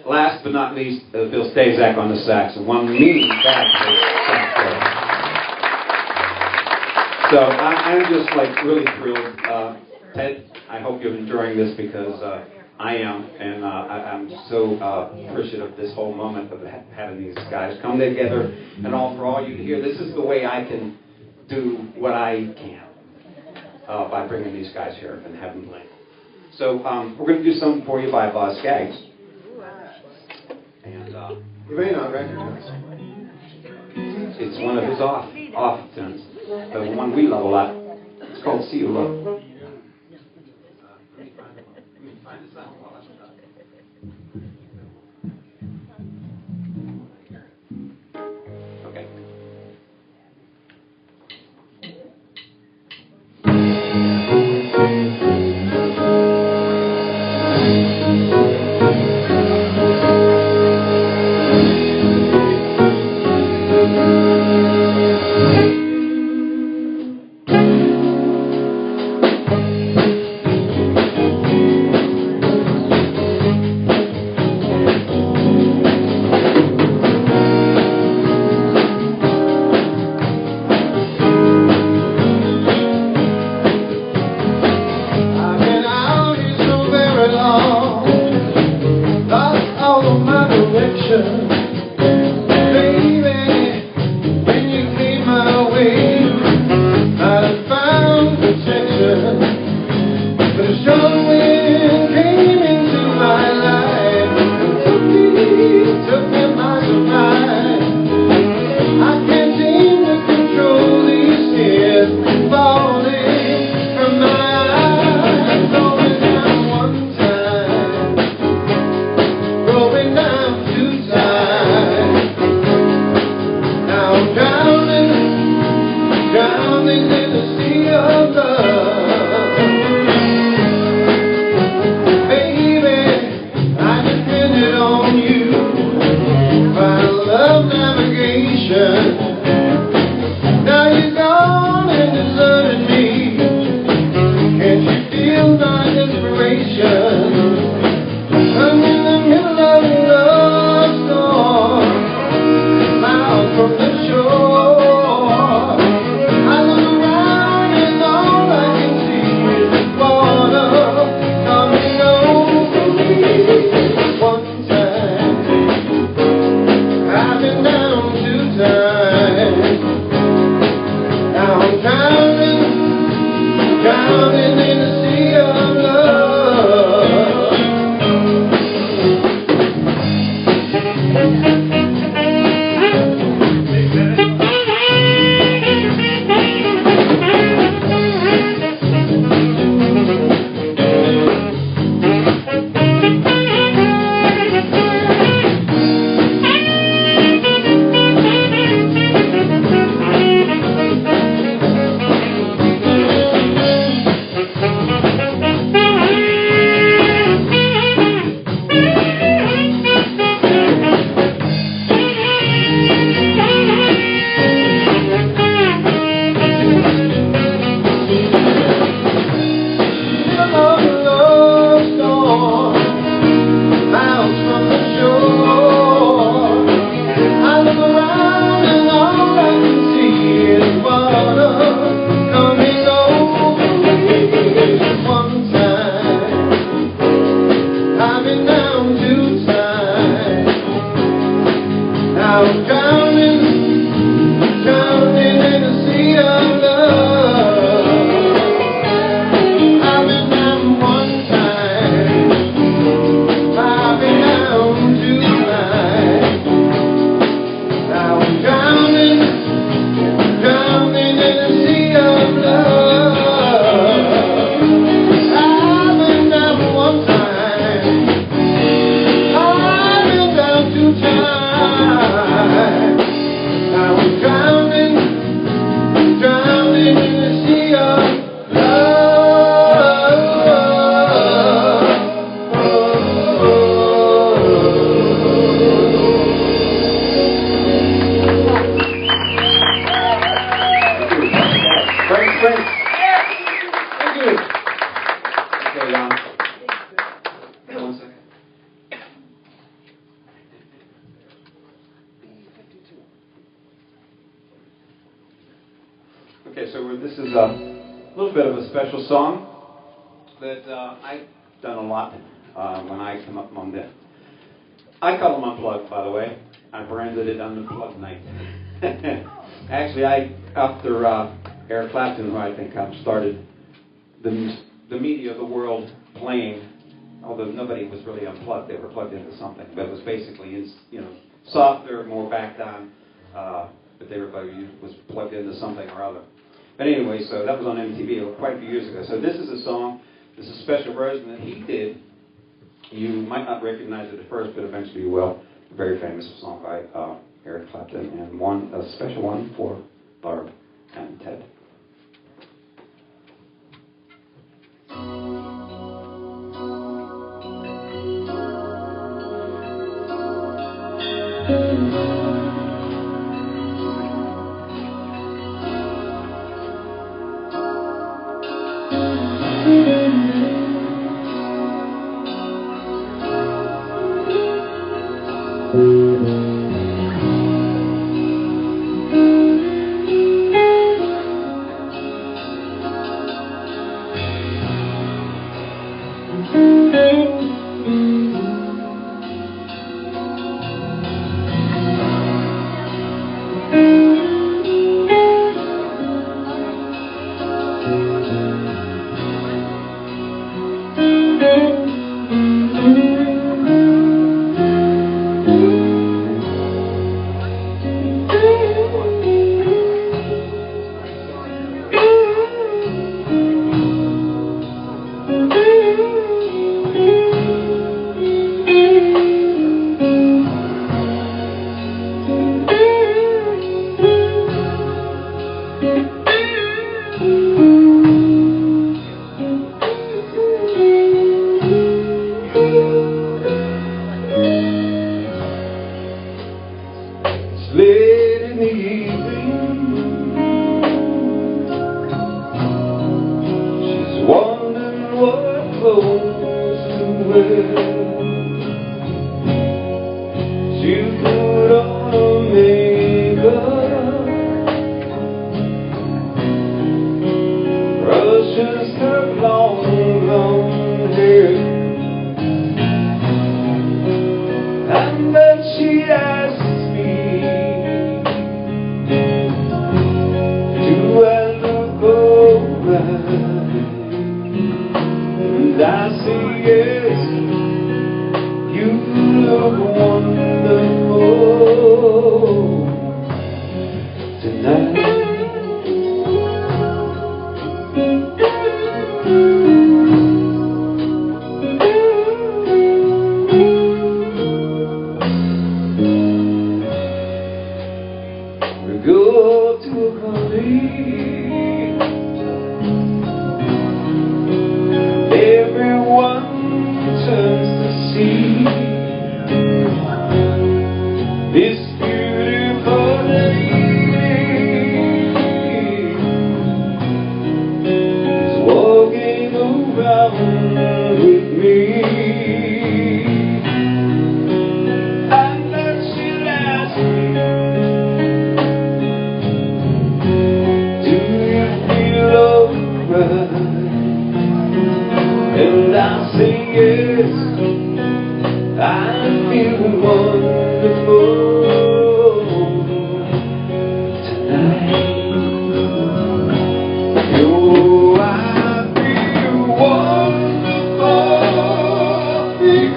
Last but not least, Bill Stazak on the sax, and one mean bad sax player. So I'm just really thrilled. Ted, I hope you're enjoying this because I am, and I'm so appreciative of this whole moment of having these guys come together, and for all you here, this is the way I can do what I can by bringing these guys here and having them play. So we're going to do something for you by Skaggs. And you may not recognize it. It's one of his off tunes, the one we love a lot. It's called See You Love. Going down 2 times. Okay, so this is a little bit of a special song that I've done a lot when I come up on the. I call them unplugged, by the way. I branded it Unplugged Night. Actually, after Eric Clapton, who I think started the media of the world playing, although nobody was really unplugged, they were plugged into something, but it was basically, softer, more backed on, but everybody was plugged into something or other. But anyway, so that was on MTV quite a few years ago. So this is a song, this is a special version that he did. You might not recognize it at first, but eventually you will. A very famous song by Eric Clapton, and a special one for Barb and Ted.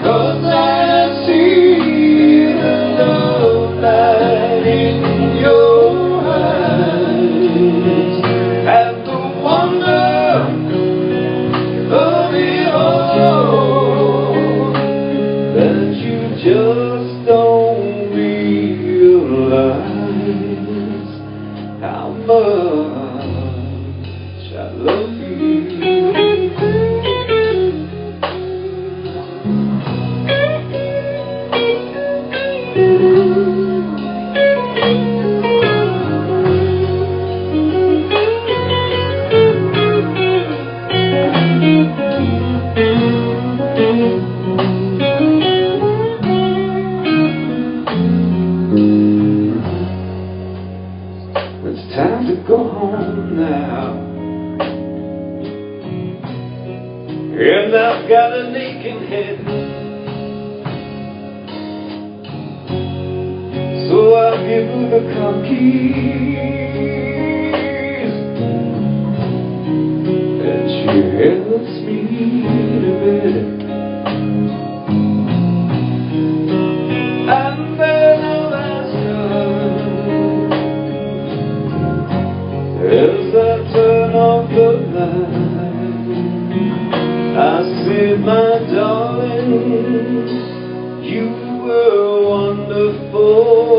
'cause I see the love light in your eyes and the wonder of it all, that you just don't realize how much I love you. It's time to go home now, and I've got an aching head, so I'll give her the car keys, and she helps me to bed. And then I'll ask her, as I turn off the light, I said, my darling, you were wonderful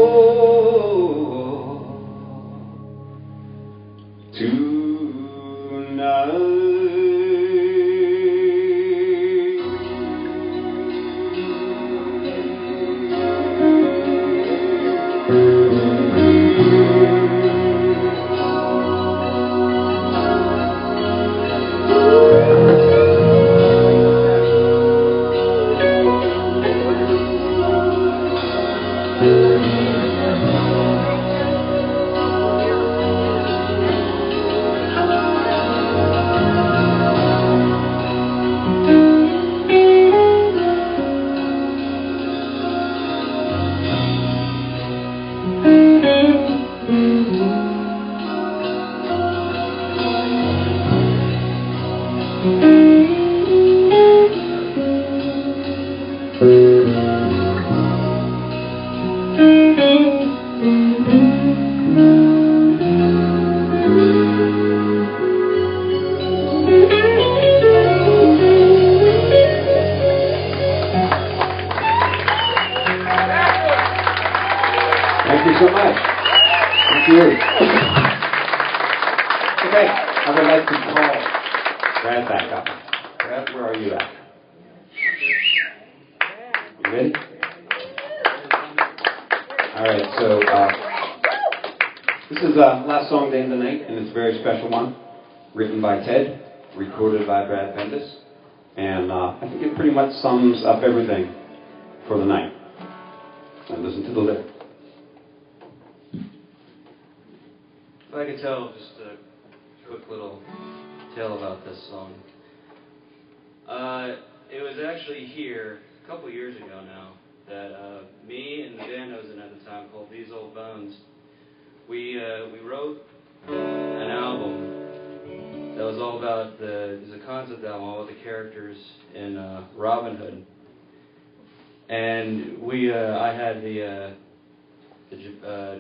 Thank you so much. Thank you. Okay, I would like to call Brad back up. Brad, where are you at? You ready? All right, so this is the last song to end the night, and it's a very special one. Written by Ted, recorded by Brad Pentis, and I think it pretty much sums up everything for the night. And listen to the lyrics. If I could tell just a quick little tale about this song. It was actually here a couple years ago now that me and the band I was in at the time called These Old Bones, we wrote an album that was all about it was a concept album all about the characters in Robin Hood. And I had the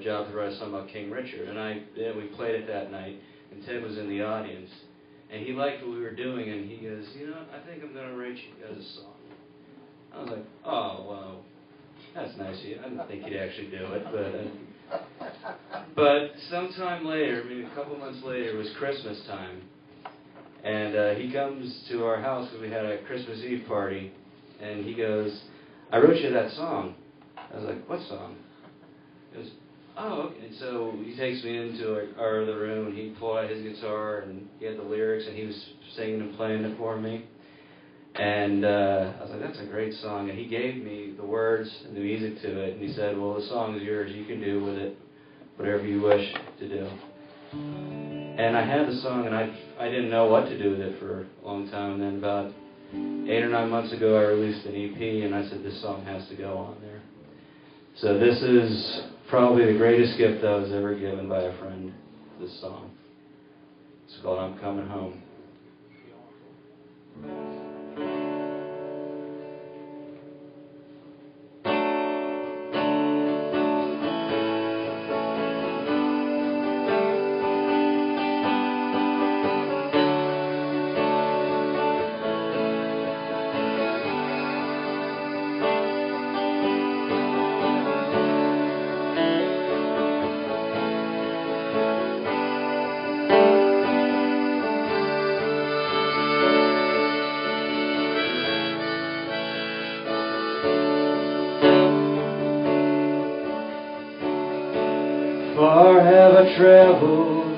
job to write a song about King Richard, and we played it that night, and Ted was in the audience, and he liked what we were doing, and he goes, I think I'm going to write you guys a song. I was like, oh, well, that's nice of you. I didn't think he'd actually do it, but sometime later, maybe a couple months later, it was Christmas time, and he comes to our house because we had a Christmas Eve party, and he goes, I wrote you that song. I was like, what song? He goes, oh, okay. And so he takes me into our other room, and he pulled out his guitar, and he had the lyrics, and he was singing and playing it for me. And I was like, that's a great song. And he gave me the words and the music to it, and he said, well, the song is yours. You can do with it whatever you wish to do. And I had the song, and I didn't know what to do with it for a long time. And then about 8 or 9 months ago, I released an EP, and I said, this song has to go on there. So this is probably the greatest gift I was ever given by a friend, this song. It's called I'm Coming Home. I've traveled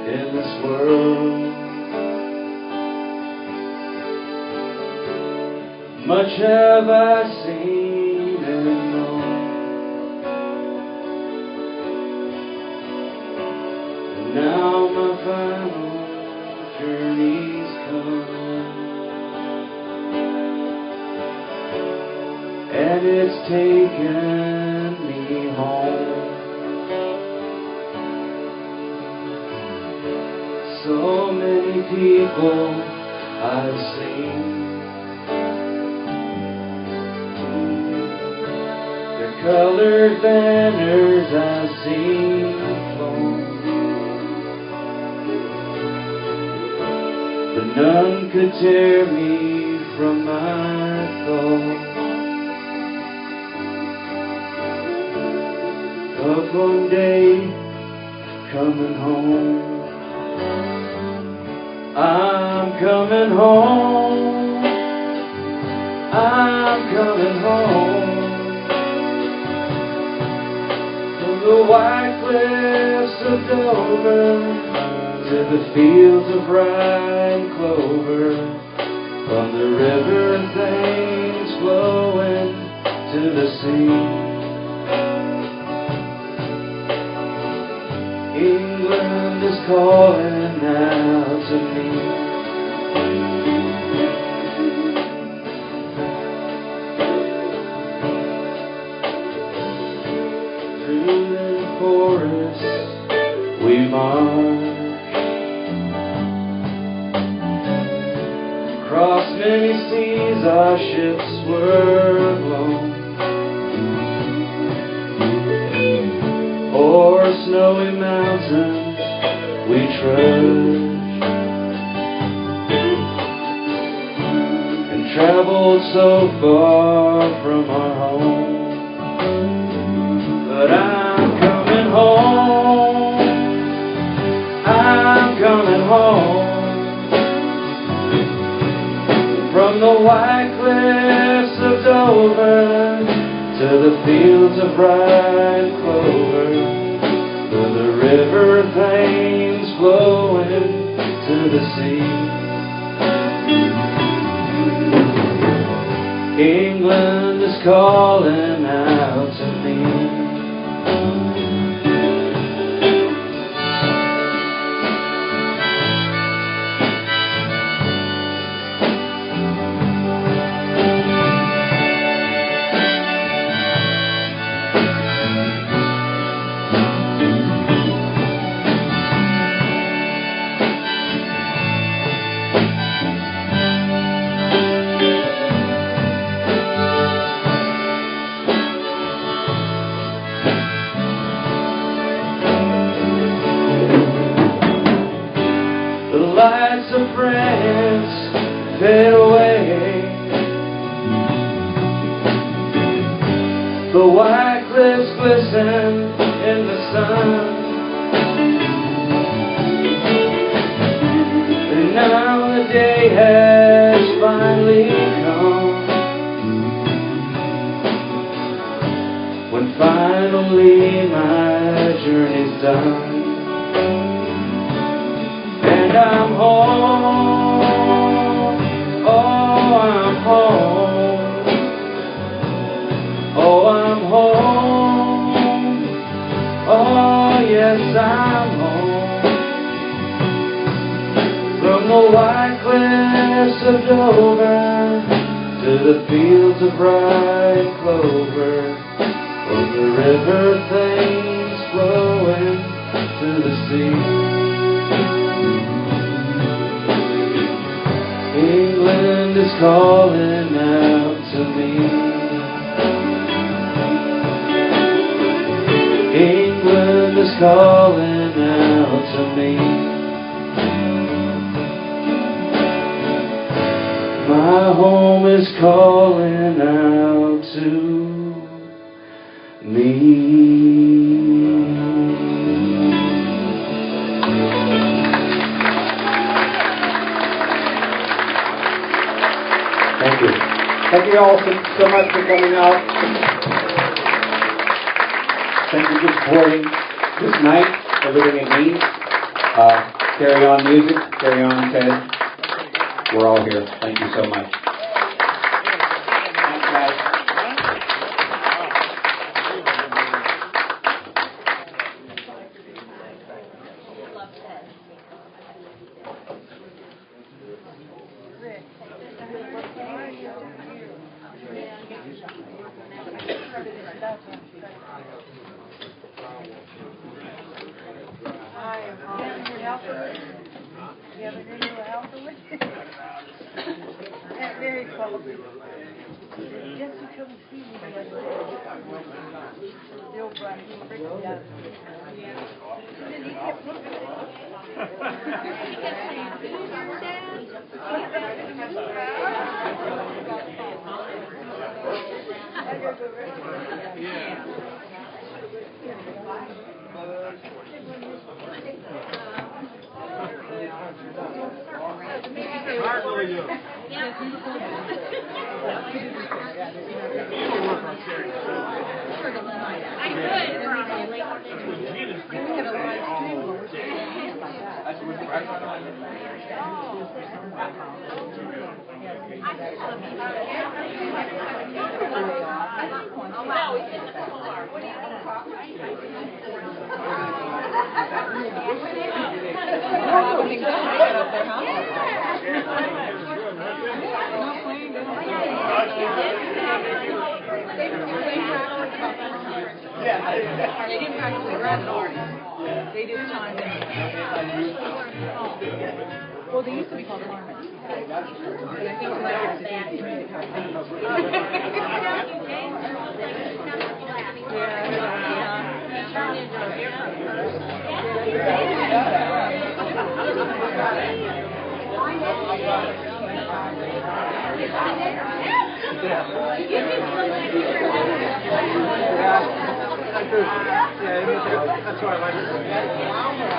in this world. Much have I seen and known. And now my final journey's come, and it's taken me home. So many people I've seen, their colored banners I've seen flown, but none could tear me from my thoughts. But one day, coming home, I'm coming home, I'm coming home, from the white cliffs of Dover to the fields of bright clover, from the river Thames flowing to the sea. England is calling out to me. Through the forest we march, across many seas our ships were blown, o'er snowy mountains we trudged, and traveled so far from our home. But I'm coming home, I'm coming home, from the white cliffs of Dover to the fields of bright clover, to the river Thames flowing to the sea. England is calling out to me. The lights of France fade away, the white cliffs glisten in the sun, and now the day has finally come, when finally my journey's done. And I'm home, oh I'm home, oh I'm home, oh yes I'm home, from the white cliffs of Dover to the fields of bright clover, from the river Thames flowing to the sea. England is calling out to me. England is calling out to me. My home is calling out to me. Thank you. Thank you all so much for coming out. Thank you for supporting this night. everything it needs. Carry on music, carry on Ted. We're all here. Thank you so much. Thanks, guys. Very close. Guess who come to see me the other day? The old Brian, he freaked me out. And then he kept looking at They didn't practically run it. They did time. Well, they used to be called farmers. But I think like That's why I like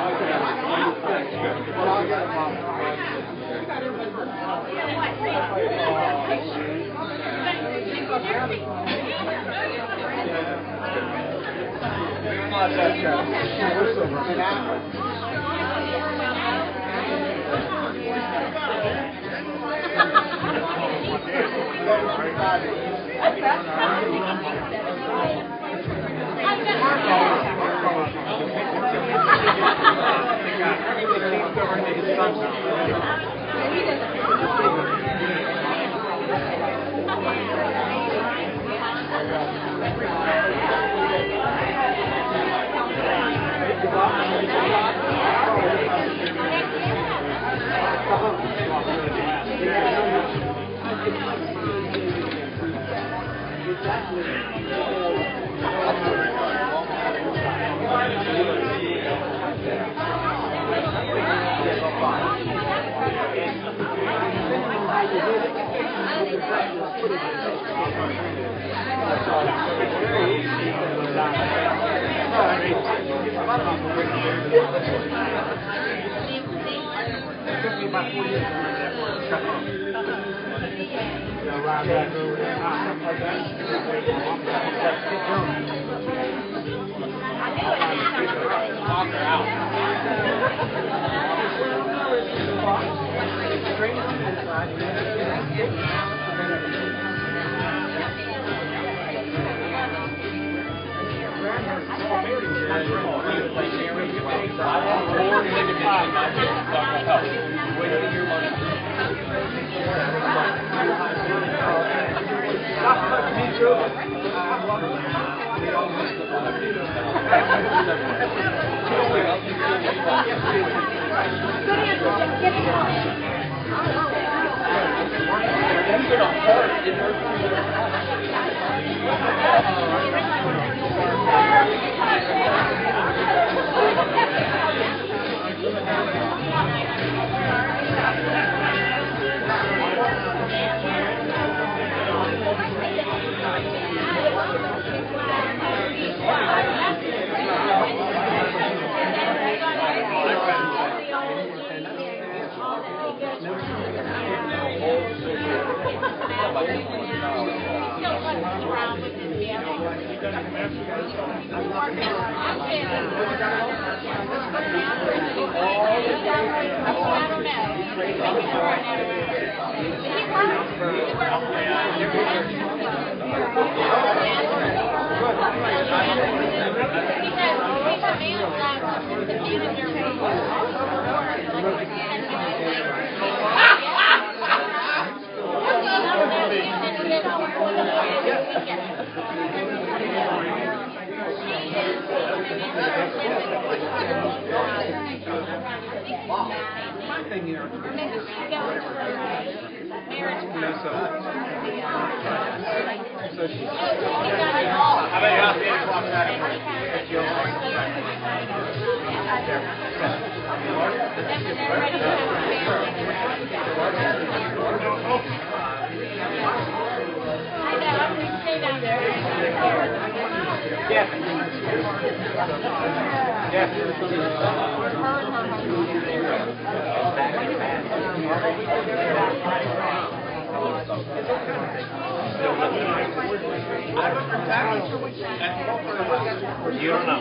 You don't know.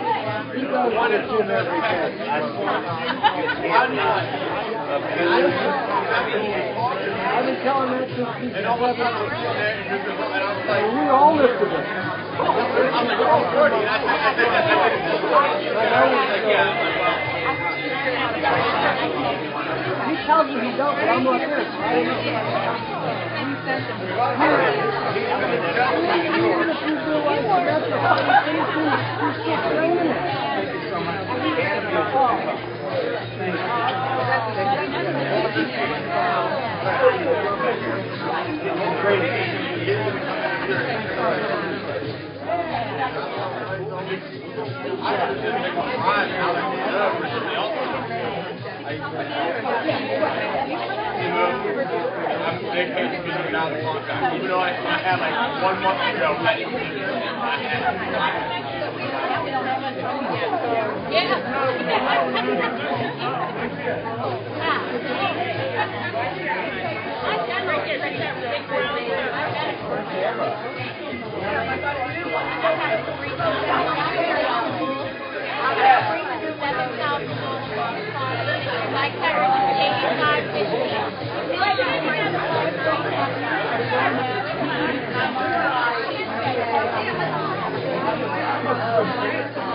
One or two every I've been telling that since and all of us we all lifted it. I'm like, oh, 40. He tells me he don't, but I'm like this. Even though I had like 1 month to go.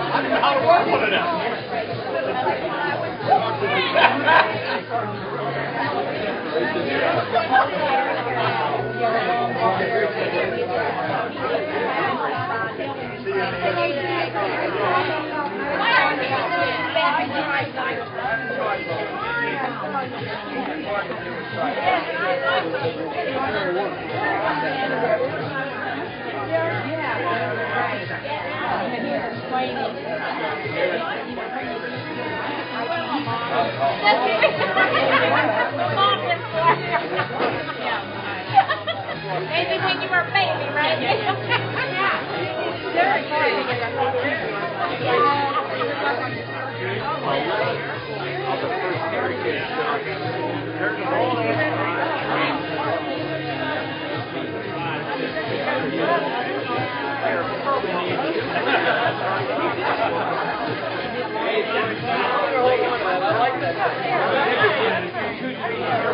I don't know how to work one of them. Maybe when you were a baby, right? There's a